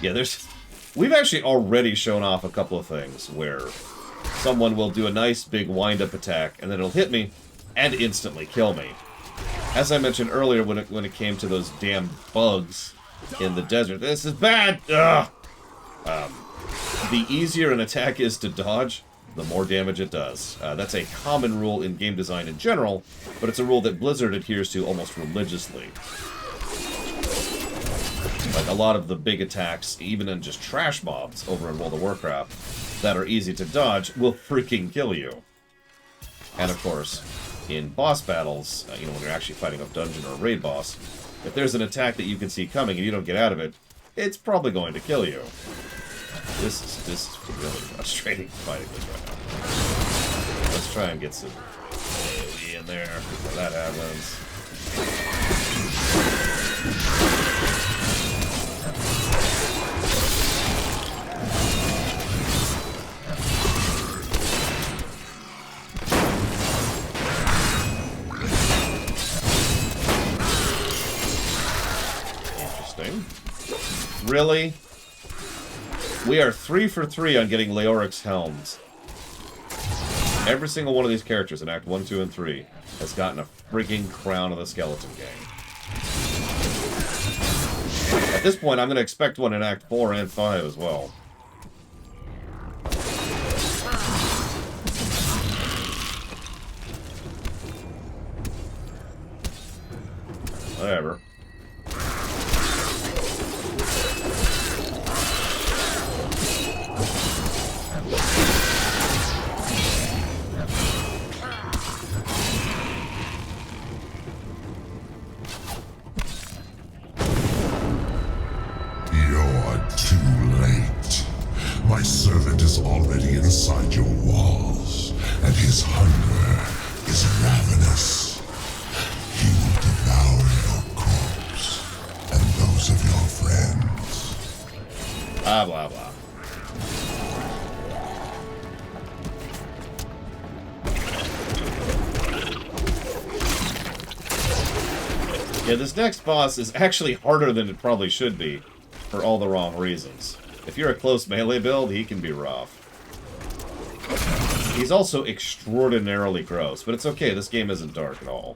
Yeah, we've actually already shown off a couple of things where someone will do a nice big wind-up attack, and then it'll hit me, and instantly kill me. As I mentioned earlier when it came to those damn bugs in the desert, this is bad! Ugh! The easier an attack is to dodge, the more damage it does. That's a common rule in game design in general, but it's a rule that Blizzard adheres to almost religiously. Like a lot of the big attacks, even in just trash mobs over in World of Warcraft, that are easy to dodge, will freaking kill you. And of course, in boss battles, when you're actually fighting a dungeon or a raid boss, if there's an attack that you can see coming and you don't get out of it, it's probably going to kill you. This is really frustrating fighting this right now. Let's try and get some AoE in there before that happens. Interesting. Really? We are 3 for 3 on getting Leoric's helms. Every single one of these characters in Act 1, 2, and 3 has gotten a freaking Crown of the Skeleton Gang. At this point, I'm going to expect one in Act 4 and 5 as well. Whatever. My servant is already inside your walls, and his hunger is ravenous. He will devour your corpse, and those of your friends. Blah, blah, blah. Yeah, this next boss is actually harder than it probably should be, for all the wrong reasons. If you're a close melee build, he can be rough. He's also extraordinarily gross, but it's okay, this game isn't dark at all.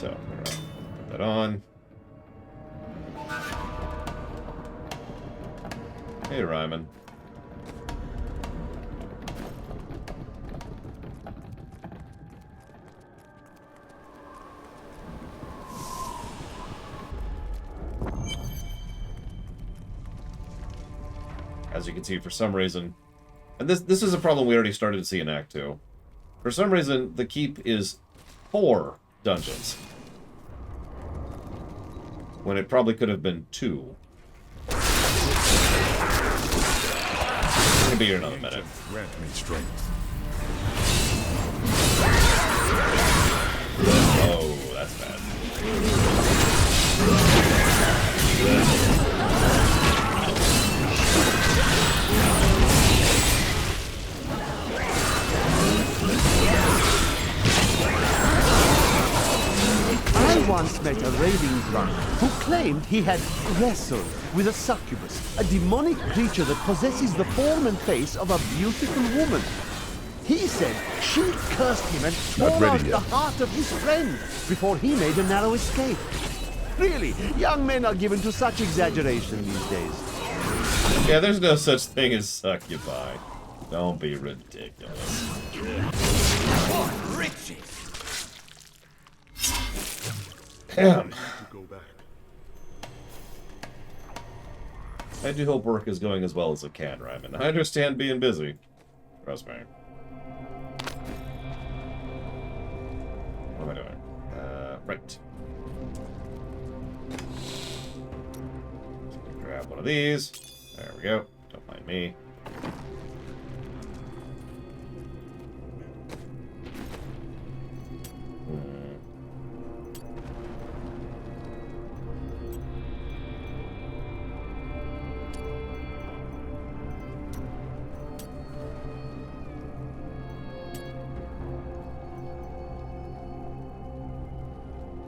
So, put that on. Hey, Ryman. As you can see, for some reason, and this is a problem we already started to see in Act 2. For some reason, the keep is 4 dungeons, when it probably could have been 2. It's gonna be here another minute. Grant me strength. Oh, that's bad. I once met a raving drunk who claimed he had wrestled with a succubus, a demonic creature that possesses the form and face of a beautiful woman. He said she cursed him and tore out the heart of his friend before he made a narrow escape. Really, young men are given to such exaggeration these days. Yeah, there's no such thing as succubi. Don't be ridiculous. What riches! Damn. I do hope work is going as well as it can, Ryman. I understand being busy. Trust me. What am I doing? Right. Grab one of these. There we go. Don't mind me.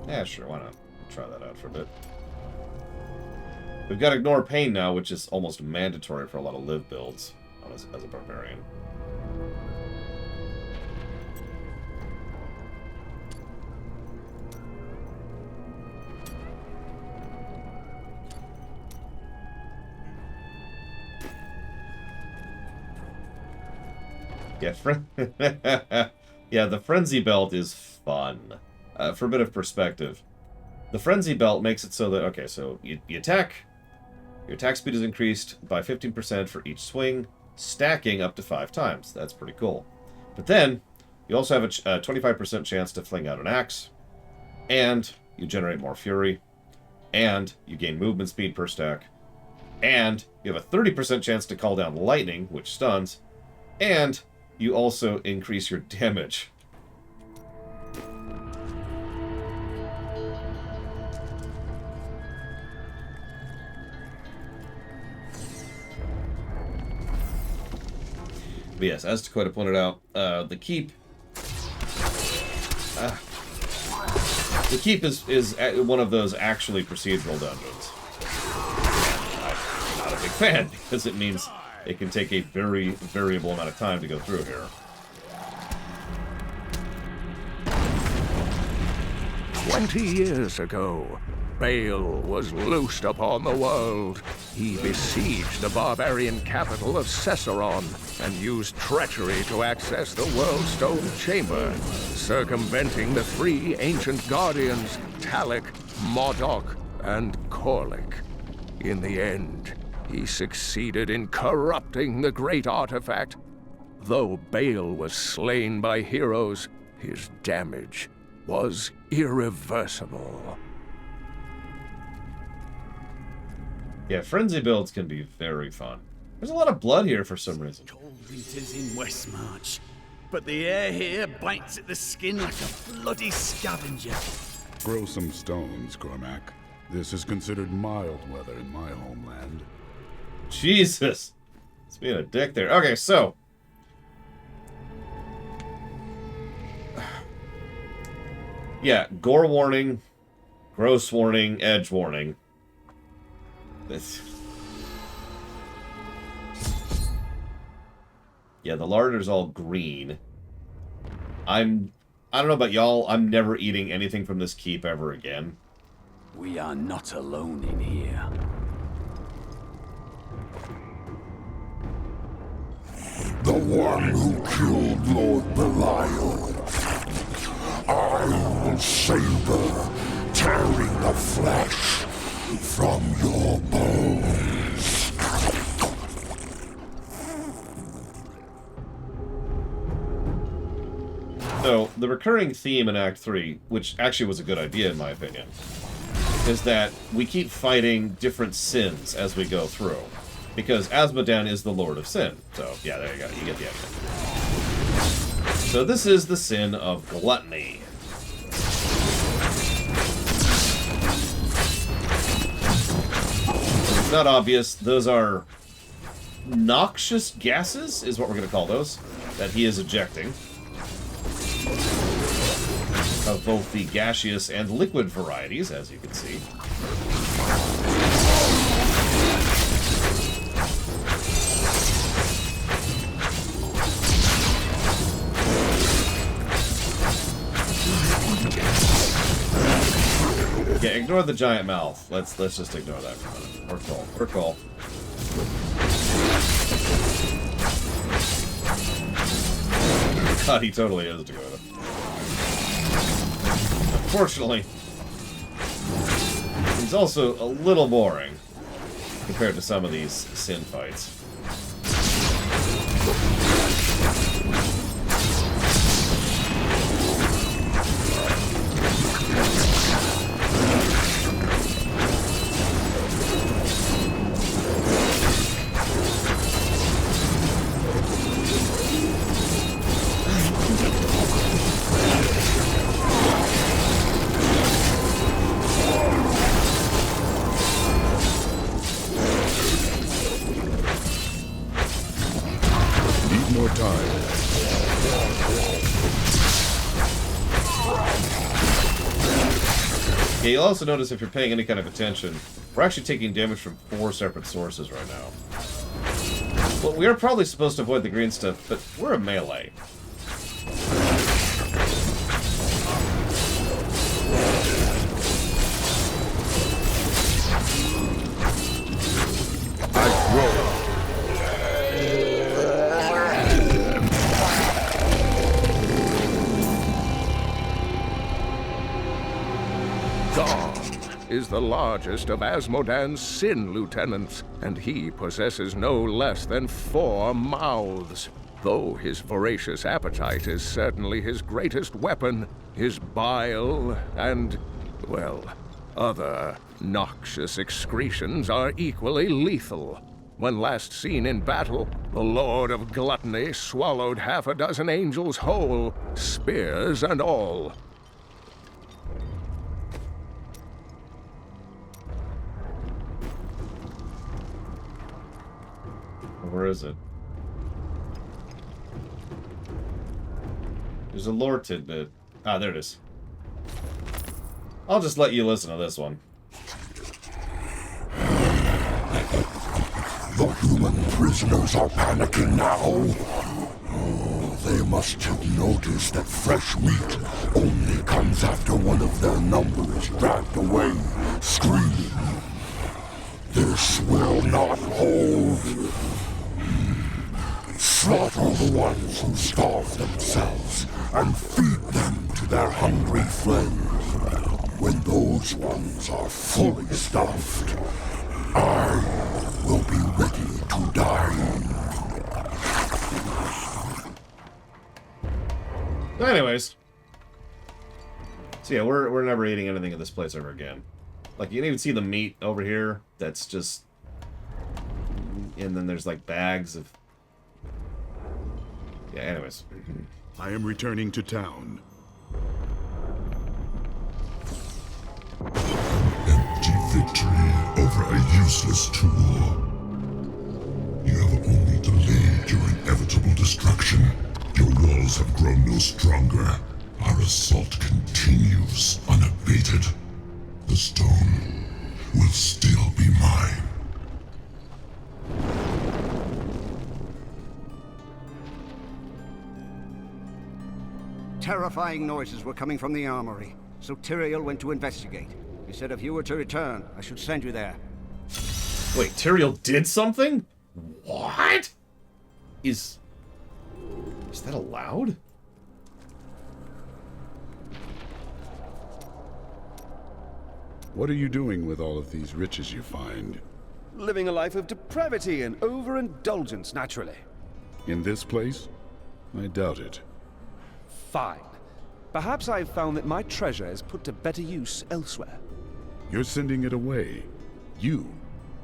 Yeah, sure, why not? Try that out for a bit. We've got Ignore Pain now, which is almost mandatory for a lot of live builds as a Barbarian. Yeah, yeah, the Frenzy Belt is fun. For a bit of perspective, the Frenzy Belt makes it so that, okay, so you attack, your attack speed is increased by 15% for each swing, stacking up to 5 times. That's pretty cool. But then, you also have a 25% chance to fling out an axe, and you generate more fury, and you gain movement speed per stack, and you have a 30% chance to call down lightning, which stuns, and you also increase your damage. But yes, as Dakota pointed out, the keep is one of those actually procedural dungeons. I'm not a big fan because it means it can take a very variable amount of time to go through here. 20 years ago, Baal was loosed upon the world. He besieged the barbarian capital of Cesseron and used treachery to access the World Stone Chamber, circumventing the 3 ancient guardians, Talik, Modok, and Korlik. In the end, he succeeded in corrupting the great artifact. Though Baal was slain by heroes, his damage was irreversible. Yeah, frenzy builds can be very fun. There's a lot of blood here for some reason. Cold winters in Westmarch, but the air here bites at the skin like a bloody scavenger. Grow some stones, Cormac. This is considered mild weather in my homeland. Jesus! It's being a dick there. Okay, so. Yeah, gore warning, gross warning, edge warning. This. Yeah, the larder's all green. I'm I don't know about y'all, I'm never eating anything from this keep ever again. We are not alone in here. The one who killed Lord Belial. I will savor, tearing the flesh from your bones. So, the recurring theme in Act 3, which actually was a good idea in my opinion, is that we keep fighting different sins as we go through. Because Azmodan is the Lord of Sin. So, yeah, there you go. You get the idea. So this is the sin of gluttony. It's not obvious. Those are noxious gases, is what we're going to call those, that he is ejecting. Of both the gaseous and liquid varieties, as you can see. Yeah, ignore the giant mouth. Let's just ignore that for a minute. We're cool. We're cool. God, he totally is Dakota. Unfortunately, he's also a little boring compared to some of these sin fights. Yeah, you'll also notice if you're paying any kind of attention, we're actually taking damage from 4 separate sources right now. Well, we are probably supposed to avoid the green stuff, but we're a melee. Is the largest of Azmodan's sin lieutenants, and he possesses no less than 4 mouths. Though his voracious appetite is certainly his greatest weapon, his bile and, well, other noxious excretions are equally lethal. When last seen in battle, the Lord of Gluttony swallowed half a dozen angels whole, spears and all. Where is it? There's a lore tidbit. Ah, there it is. I'll just let you listen to this one. The human prisoners are panicking now. Oh, they must have noticed that fresh meat only comes after one of their number is dragged away, screaming. This will not hold. Slaughter the ones who starve themselves and feed them to their hungry friends. When those ones are fully stuffed, I will be ready to die. Anyways. So yeah, we're never eating anything in this place ever again. Like, you can even see the meat over here that's just... And then there's like bags of... Yeah, anyways. I am returning to town. Empty victory over a useless tool. You have only delayed your inevitable destruction. Your walls have grown no stronger. Our assault continues unabated. The stone will still be mine. Terrifying noises were coming from the armory, so Tyrael went to investigate. He said if you were to return, I should send you there. Wait, Tyrael did something? What? Is that allowed? What are you doing with all of these riches you find? Living a life of depravity and overindulgence, naturally. In this place? I doubt it. Fine. Perhaps I've found that my treasure is put to better use elsewhere. You're sending it away. You.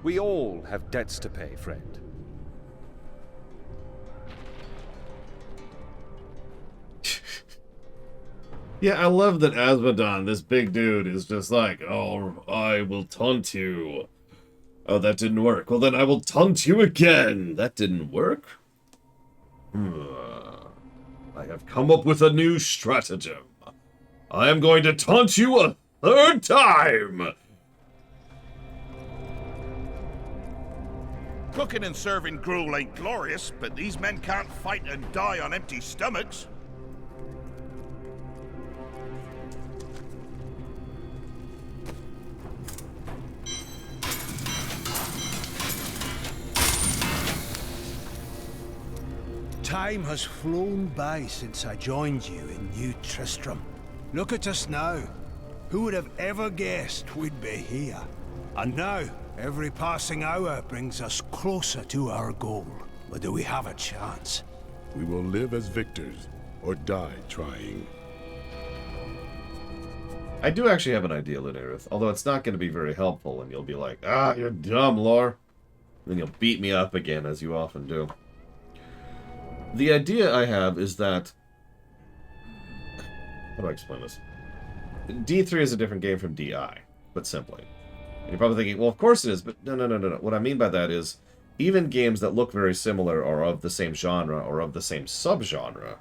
We all have debts to pay, friend. Yeah, I love that Asmodon, this big dude, is just like, oh, I will taunt you. Oh, that didn't work. Well, then I will taunt you again. That didn't work. I have come up with a new stratagem. I am going to taunt you a third time. Cooking and serving gruel ain't glorious, but these men can't fight and die on empty stomachs. Time has flown by since I joined you in New Tristram. Look at us now. Who would have ever guessed we'd be here? And now, every passing hour brings us closer to our goal. But do we have a chance? We will live as victors, or die trying. I do actually have an idea, Lunarith, although it's not going to be very helpful, and you'll be like, ah, you're dumb, Lore. Then you'll beat me up again, as you often do. The idea I have is that... How do I explain this? D3 is a different game from DI, but simply. And you're probably thinking, well, of course it is, but no. What I mean by that is, even games that look very similar or of the same genre or of the same subgenre,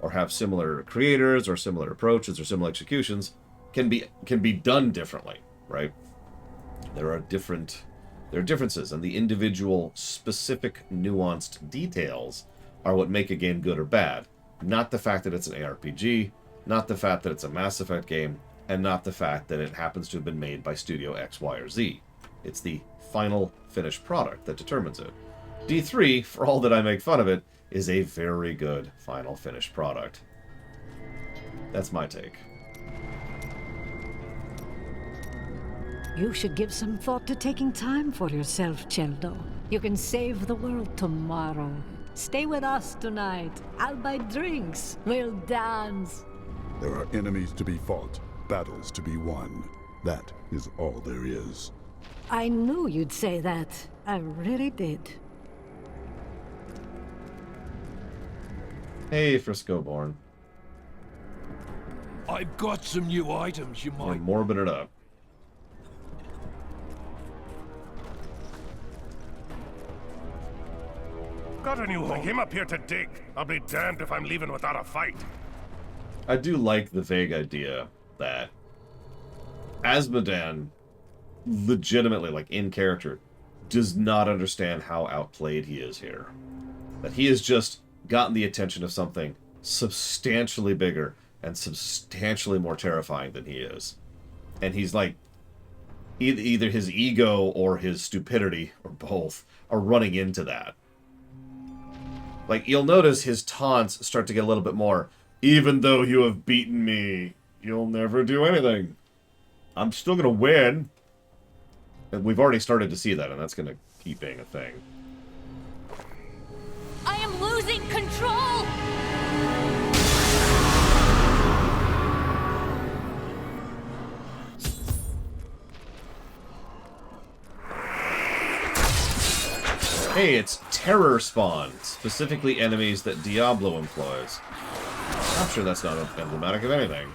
or have similar creators or similar approaches or similar executions, can be done differently, right? There are differences, and the individual, specific, nuanced details are what make a game good or bad. Not the fact that it's an ARPG, not the fact that it's a Mass Effect game, and not the fact that it happens to have been made by Studio X, Y, or Z. It's the final finished product that determines it. D3, for all that I make fun of it, is a very good final finished product. That's my take. You should give some thought to taking time for yourself, Cheldo. You can save the world tomorrow. Stay with us tonight. I'll buy drinks. We'll dance. There are enemies to be fought, battles to be won. That is all there is. I knew you'd say that. I really did. Hey, Frisco-born. I've got some new items you might... You're morbid it up. Got a new home. I came up here to dig. I'll be damned if I'm leaving without a fight. I do like the vague idea that Asmodon, legitimately, like in character, does not understand how outplayed he is here. That he has just gotten the attention of something substantially bigger and substantially more terrifying than he is. And he's like, either his ego or his stupidity, or both, are running into that. Like, you'll notice his taunts start to get a little bit more, even though you have beaten me, you'll never do anything. I'm still going to win. And we've already started to see that, and that's going to keep being a thing. I am losing control! Hey, it's terror spawn, specifically enemies that Diablo employs. I'm sure that's not emblematic of anything.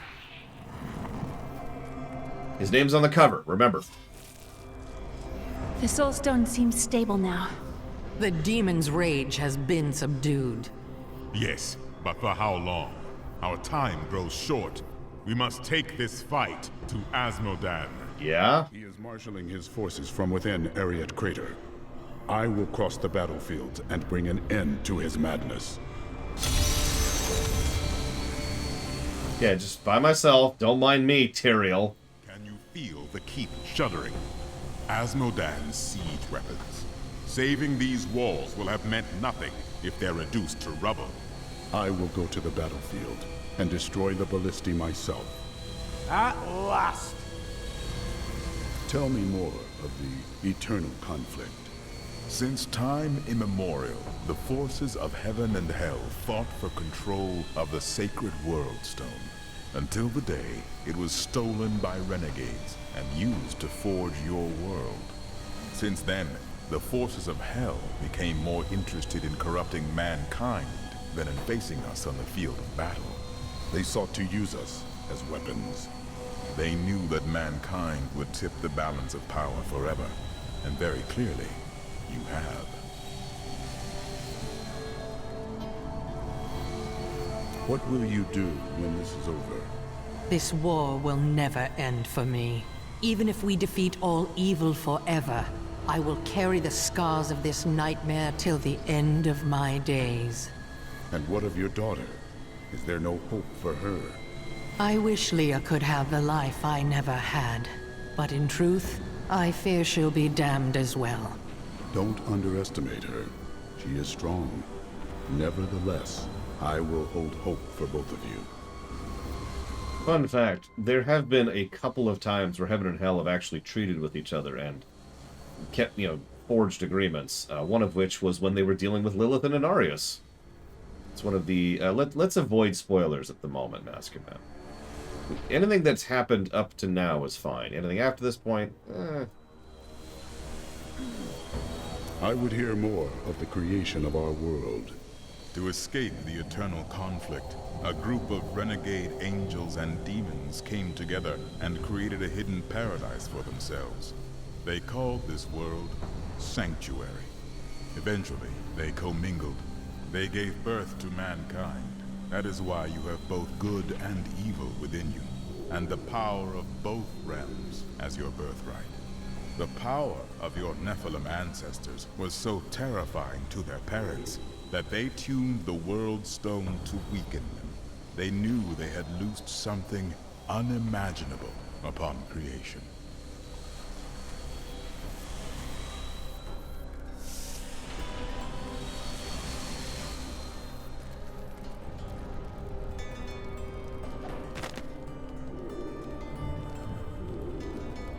His name's on the cover, remember. The Soulstone seems stable now. The demon's rage has been subdued. Yes, but for how long? Our time grows short. We must take this fight to Asmodon. Yeah? He is marshaling his forces from within Ariat Crater. I will cross the battlefield and bring an end to his madness. Yeah, just by myself. Don't mind me, Tyrael. Can you feel the keep shuddering? Asmodan's siege weapons. Saving these walls will have meant nothing if they're reduced to rubble. I will go to the battlefield and destroy the ballistae myself. At last! Tell me more of the eternal conflict. Since time immemorial, the forces of heaven and hell fought for control of the sacred World Stone, until the day it was stolen by renegades and used to forge your world. Since then, the forces of hell became more interested in corrupting mankind than in facing us on the field of battle. They sought to use us as weapons. They knew that mankind would tip the balance of power forever, and very clearly, you have. What will you do when this is over? This war will never end for me. Even if we defeat all evil forever, I will carry the scars of this nightmare till the end of my days. And what of your daughter? Is there no hope for her? I wish Leah could have the life I never had. But in truth, I fear she'll be damned as well. Don't underestimate her. She is strong. Nevertheless, I will hold hope for both of you. Fun fact, there have been a couple of times where Heaven and Hell have actually treated with each other and kept, forged agreements. One of which was when they were dealing with Lilith and Inarius. It's one of the... let's avoid spoilers at the moment, Master Man. Anything that's happened up to now is fine. Anything after this point, I would hear more of the creation of our world. To escape the eternal conflict, a group of renegade angels and demons came together and created a hidden paradise for themselves. They called this world Sanctuary. Eventually, they commingled. They gave birth to mankind. That is why you have both good and evil within you, and the power of both realms as your birthright. The power of your Nephilim ancestors was so terrifying to their parents that they tuned the World Stone to weaken them. They knew they had loosed something unimaginable upon creation.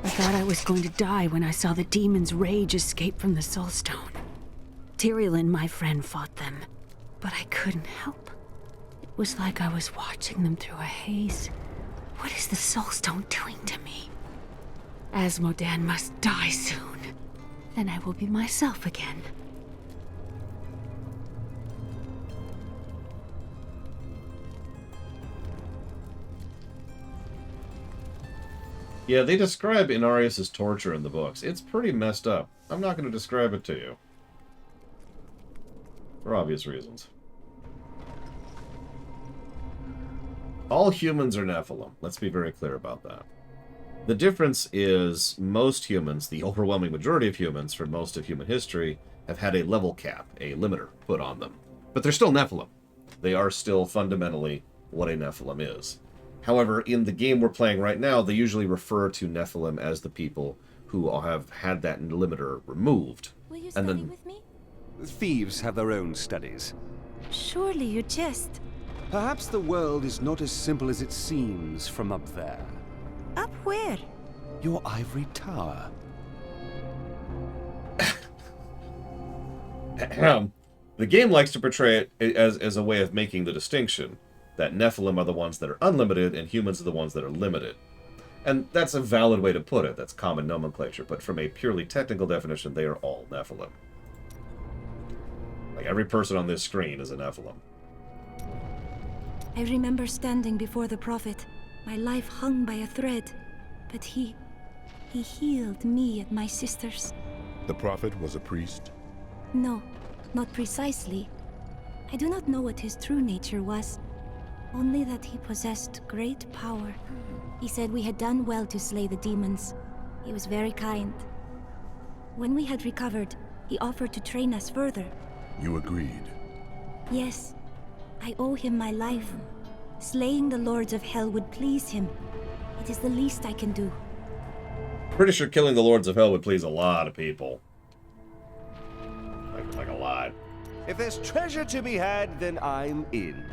I thought I was going to die when I saw the demon's rage escape from the Soulstone. Tyrael and my friend fought them, but I couldn't help. It was like I was watching them through a haze. What is the Soulstone doing to me? Asmodan must die soon. Then I will be myself again. Yeah, they describe Inarius' torture in the books. It's pretty messed up. I'm not going to describe it to you. For obvious reasons. All humans are Nephilim. Let's be very clear about that. The difference is most humans, the overwhelming majority of humans for most of human history, have had a level cap, a limiter, put on them. But they're still Nephilim. They are still fundamentally what a Nephilim is. However, in the game we're playing right now, they usually refer to Nephilim as the people who have had that limiter removed. Will you study with me? Thieves have their own studies. Surely you jest. Perhaps the world is not as simple as it seems from up there. Up where? Your ivory tower. The game likes to portray it as a way of making the distinction that Nephilim are the ones that are unlimited and humans are the ones that are limited. And that's a valid way to put it. That's common nomenclature. But from a purely technical definition, they are all Nephilim. Like, every person on this screen is a Nephilim. I remember standing before the Prophet, my life hung by a thread. But he healed me and my sisters. The Prophet was a priest? No, not precisely. I do not know what his true nature was. Only that he possessed great power. He said we had done well to slay the demons. He was very kind. When we had recovered, he offered to train us further. You agreed? Yes. I owe him my life. Slaying the lords of hell would please him. It is the least I can do. Pretty sure killing the Lords of Hell would please a lot of people. Like a lot. If there's treasure to be had, then I'm in.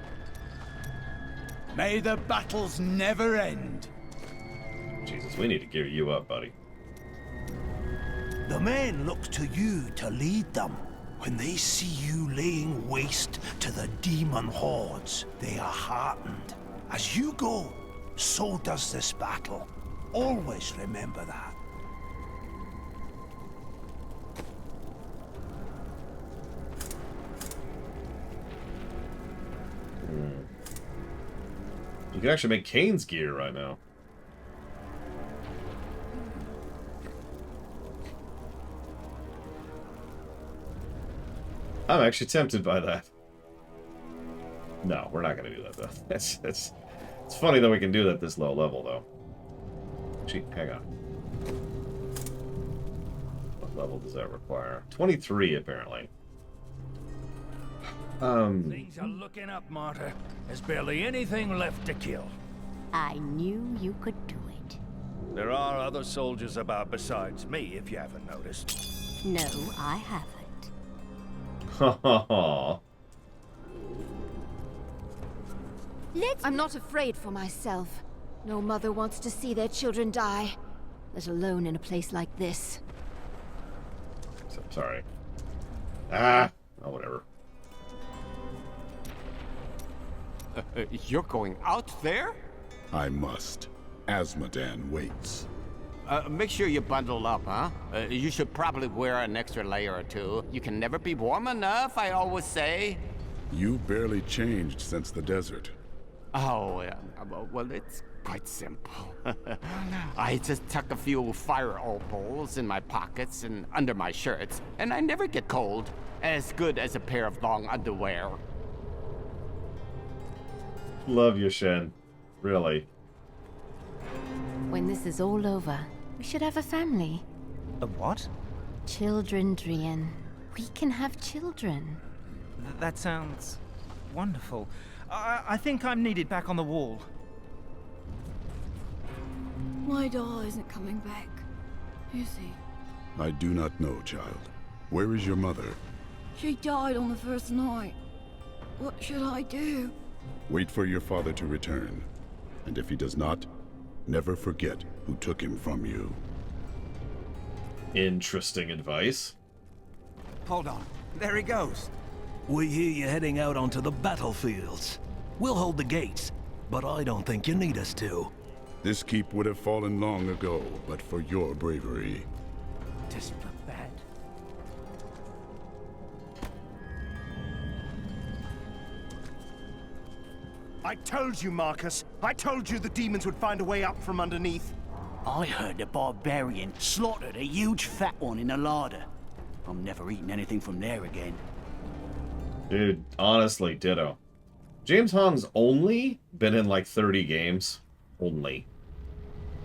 May the battles never end. Jesus, we need to gear you up, buddy. The men look to you to lead them. When they see you laying waste to the demon hordes, they are heartened. As you go, so does this battle. Always remember that. You can actually make Kane's gear right now. I'm actually tempted by that. No, we're not going to do that, though. It's funny that we can do that this low level, though. Gee, hang on. What level does that require? 23, apparently. Things are looking up, Martyr. There's barely anything left to kill. I knew you could do it. There are other soldiers about besides me, if you haven't noticed. No, I haven't. Ha ha ha. I'm not afraid for myself. No mother wants to see their children die, let alone in a place like this. Sorry. Ah, oh, whatever. You're going out there? I must. Asmodan waits. Make sure you bundle up, huh? You should probably wear an extra layer or two. You can never be warm enough, I always say. You barely changed since the desert. Oh, well, it's quite simple. I just tuck a few fire opals in my pockets and under my shirts, and I never get cold. As good as a pair of long underwear. Love you, Shen. Really. When this is all over, we should have a family. A what? Children, Drian. We can have children. That sounds wonderful. I think I'm needed back on the wall. My doll isn't coming back, is he? I do not know, child. Where is your mother? She died on the first night. What should I do? Wait for your father to return. And if he does not, never forget who took him from you. Interesting advice. Hold on. There he goes. We hear you heading out onto the battlefields. We'll hold the gates, but I don't think you need us to. This keep would have fallen long ago, but for your bravery. Just for that. I told you, Marcus. I told you the demons would find a way up from underneath. I heard the Barbarian slaughtered a huge fat one in a larder. I'm never eating anything from there again. Dude, honestly, ditto. James Hahn's only been in like 30 games. Only.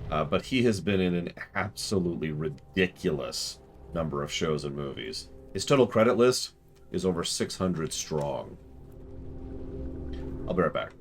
But he has been in an absolutely ridiculous number of shows and movies. His total credit list is over 600 strong. I'll be right back.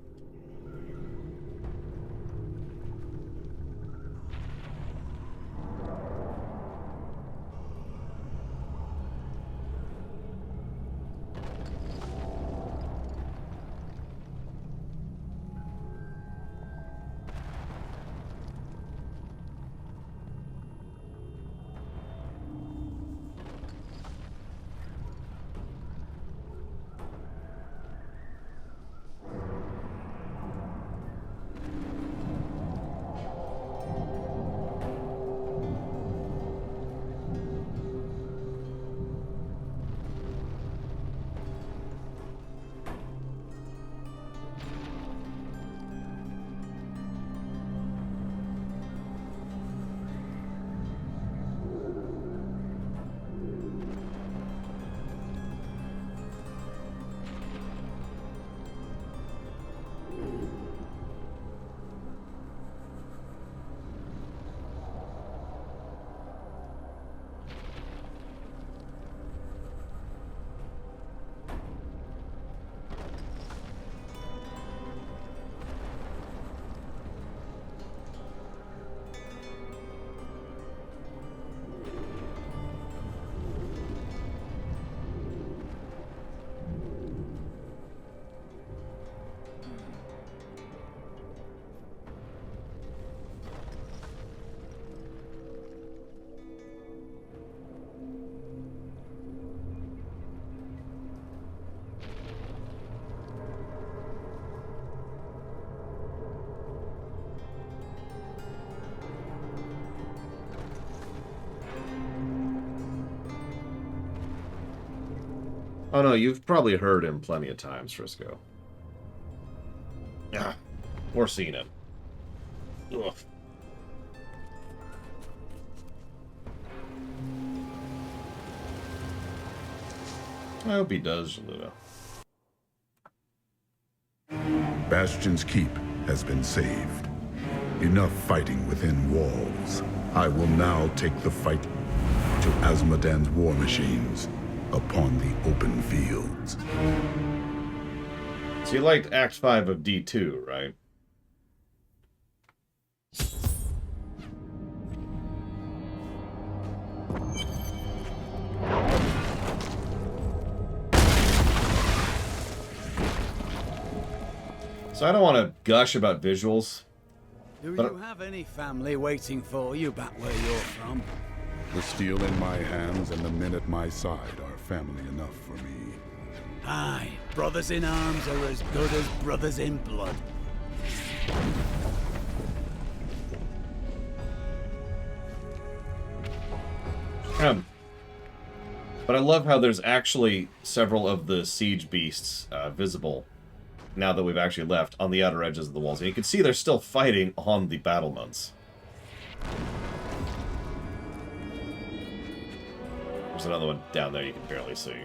Oh no, you've probably heard him plenty of times, Frisco. Yeah. Or seen it. Ugh. I hope he does, Luda. Bastion's keep has been saved. Enough fighting within walls. I will now take the fight to Azmodan's war machines upon the open fields. So you liked Act 5 of D2, right? So I don't want to gush about visuals. Do you have any family waiting for you back where you're from? The steel in my hands and the men at my side are family enough for me. Aye, brothers in arms are as good as brothers in blood. But I love how there's actually several of the siege beasts visible now that we've actually left on the outer edges of the walls. And you can see they're still fighting on the battlements. There's another one down there you can barely see.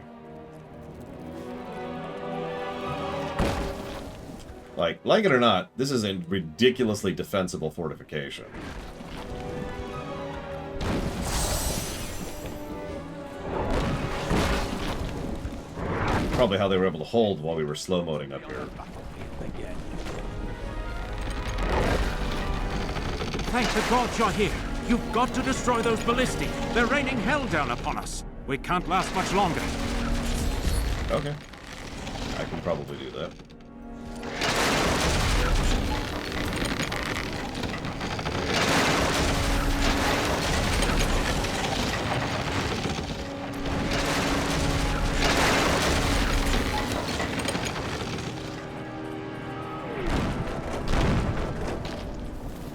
Like it or not, this is a ridiculously defensible fortification. Probably how they were able to hold while we were slow-moding up here. Thank the gods you're here. You've got to destroy those ballistae. They're raining hell down upon us. We can't last much longer. Okay. I can probably do that.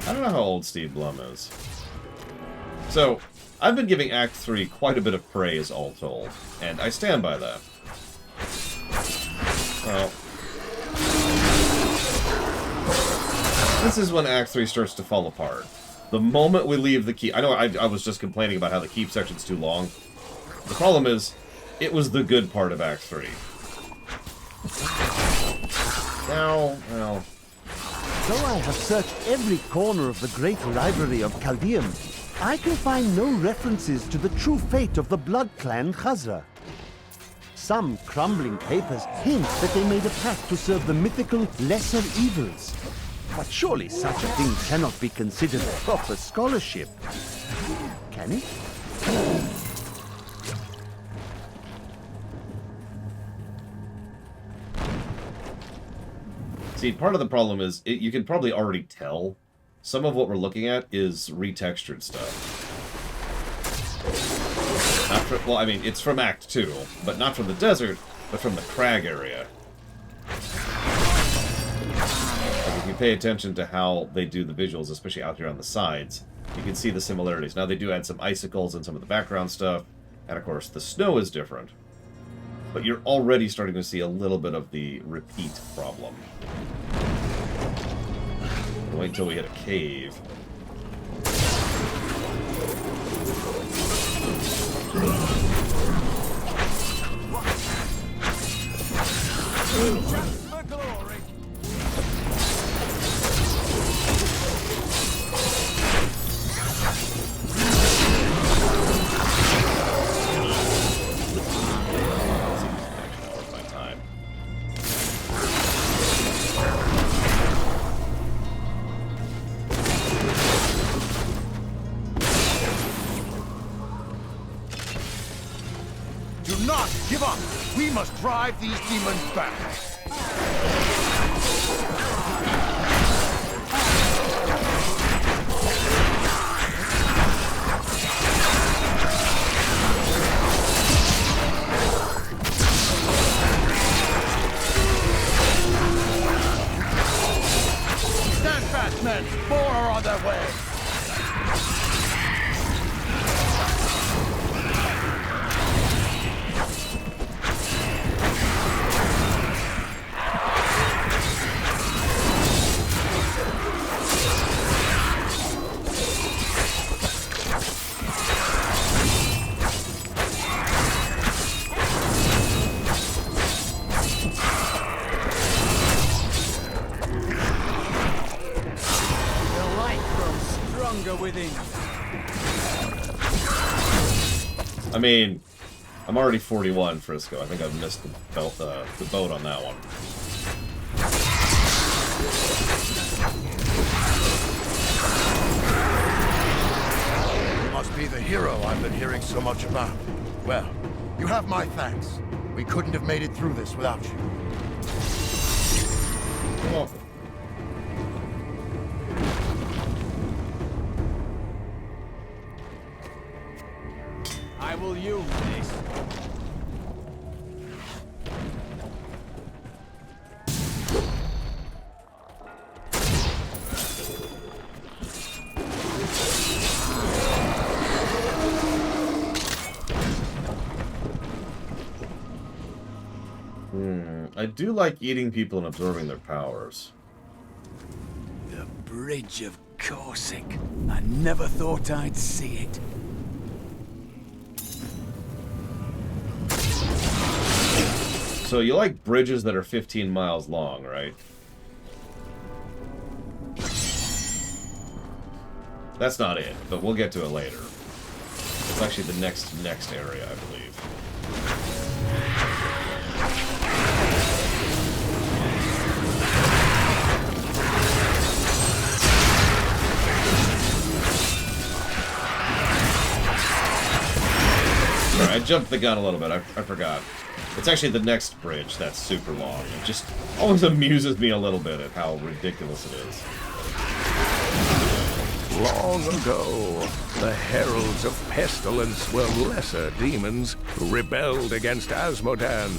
I don't know how old Steve Blum is. So, I've been giving Act 3 quite a bit of praise, all told, and I stand by that. Well, this is when Act 3 starts to fall apart. The moment we leave the keep... I know I was just complaining about how the keep section's too long. The problem is, it was the good part of Act 3. Now, well... Though I have searched every corner of the great library of Caldeum, I can find no references to the true fate of the Blood Clan Khazra. Some crumbling papers hint that they made a pact to serve the mythical lesser evils. But surely such a thing cannot be considered proper scholarship. Can it? See, part of the problem is, you can probably already tell some of what we're looking at is retextured stuff. Well, I mean, it's from Act 2, but not from the desert, but from the crag area. Like if you pay attention to how they do the visuals, especially out here on the sides, you can see the similarities. Now, they do add some icicles and some of the background stuff, and of course, the snow is different. But you're already starting to see a little bit of the repeat problem. Wait until we hit a cave. Do not give up! We must drive these demons back! Stand fast, men! More are on their way! stronger within. I mean, I'm already 41, Frisco. I think I've missed the boat on that one. You must be the hero I've been hearing so much about. Well, you have my thanks. We couldn't have made it through this without you. You're welcome. I will use this. I do like eating people and absorbing their powers. The Bridge of Corsic. I never thought I'd see it. So you like bridges that are 15 miles long, right? That's not it, but we'll get to it later. It's actually the next area, I believe. Sorry, I jumped the gun a little bit. I forgot. It's actually the next bridge that's super long. It just always amuses me a little bit at how ridiculous it is. Long ago, the heralds of pestilence were lesser demons who rebelled against Asmodan.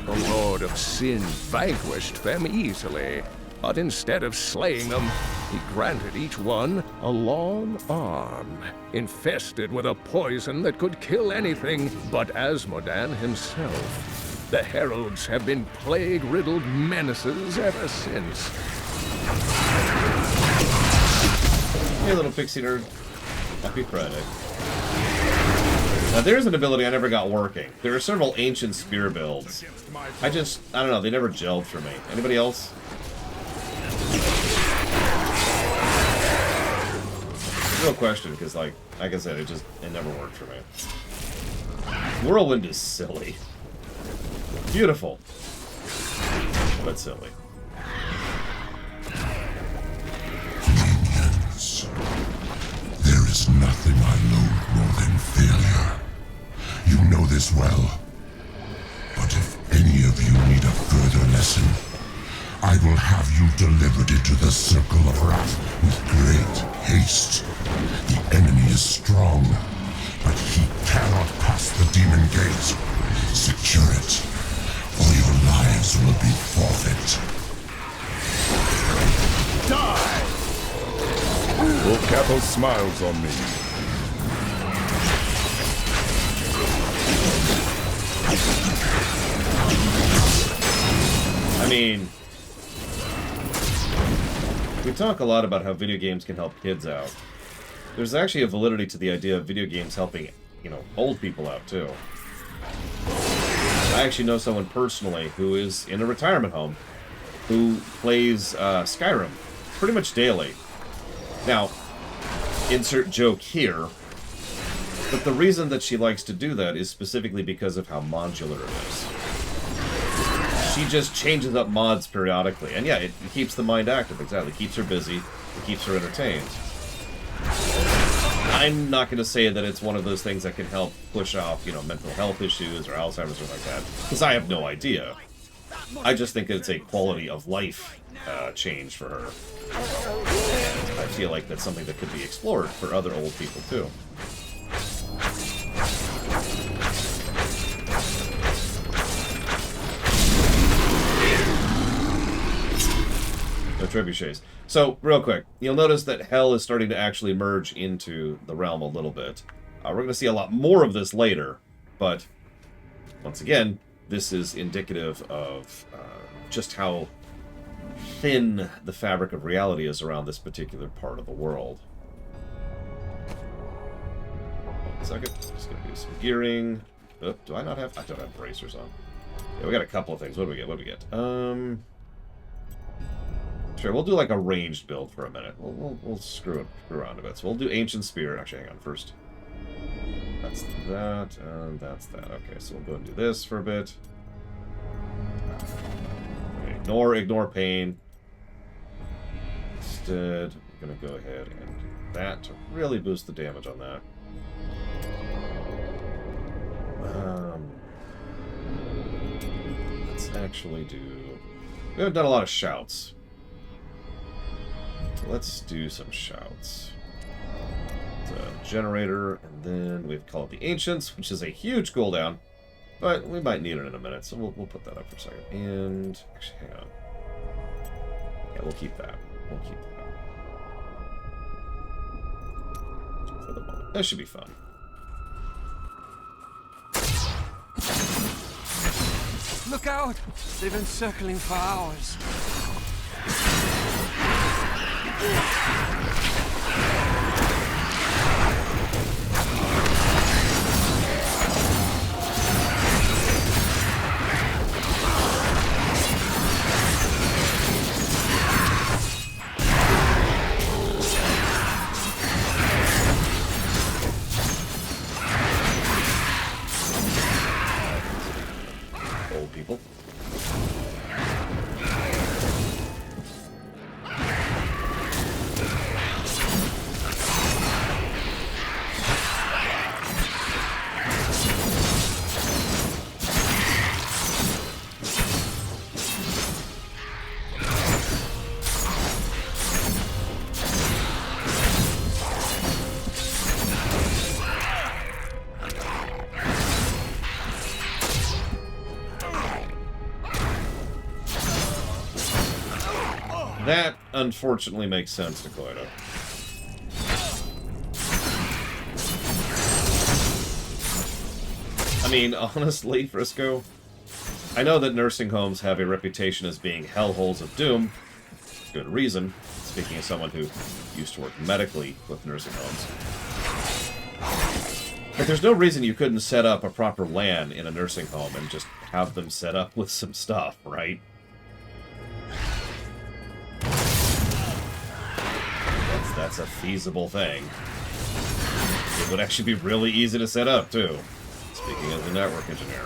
The Lord of Sin vanquished them easily, but instead of slaying them, he granted each one a long arm, infested with a poison that could kill anything but Asmodan himself. The heralds have been plague-riddled menaces ever since. Hey, little pixie nerd. Happy Friday. Now, there's an ability I never got working. There are several ancient spear builds. I don't know, they never gelled for me. Anybody else? Real question, because, like I said, it never worked for me. Whirlwind is silly. Beautiful. But silly. There is nothing I loathe more than failure. You know this well. But if any of you need a further lesson, I will have you delivered into the Circle of Wrath with great haste. The enemy is strong, but he cannot pass the demon gate. Secure it, or your lives will be forfeit. Die! Wolfcapel smiles on me. I mean, we talk a lot about how video games can help kids out. There's actually a validity to the idea of video games helping, old people out, too. I actually know someone personally who is in a retirement home who plays Skyrim pretty much daily. Now, insert joke here, but the reason that she likes to do that is specifically because of how modular it is. She just changes up mods periodically, and yeah, it keeps the mind active, exactly. It keeps her busy, it keeps her entertained. I'm not going to say that it's one of those things that can help push off, mental health issues or Alzheimer's or like that, because I have no idea. I just think it's a quality of life change for her. And I feel like that's something that could be explored for other old people, too. No trebuchets. So, real quick, you'll notice that hell is starting to actually merge into the realm a little bit. We're going to see a lot more of this later, but once again, this is indicative of just how thin the fabric of reality is around this particular part of the world. 1 second. Just going to do some gearing. Oh, do I not have... I don't have bracers on. Yeah, we got a couple of things. What do we get? Sure, we'll do like a ranged build for a minute. We'll screw around a bit. So we'll do Ancient Spear. Actually, hang on first. That's that, and that's that. Okay, so we'll go and do this for a bit. Ignore pain. Instead, we're going to go ahead and do that to really boost the damage on that. Let's actually do... We haven't done a lot of shouts. So let's do some shouts. It's a generator, and then we've called the Ancients, which is a huge cooldown, but we might need it in a minute, so we'll put that up for a second. And actually, hang on. Yeah, we'll keep that. We'll keep that for the moment. That should be fun. Look out! They've been circling for hours. Old people. That, unfortunately, makes sense, Dakota. I mean, honestly, Frisco, I know that nursing homes have a reputation as being hellholes of doom. Good reason, speaking as someone who used to work medically with nursing homes. But there's no reason you couldn't set up a proper LAN in a nursing home and just have them set up with some stuff, right? That's a feasible thing. It would actually be really easy to set up, too. Speaking as a network engineer.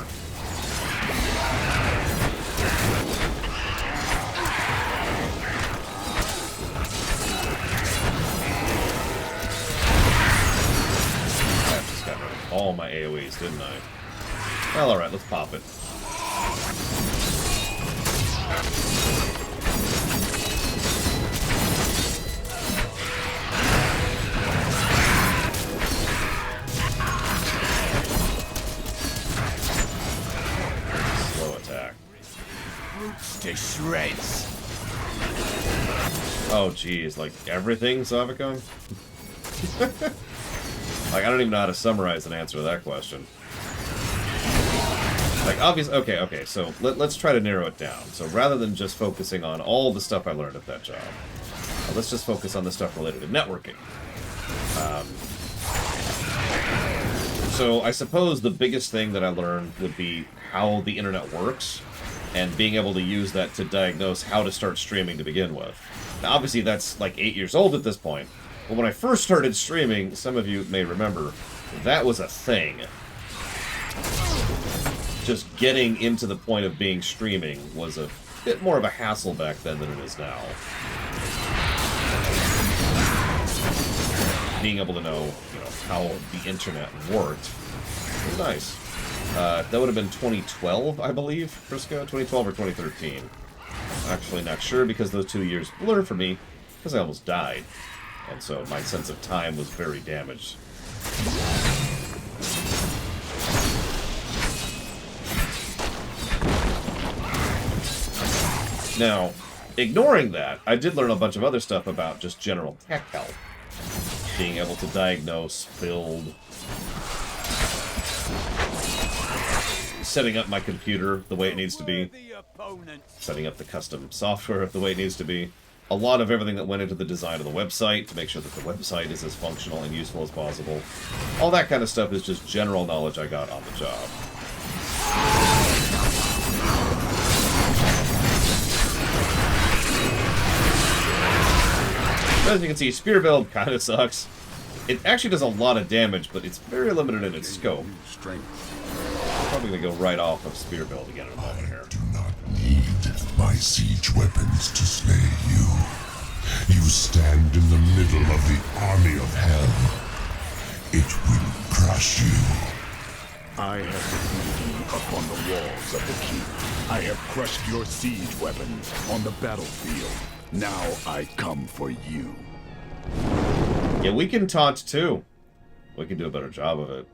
I just got rid of all my AoEs, didn't I? Well, alright, let's pop it. To shreds. Oh, geez, like everything, Savicon? Like, I don't even know how to summarize an answer to that question. Like, obviously, okay, so let's try to narrow it down. So rather than just focusing on all the stuff I learned at that job, let's just focus on the stuff related to networking. So I suppose the biggest thing that I learned would be how the internet works, and being able to use that to diagnose how to start streaming to begin with. Now, obviously, that's like 8 years old at this point, but when I first started streaming, some of you may remember, that was a thing. Just getting into the point of being streaming was a bit more of a hassle back then than it is now. Being able to know, how the internet worked was nice. That would have been 2012, I believe, Frisco? 2012 or 2013. I'm actually not sure because those 2 years blur for me because I almost died. And so my sense of time was very damaged. Now, ignoring that, I did learn a bunch of other stuff about just general tech health. Being able to diagnose, build, setting up my computer the way it needs to be, setting up the custom software the way it needs to be, a lot of everything that went into the design of the website to make sure that the website is as functional and useful as possible. All that kind of stuff is just general knowledge I got on the job. As you can see, Spear Build kind of sucks. It actually does a lot of damage, but it's very limited in its scope. I'm probably going to go right off of Spear Build again in a moment here. Need my siege weapons to slay you. You stand in the middle of the army of hell. It will crush you. I have defeated you upon the walls of the keep. I have crushed your siege weapons on the battlefield. Now I come for you. Yeah, we can taunt too. We can do a better job of it.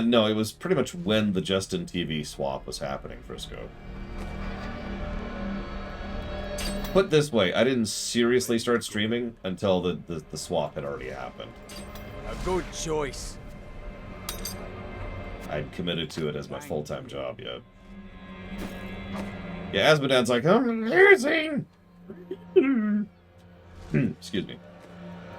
No, it was pretty much when the Justin TV swap was happening, Frisco. Put this way, I didn't seriously start streaming until the swap had already happened. A good choice. I'd committed to it as my full-time job yet. Yeah, Asmodan's like, I'm losing! Excuse me.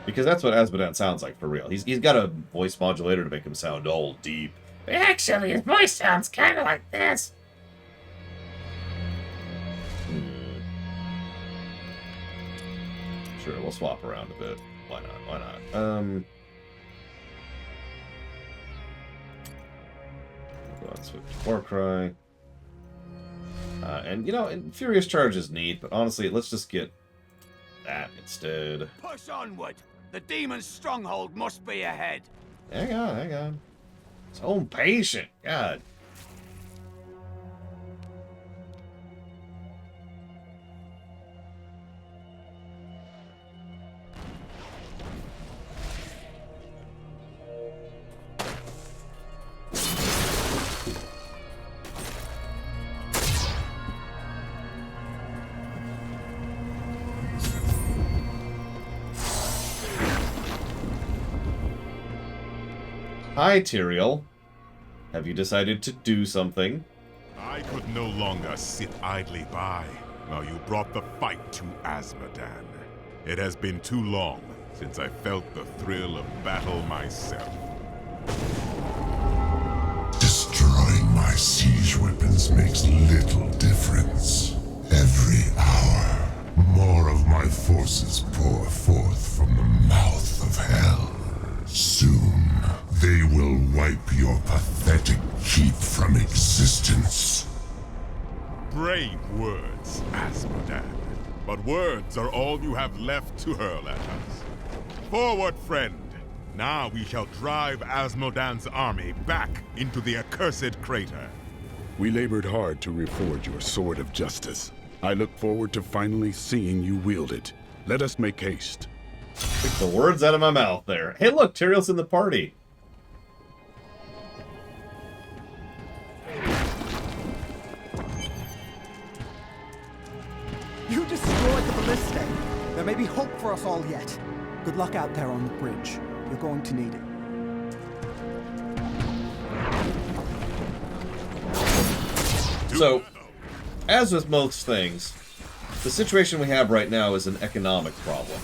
Because that's what Asmodan sounds like for real. He's got a voice modulator to make him sound all deep. Actually, his voice sounds kind of like this. Sure, we'll swap around a bit. Why not? Why not? Go on, switch to Warcry. And, you know, Furious Charge is neat, but honestly, let's just get that instead. Push onward! The demon's stronghold must be ahead. Hang on, hang on. So impatient. God. Hi, Tyrael. Have you decided to do something? I could no longer sit idly by while you brought the fight to Asmodan. It has been too long since I felt the thrill of battle myself. Destroying my siege weapons makes little difference. Every hour, more of my forces pour forth from the mouth of hell. Soon, they will wipe your pathetic keep from existence. Brave words, Asmodan. But words are all you have left to hurl at us. Forward, friend! Now we shall drive Asmodan's army back into the accursed crater. We labored hard to reforge your sword of justice. I look forward to finally seeing you wield it. Let us make haste. Took the words out of my mouth there. Hey, look, Tyrael's in the party. You destroyed the ballista. There may be hope for us all yet. Good luck out there on the bridge. You're going to need it. So, as with most things, the situation we have right now is an economic problem.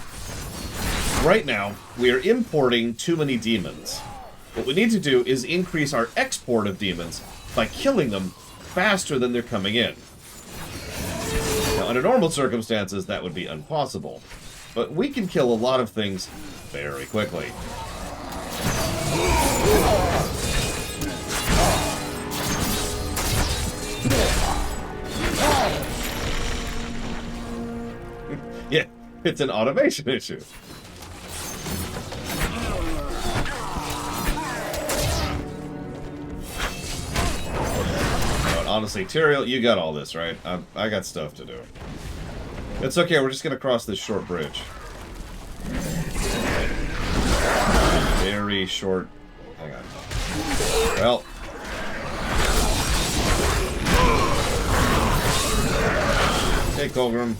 Right now, we are importing too many demons. What we need to do is increase our export of demons by killing them faster than they're coming in. Now, under normal circumstances, that would be impossible. But we can kill a lot of things very quickly. Yeah, it's an automation issue. But honestly, Tyrael, you got all this, right? I got stuff to do. It's okay, we're just gonna cross this short bridge. Very short. Hang on. Well. Hey, Colgrim.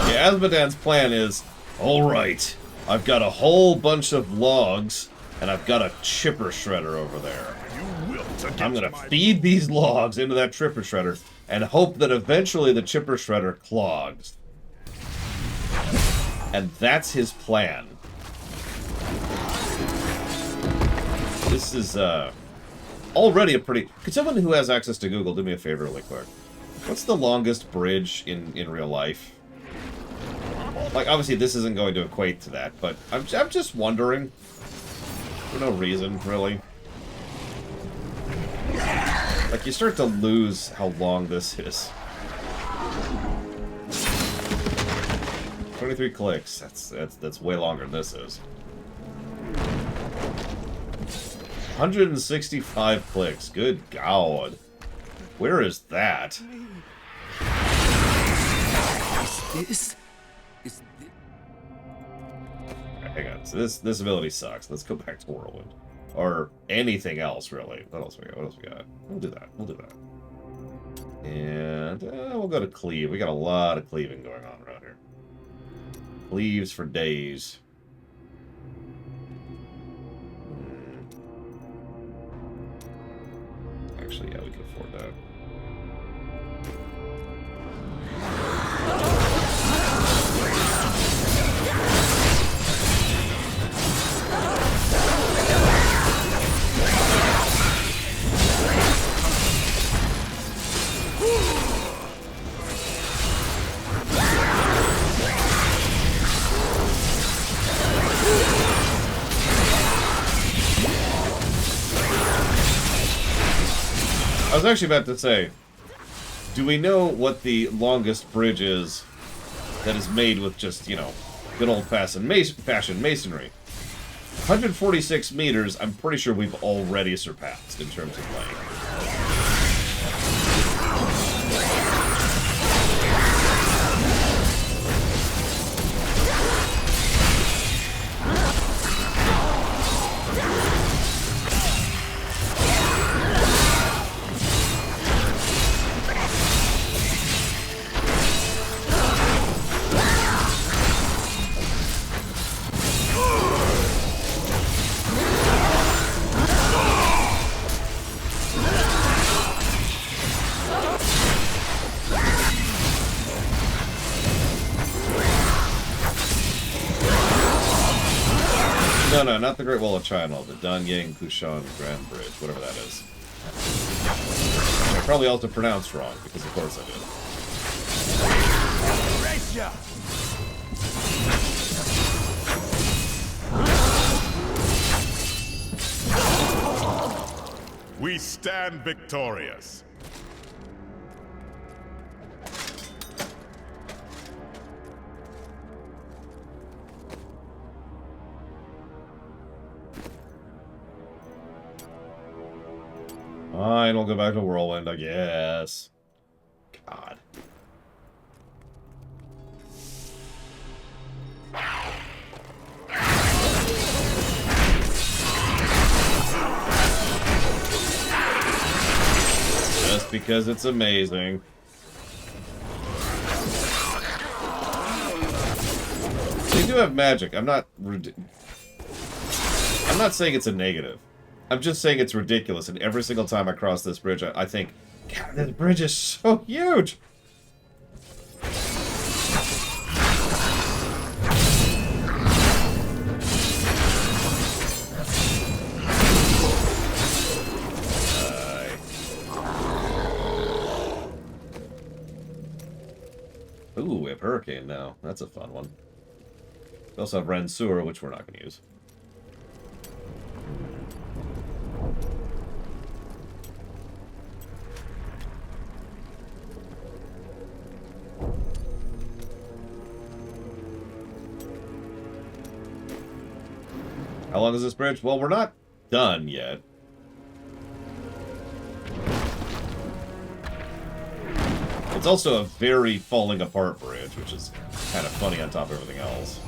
Yeah, Asmodan's plan is, alright, I've got a whole bunch of logs, and I've got a chipper shredder over there. I'm gonna feed these logs into that chipper shredder, and hope that eventually the chipper shredder clogs. And that's his plan. This is, already a pretty... Could someone who has access to Google do me a favor really quick? What's the longest bridge in real life? Like, obviously this isn't going to equate to that, but I'm just wondering. For no reason, really. Like, you start to lose how long this is. 23 clicks. That's way longer than this is. 165 clicks. Good God. Where is that? Is Hang on. So this ability sucks. Let's go back to Whirlwind. Or anything else, really. What else we got? What else we got? We'll do that. We'll do that. And we'll go to Cleave. We got a lot of cleaving going on around here. Cleaves for days. Actually, yeah, we can afford that. I was actually about to say, do we know what the longest bridge is that is made with just, you know, good old-fashioned masonry? 146 meters, I'm pretty sure we've already surpassed in terms of length. No, not the Great Wall of China, the Danyang Kushan Grand Bridge, whatever that is. I probably also pronounced wrong, because of course I did. We stand victorious. Fine, we'll go back to Whirlwind, I guess. God. Just because it's amazing. They do have magic. I'm not saying it's a negative. I'm just saying it's ridiculous, and every single time I cross this bridge, I think, God, this bridge is so huge! Ooh, we have Hurricane now. That's a fun one. We also have Ransur, which we're not going to use. How long is this bridge? Well, we're not done yet. It's also a very falling apart bridge, which is kind of funny on top of everything else.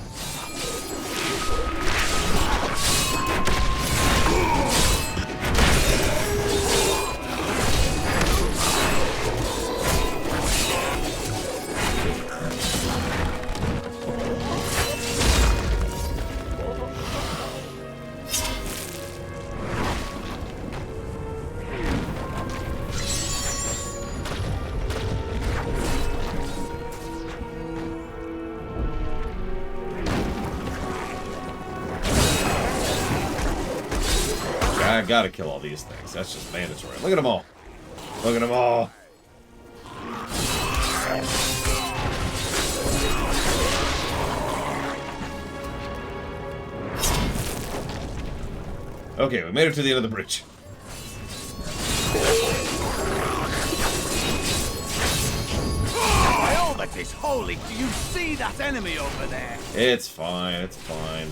I gotta kill all these things. That's just mandatory. Look at them all. Look at them all. Okay, we made it to the end of the bridge. By all that is holy, do you see that enemy over there? It's fine, it's fine.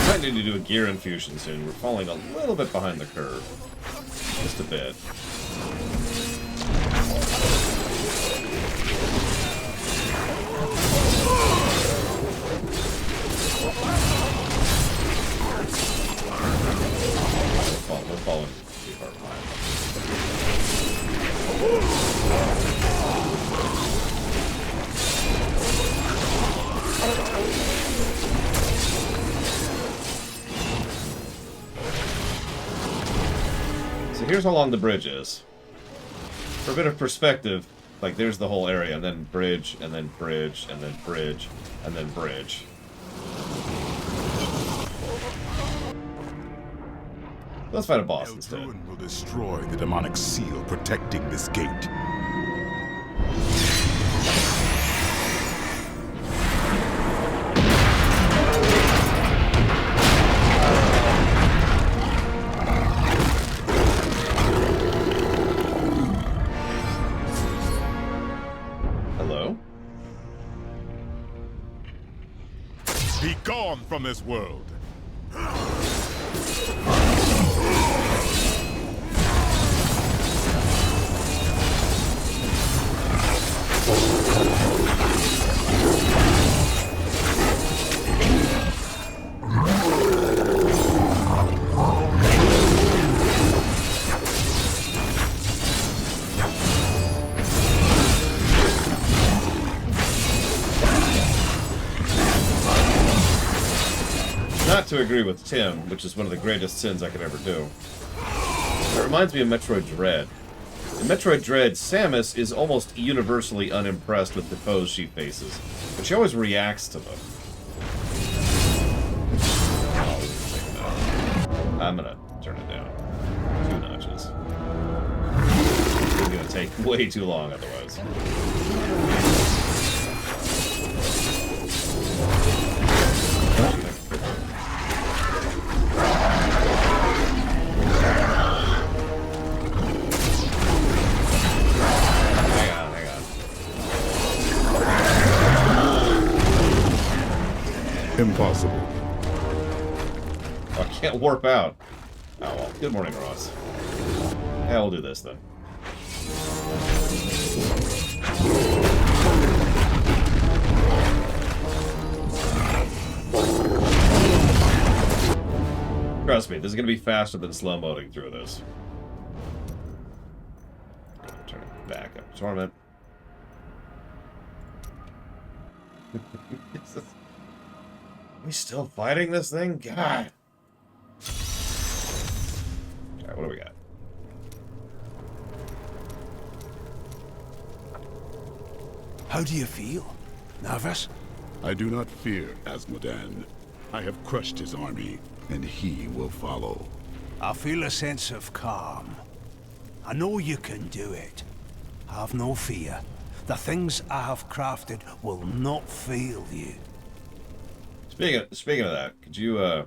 Might need to do a gear infusion soon. We're falling a little bit behind the curve. Just a bit. We're falling too far behind. So here's how long the bridge is. For a bit of perspective, like there's the whole area, and then bridge, and then bridge, and then bridge, and then bridge. Let's fight a boss instead. Ruin will destroy the demonic seal protecting this gate. Hello? Be gone from this world. Not to agree with Tim, which is one of the greatest sins I could ever do. It reminds me of Metroid Dread. In Metroid Dread, Samus is almost universally unimpressed with the foes she faces, but she always reacts to them. I'm gonna turn it down 2 notches. It's gonna take way too long otherwise. Impossible. I can't warp out. Oh well. Good morning, Ross. Yeah, we'll do this then. Trust me, this is gonna be faster than slow moding through this. Turn it back up. Torment. Are we still fighting this thing? God. Alright, what do we got? How do you feel? Nervous? I do not fear Asmodan. I have crushed his army, and he will follow. I feel a sense of calm. I know you can do it. Have no fear. The things I have crafted will not fail you. Speaking of that, could you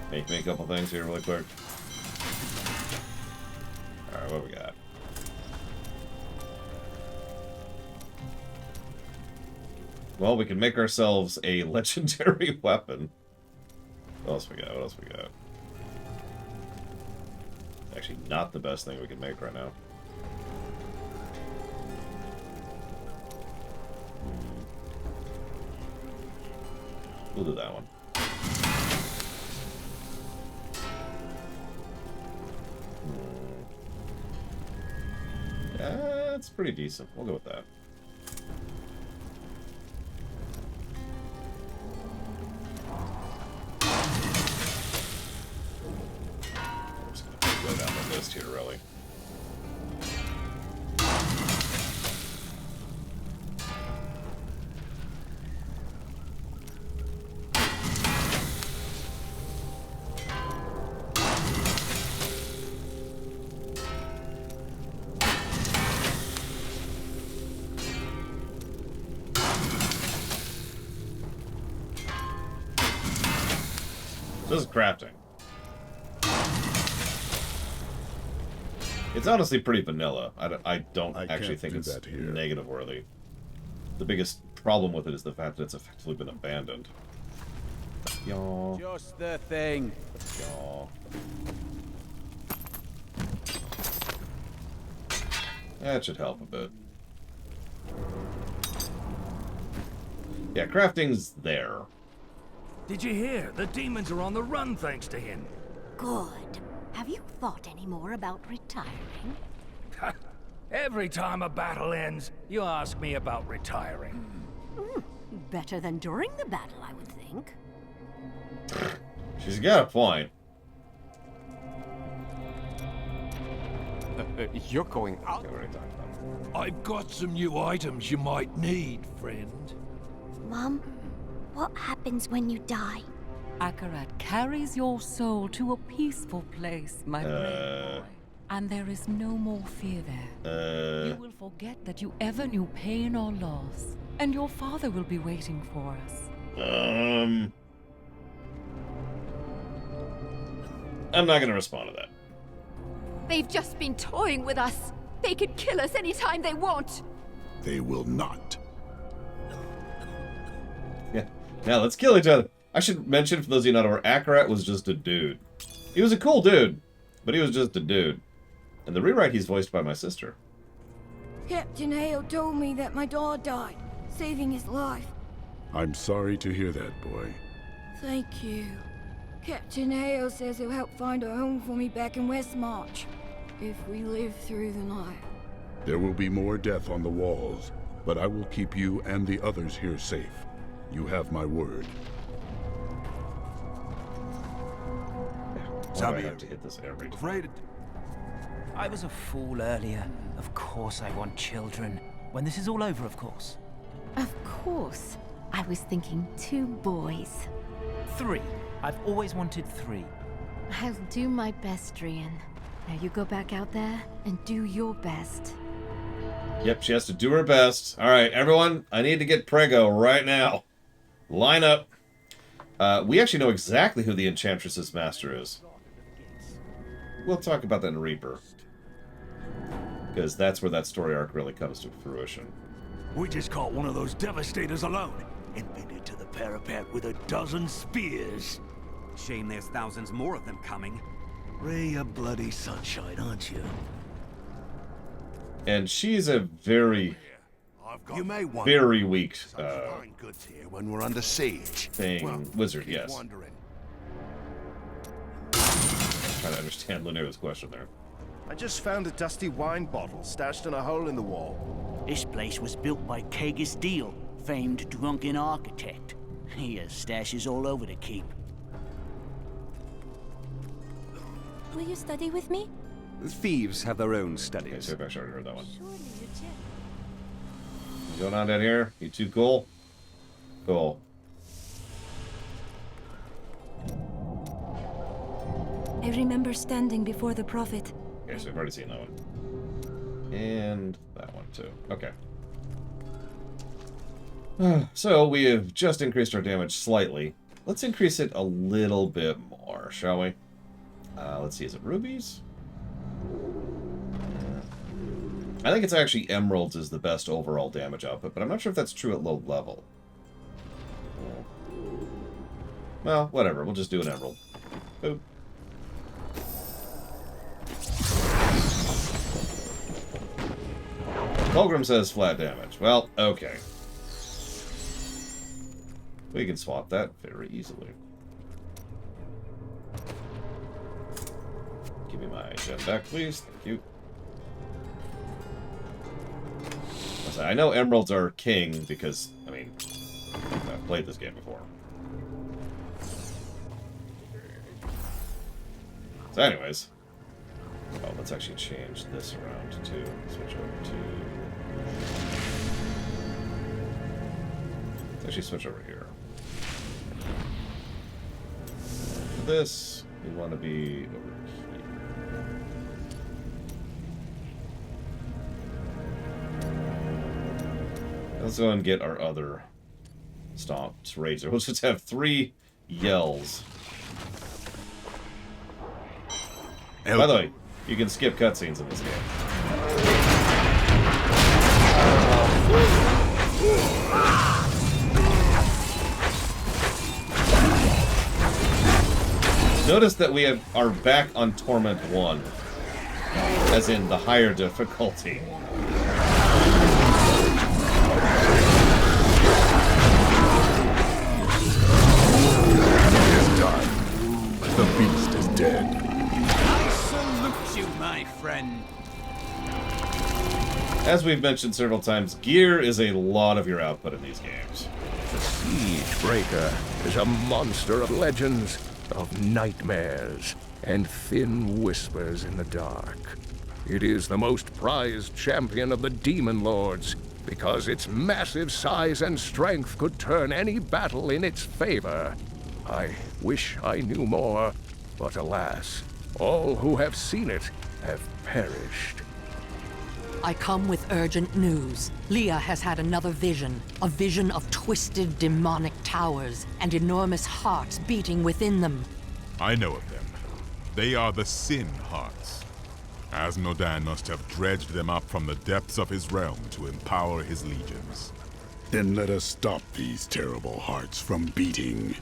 make me a couple things here really quick? Alright, what do we got? Well, we can make ourselves a legendary weapon. What else we got? What else we got? Actually, not the best thing we can make right now. We'll do that one. That's pretty decent. We'll go with that. I'm just gonna go down the list here, really. This is crafting. It's honestly pretty vanilla. I don't actually think it's negative worthy. The biggest problem with it is the fact that it's effectively been abandoned. Yaw. Just the thing. Yaw. That should help a bit. Yeah, crafting's there. Did you hear? The demons are on the run thanks to him. Good. Have you thought any more about retiring? Every time a battle ends, you ask me about retiring. Better than during the battle, I would think. She's got a point. You're going out. I've got some new items you might need, friend. Mom, what happens when you die? Akarat carries your soul to a peaceful place, my brave boy. And there is no more fear there. You will forget that you ever knew pain or loss. And your father will be waiting for us. I'm not gonna respond to that. They've just been toying with us. They could kill us anytime they want. They will not. Yeah. Now let's kill each other. I should mention, for those of you not aware, Akarat was just a dude. He was a cool dude, but he was just a dude. In the rewrite, he's voiced by my sister. Captain Hale told me that my dad died, saving his life. I'm sorry to hear that, boy. Thank you. Captain Hale says he'll help find a home for me back in Westmarch, if we live through the night. There will be more death on the walls, but I will keep you and the others here safe. You have my word. Why do I have to hit this every time? I was a fool earlier. Of course I want children. When this is all over, of course. Of course. I was thinking 2 boys. 3. I've always wanted 3. I'll do my best, Drian. Now you go back out there and do your best. Yep, she has to do her best. Alright, everyone, I need to get Prego right now. Line up. We actually know exactly who the Enchantress's master is. We'll talk about that in Reaper. Because that's where that story arc really comes to fruition. We just caught one of those devastators alone, embedded to the parapet with a dozen spears. Shame there's thousands more of them coming. Ray of bloody sunshine, aren't you? And she's a very, very weak goods here when we're under siege. Wizard, yes. Trying to understand Lunero's question there. I just found a dusty wine bottle stashed in a hole in the wall. This place was built by Kagus Deal, famed drunken architect. He has stashes all over the keep. Will you study with me? Thieves have their own studies. Okay, so I've actually heard that one. You going on down here? You too cool? Cool. I remember standing before the Prophet. Okay, so we've already seen that one. And that one too. Okay. So we have just increased our damage slightly. Let's increase it a little bit more, shall we? Let's see, is it rubies? I think it's actually emeralds is the best overall damage output, but I'm not sure if that's true at low level. Well, whatever. We'll just do an emerald. Boop. Fulgrim says flat damage. Well, okay. We can swap that very easily. Give me my gem back, please. Thank you. I know emeralds are king because, I mean, I've played this game before. So anyways. Oh, let's actually change this around to switch over to... Let's actually switch over here. For this, we want to be over here. Let's go and get our other stomps razor. We'll just have 3 yells. By the way, you can skip cutscenes in this game. Notice that we are back on Torment 1, as in the higher difficulty. It is done. The beast is dead. I salute you, my friend. As we've mentioned several times, gear is a lot of your output in these games. The Siege Breaker is a monster of legends, of nightmares, and thin whispers in the dark. It is the most prized champion of the Demon Lords, because its massive size and strength could turn any battle in its favor. I wish I knew more, but alas, all who have seen it have perished. I come with urgent news. Leah has had another vision. A vision of twisted demonic towers and enormous hearts beating within them. I know of them. They are the Sin Hearts. Asmodan must have dredged them up from the depths of his realm to empower his legions. Then let us stop these terrible hearts from beating.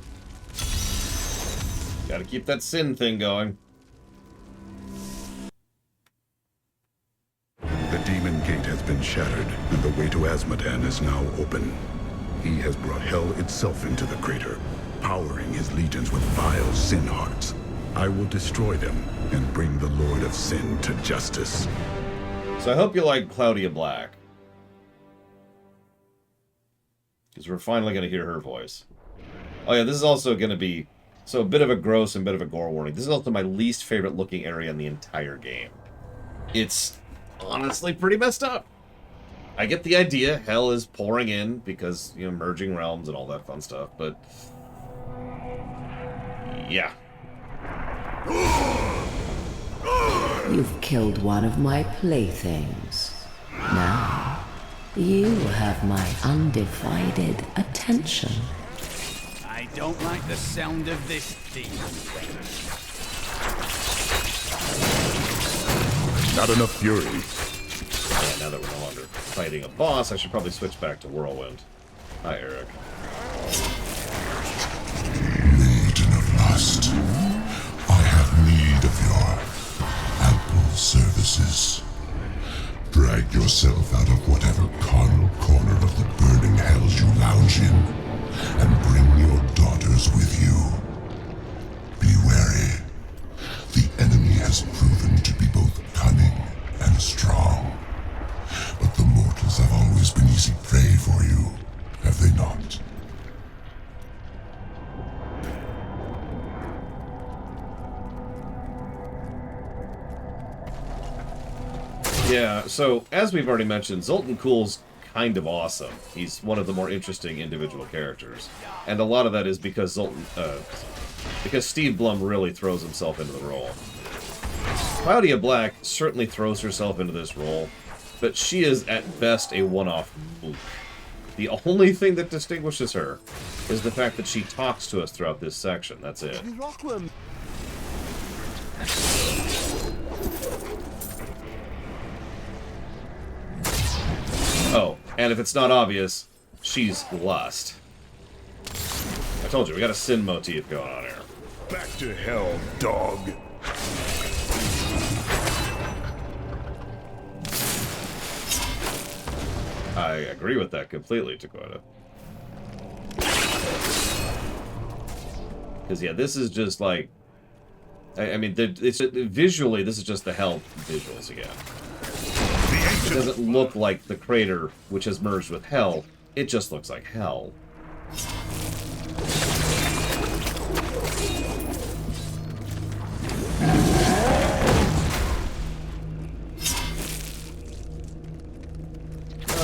Gotta keep that sin thing going. The Demon Gate has been shattered, and the way to Asmodan is now open. He has brought Hell itself into the crater, powering his legions with vile Sin Hearts. I will destroy them and bring the Lord of Sin to justice. So I hope you like Claudia Black, because we're finally going to hear her voice. Oh yeah, this is also going to be a bit of a gross and bit of a gore warning. This is also my least favorite looking area in the entire game. It's honestly pretty messed up. I get the idea. Hell is pouring in because, you know, merging realms and all that fun stuff, but yeah. You've killed one of my playthings. Now, you have my undivided attention. I don't like the sound of this demon. Not enough fury. Yeah, now that we're no longer fighting a boss, I should probably switch back to Whirlwind. Hi, Eric. Maiden of Lust, I have need of your ample services. Drag yourself out of whatever carnal corner of the burning hells you lounge in, and bring your daughters with you. Be wary. The enemy has proven to be both cunning and strong. But the mortals have always been easy prey for you, have they not? Yeah, so as we've already mentioned, Zoltan Kuhl's kind of awesome. He's one of the more interesting individual characters. And a lot of that is because because Steve Blum really throws himself into the role. Claudia Black certainly throws herself into this role, but she is at best a one-off mook. The only thing that distinguishes her is the fact that she talks to us throughout this section. That's it. Oh, and if it's not obvious, she's Lust. I told you, we got a sin motif going on here. Back to hell, dog. I agree with that completely, Dakota. Because, yeah, this is just like... I mean, visually, this is just the hell visuals again. It doesn't look like the crater, which has merged with hell. It just looks like hell.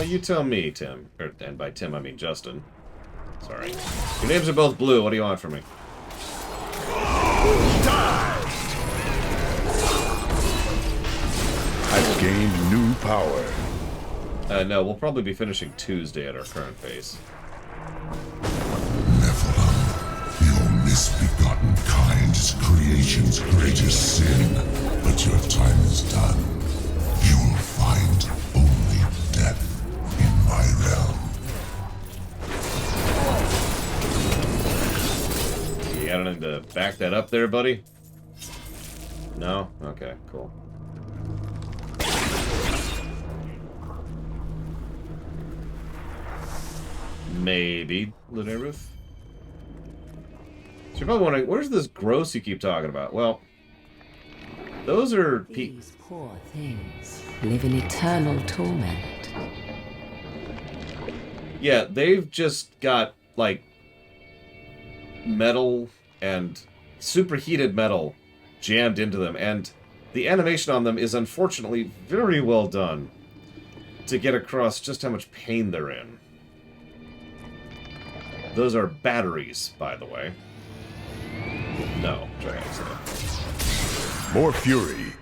You tell me, Tim. And by Tim, I mean Justin. Sorry. Your names are both blue. What do you want from me? I've gained new power. No, we'll probably be finishing Tuesday at our current pace. Nephilim, your misbegotten kind is creation's greatest sin, but that your time is done, you will find only death in my realm. You got anything to back that up there, buddy? No? Okay, cool. Maybe, Lunaruth. So you're probably wondering, where's this gross you keep talking about? Well, those are These poor things live in eternal torment. Yeah, they've just got, like, metal and superheated metal jammed into them, and the animation on them is unfortunately very well done to get across just how much pain they're in. Those are batteries, by the way. No, try accident. More fury.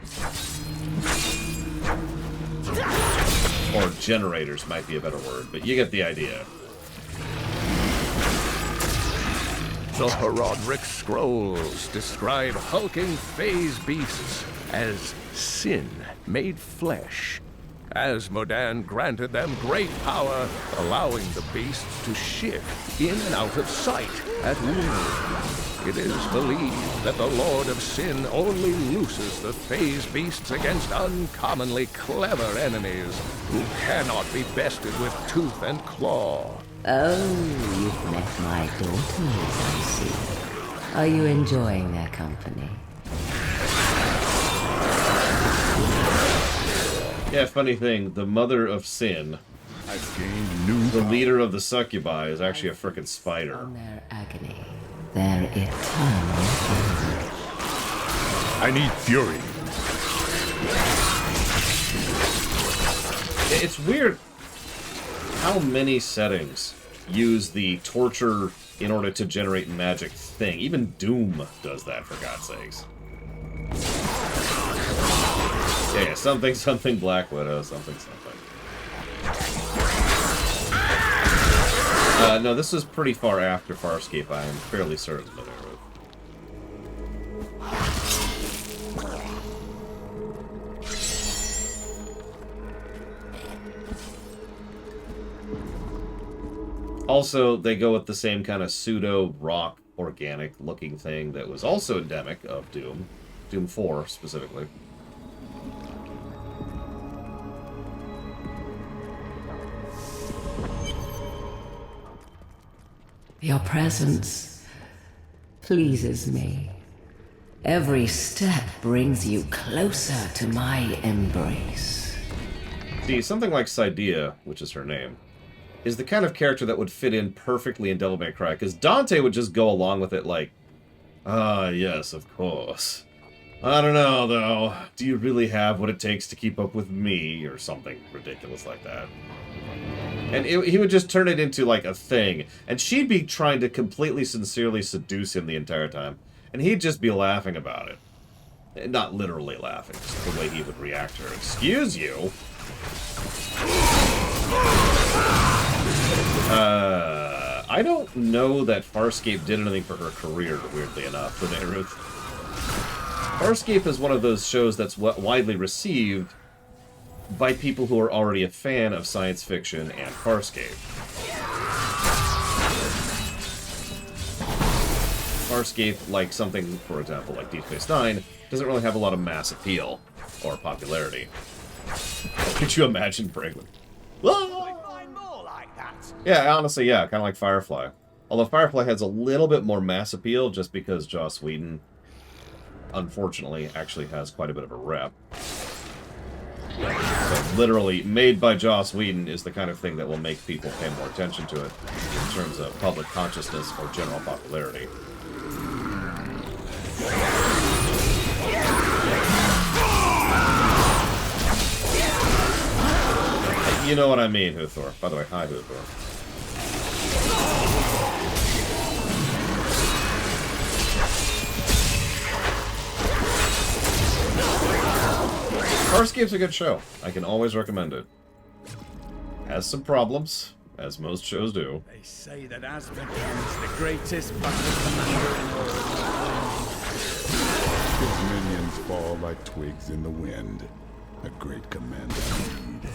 Or generators might be a better word, but you get the idea. The Heraldric Scrolls describe hulking phase beasts as sin made flesh. Asmodan granted them great power, allowing the beasts to shift in and out of sight at will. It is believed that the Lord of Sin only looses the phase beasts against uncommonly clever enemies who cannot be bested with tooth and claw. Oh, you've met my daughters, I see. Are you enjoying their company? Yeah, funny thing, the mother of sin, the leader of the succubi, is actually a frickin' spider. On their agony, their eternal agony. I need fury. It's weird how many settings use the torture in order to generate magic thing. Even Doom does that, for God's sakes. Yeah, something Black Widow, something. No, this was pretty far after Farscape, I am fairly certain that I wrote. Also, they go with the same kind of pseudo-rock, organic-looking thing that was also endemic of Doom. Doom 4, specifically. Your presence pleases me. Every step brings you closer to my embrace. See, something like Cydia, which is her name, is the kind of character that would fit in perfectly in Devil May Cry, because Dante would just go along with it like, ah, yes, of course. I don't know, though. Do you really have what it takes to keep up with me? Or something ridiculous like that. And he would just turn it into, like, a thing. And she'd be trying to completely sincerely seduce him the entire time. And he'd just be laughing about it. Not literally laughing, just the way he would react to her. Excuse you? I don't know that Farscape did anything for her career, weirdly enough, for Ruth. Farscape is one of those shows that's widely received by people who are already a fan of science fiction and Farscape. Farscape, like something, for example, like Deep Space Nine, doesn't really have a lot of mass appeal or popularity. Could you imagine Franklin? Yeah, honestly, yeah, kind of like Firefly. Although Firefly has a little bit more mass appeal just because Joss Whedon, unfortunately, actually has quite a bit of a rep. So literally, made by Joss Whedon is the kind of thing that will make people pay more attention to it in terms of public consciousness or general popularity. You know what I mean, Huthor. By the way, hi, Huthor. Farscape's a good show. I can always recommend it. Has some problems, as most shows do. They say that Asmodan is the greatest battle commander in all of His minions fall fall like twigs in the wind. A great commander indeed.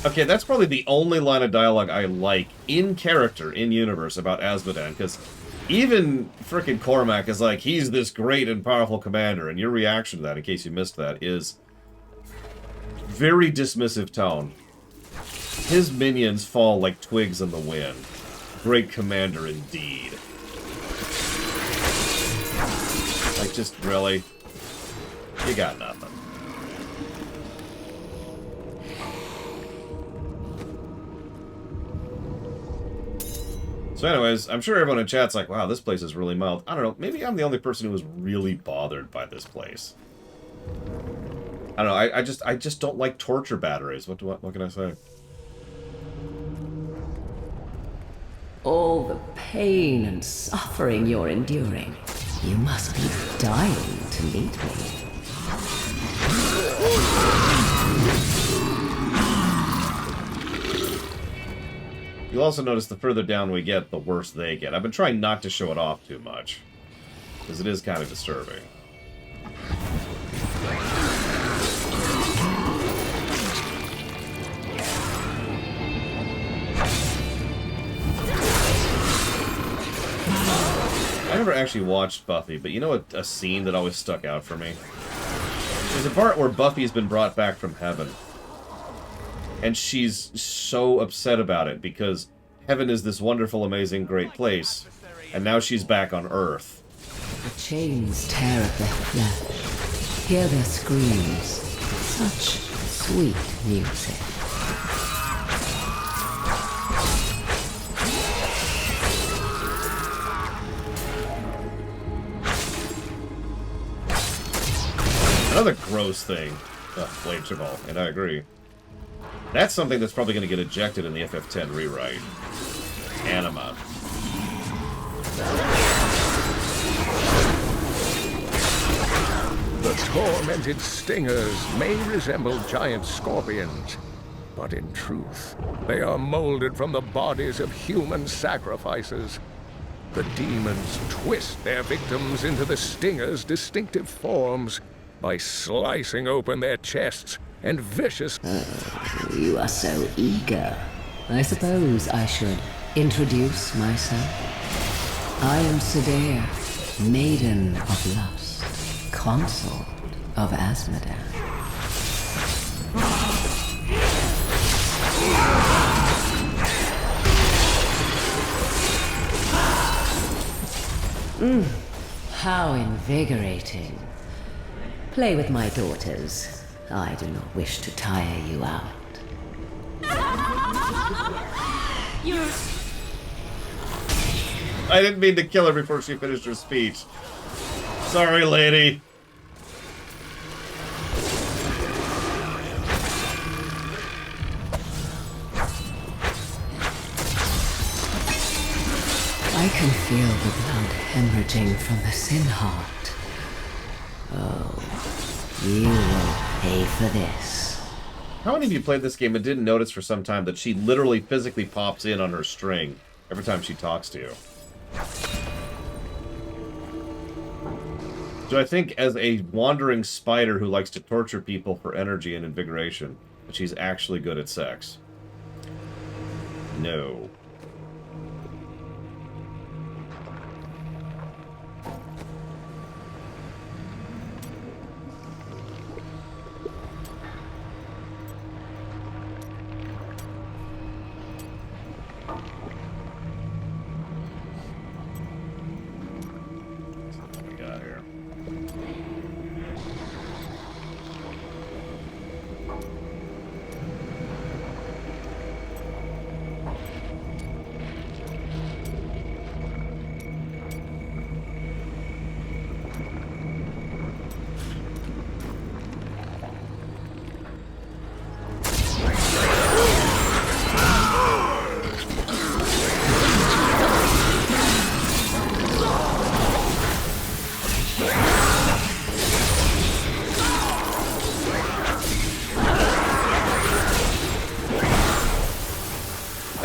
Okay, that's probably the only line of dialogue I like in character, in universe, about Asmodan, because even frickin' Cormac is like, he's this great and powerful commander, and your reaction to that, in case you missed that, is very dismissive tone. His minions fall like twigs in the wind. Great commander indeed. Like, just really? You got nothing. So anyways, I'm sure everyone in chat's like, wow, this place is really mild. I don't know, maybe I'm the only person who was really bothered by this place. I don't know, I just don't like torture batteries. What can I say? All the pain and suffering you're enduring. You must be dying to meet me. You'll also notice the further down we get, the worse they get. I've been trying not to show it off too much, because it is kind of disturbing. I never actually watched Buffy, but you know a scene that always stuck out for me? There's a part where Buffy's been brought back from heaven. And she's so upset about it, because heaven is this wonderful, amazing, great place. And now she's back on Earth. The chains tear at their flesh. Hear their screams. Such sweet music. Another gross thing. Blade Cheval, and I agree. That's something that's probably going to get ejected in the FF10 rewrite. Anima. The tormented stingers may resemble giant scorpions, but in truth, they are molded from the bodies of human sacrifices. The demons twist their victims into the stingers' distinctive forms by slicing open their chests and vicious... Oh, you are so eager. I suppose I should introduce myself. I am Sadea, Maiden of Lust, Consort of Asmodan. How invigorating. Play with my daughters. I do not wish to tire you out. I didn't mean to kill her before she finished her speech. Sorry, lady. I can feel the blood hemorrhaging from the sin heart. Oh, you will pay for this. How many of you played this game and didn't notice for some time that she literally physically pops in on her string every time she talks to you? Do I think as a wandering spider who likes to torture people for energy and invigoration, that she's actually good at sex? No.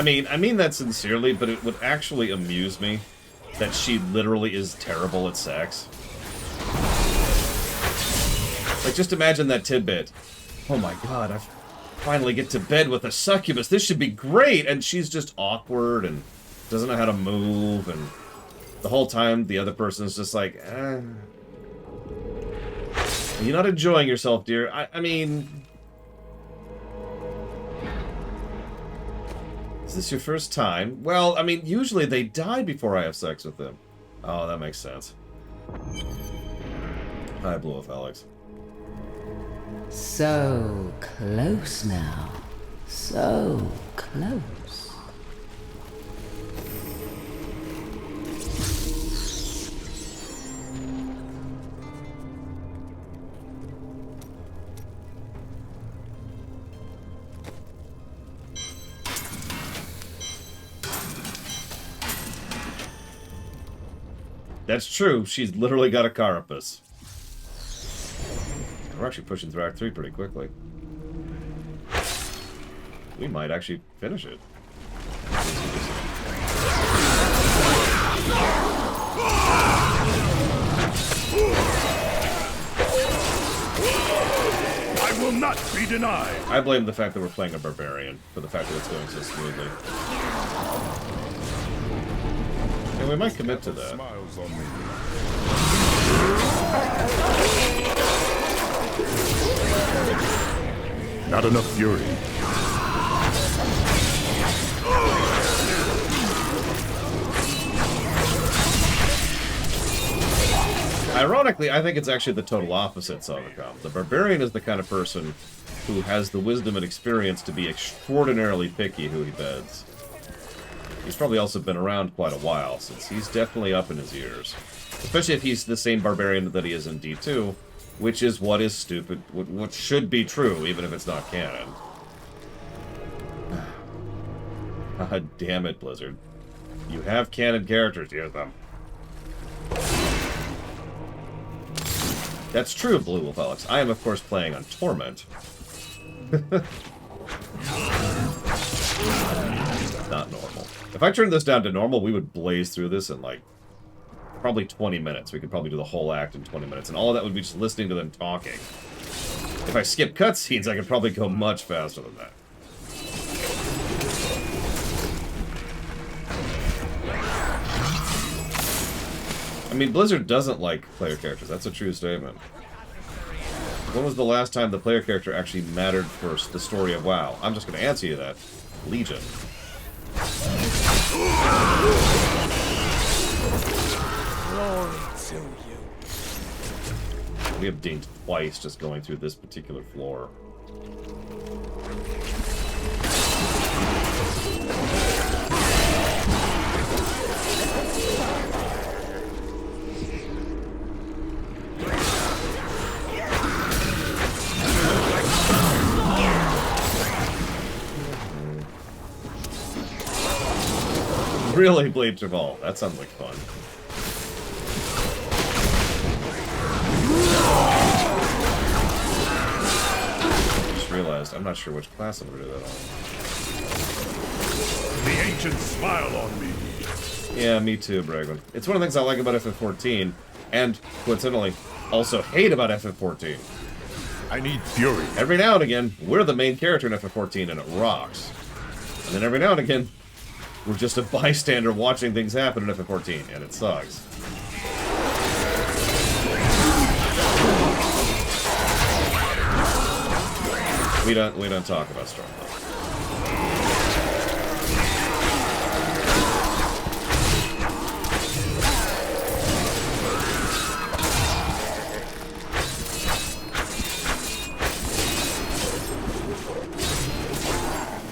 I mean that sincerely, but it would actually amuse me that she literally is terrible at sex. Like, just imagine that tidbit. Oh my god, I finally get to bed with a succubus. This should be great! And she's just awkward and doesn't know how to move, and the whole time the other person's just like, you're not enjoying yourself, dear. I mean... Is this your first time? Well, I mean, usually they die before I have sex with them. Oh, that makes sense. Hi, Blue Wolf Alex. So close now. So close. That's true. She's literally got a carapace. We're actually pushing through Act 3 pretty quickly. We might actually finish it. I will not be denied. I blame the fact that we're playing a Barbarian for the fact that it's going so smoothly. And we might commit to that. Smiles on me. Not enough fury. Ironically, I think it's actually the total opposite, Sonicom. The Barbarian is the kind of person who has the wisdom and experience to be extraordinarily picky who he beds. He's probably also been around quite a while, since he's definitely up in his years. Especially if he's the same Barbarian that he is in D2, which is what is stupid, what should be true, even if it's not canon. God damn it, Blizzard. You have canon characters, use them. That's true, Blue Wolf Alex. I am, of course, playing on Torment. Not normal. If I turned this down to normal, we would blaze through this in, like, probably 20 minutes. We could probably do the whole act in 20 minutes, and all of that would be just listening to them talking. If I skip cutscenes, I could probably go much faster than that. I mean, Blizzard doesn't like player characters. That's a true statement. When was the last time the player character actually mattered for the story of WoW? I'm just going to answer you that. Legion. Glory to you. We have dinged twice just going through this particular floor. Really, Blade Javal. That sounds like fun. Just realized I'm not sure which class I'm going to do that on. The ancients smile on me. Yeah, me too, Bragman. It's one of the things I like about FF14, and, coincidentally, also hate about FF14. I need fury. Every now and again, we're the main character in FF14, and it rocks. And then every now and again, we're just a bystander watching things happen in FF14, and it sucks. We don't talk about Stormlight.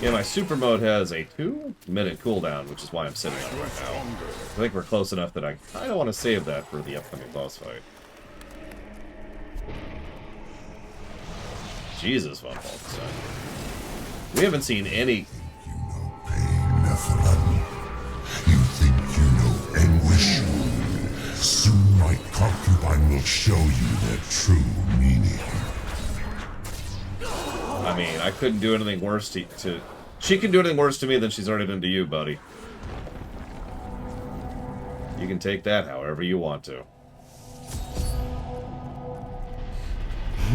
Yeah, my super mode has a 2-minute cooldown, which is why I'm sitting on it right now. I think we're close enough that I kind of want to save that for the upcoming boss fight. Jesus, Von Falkenstein. We haven't seen any... You think you know anguish? Soon my concubine will show you their true meaning. I mean, I couldn't do anything worse to... She can do anything worse to me than she's already done to you, buddy. You can take that however you want to.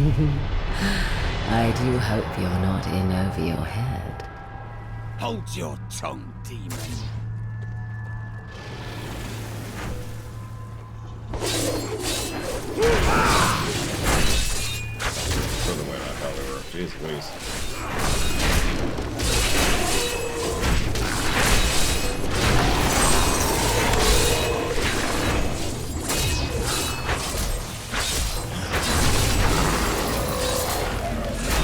I do hope you're not in over your head. Hold your tongue, demon. Further away than I thought they were. Jeez Louise.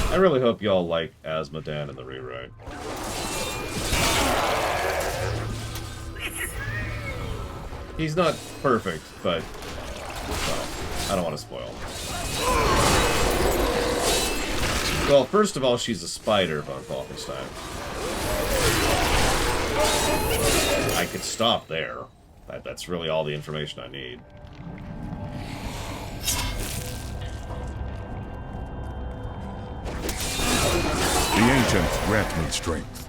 I really hope y'all like Asmodan in the rewrite. He's not perfect, but well, I don't want to spoil. Well, first of all, she's a spider, von Falkenstein. I could stop there. That's really all the information I need. The ancients grant me strength.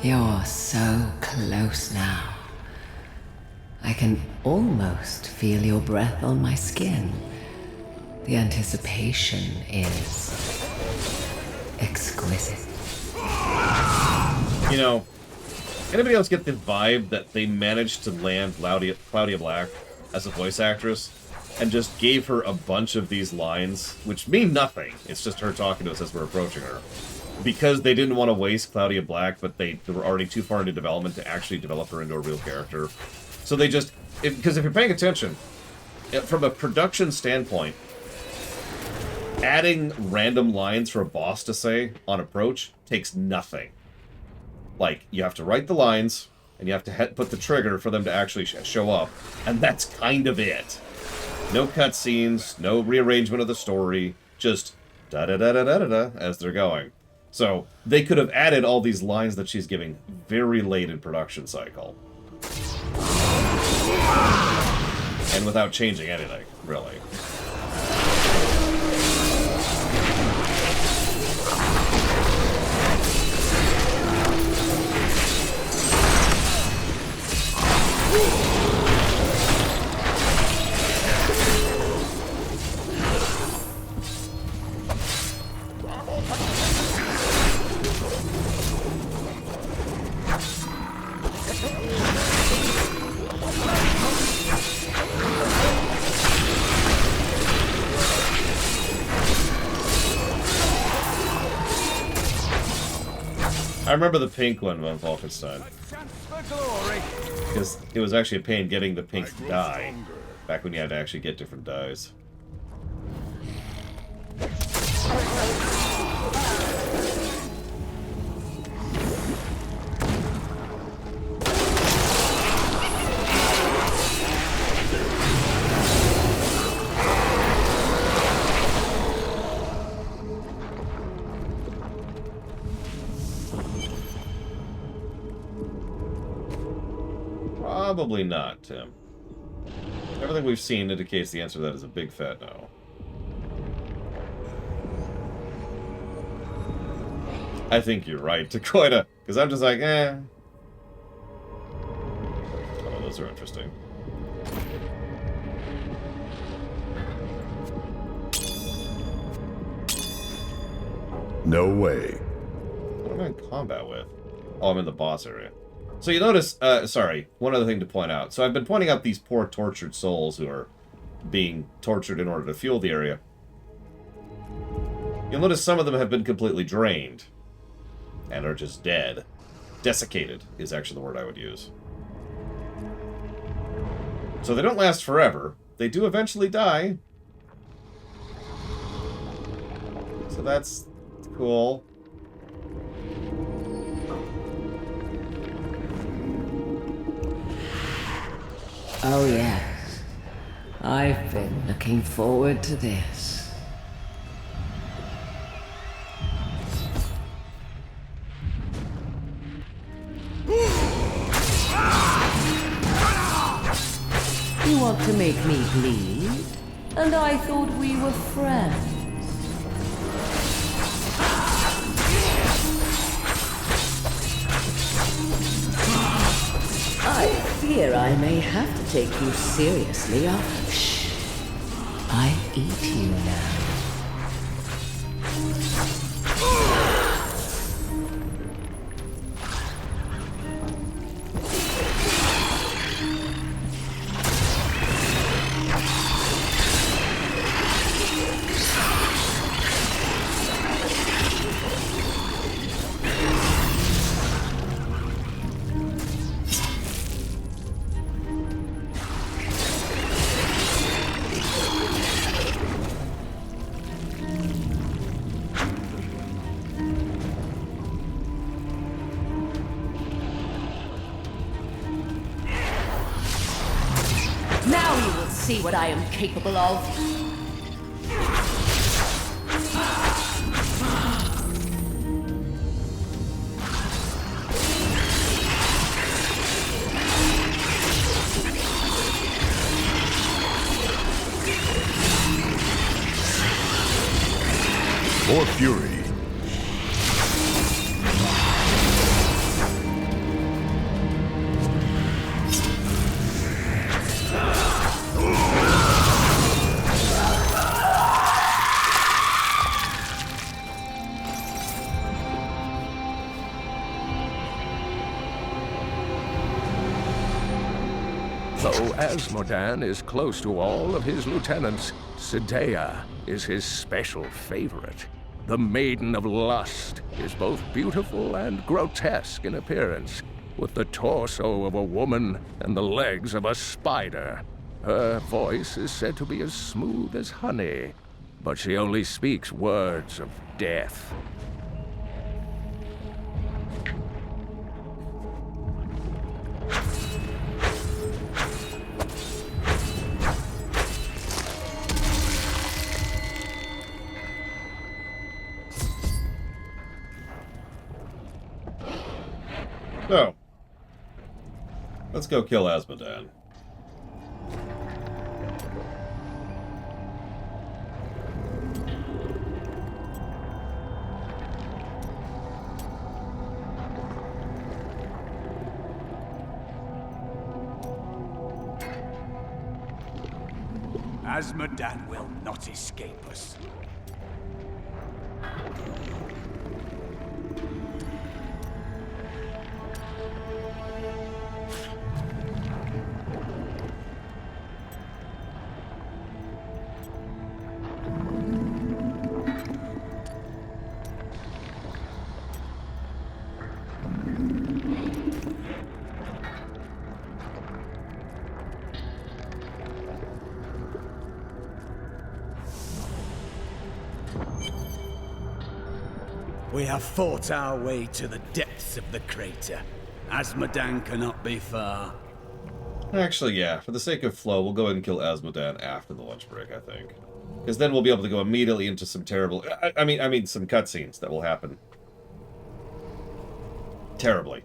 You're so close now. I can almost feel your breath on my skin. The anticipation is exquisite. You know, anybody else get the vibe that they managed to land Claudia Black as a voice actress and just gave her a bunch of these lines, which mean nothing. It's just her talking to us as we're approaching her. Because they didn't want to waste Claudia Black, but they were already too far into development to actually develop her into a real character. So they just... Because if you're paying attention, from a production standpoint, adding random lines for a boss to say on approach takes nothing. Like, you have to write the lines, and you have to put the trigger for them to actually show up, and that's kind of it. No cutscenes, no rearrangement of the story, just da-da-da-da-da-da-da as they're going. So, they could have added all these lines that she's giving very late in production cycle. And without changing anything, really. I remember the pink one on Falkenstein. Because it was actually a pain getting the pink to die. Back when you had to actually get different dyes. Probably not, Tim. Everything we've seen indicates the answer to that is a big fat no. I think you're right, Takoida, because I'm just like, eh. Oh, those are interesting. No way. What am I in combat with? Oh, I'm in the boss area. So you notice, sorry, one other thing to point out. So I've been pointing out these poor tortured souls who are being tortured in order to fuel the area. You'll notice some of them have been completely drained. And are just dead. Desiccated is actually the word I would use. So they don't last forever. They do eventually die. So that's cool. Oh yes, I've been looking forward to this. You want to make me bleed? And I thought we were friends. I fear I may have to take you seriously. Shh. I eat you now. Now you will see what I am capable of. For fury. Though Asmodan is close to all of his lieutenants, Sidea is his special favorite. The Maiden of Lust is both beautiful and grotesque in appearance, with the torso of a woman and the legs of a spider. Her voice is said to be as smooth as honey, but she only speaks words of death. So, let's go kill Asmodan. Asmodan will not escape us. We have fought our way to the depths of the crater. Asmodan cannot be far. Actually, yeah, for the sake of flow, we'll go ahead and kill Asmodan after the lunch break, I think. Because then we'll be able to go immediately into some terrible... I mean, some cutscenes that will happen terribly.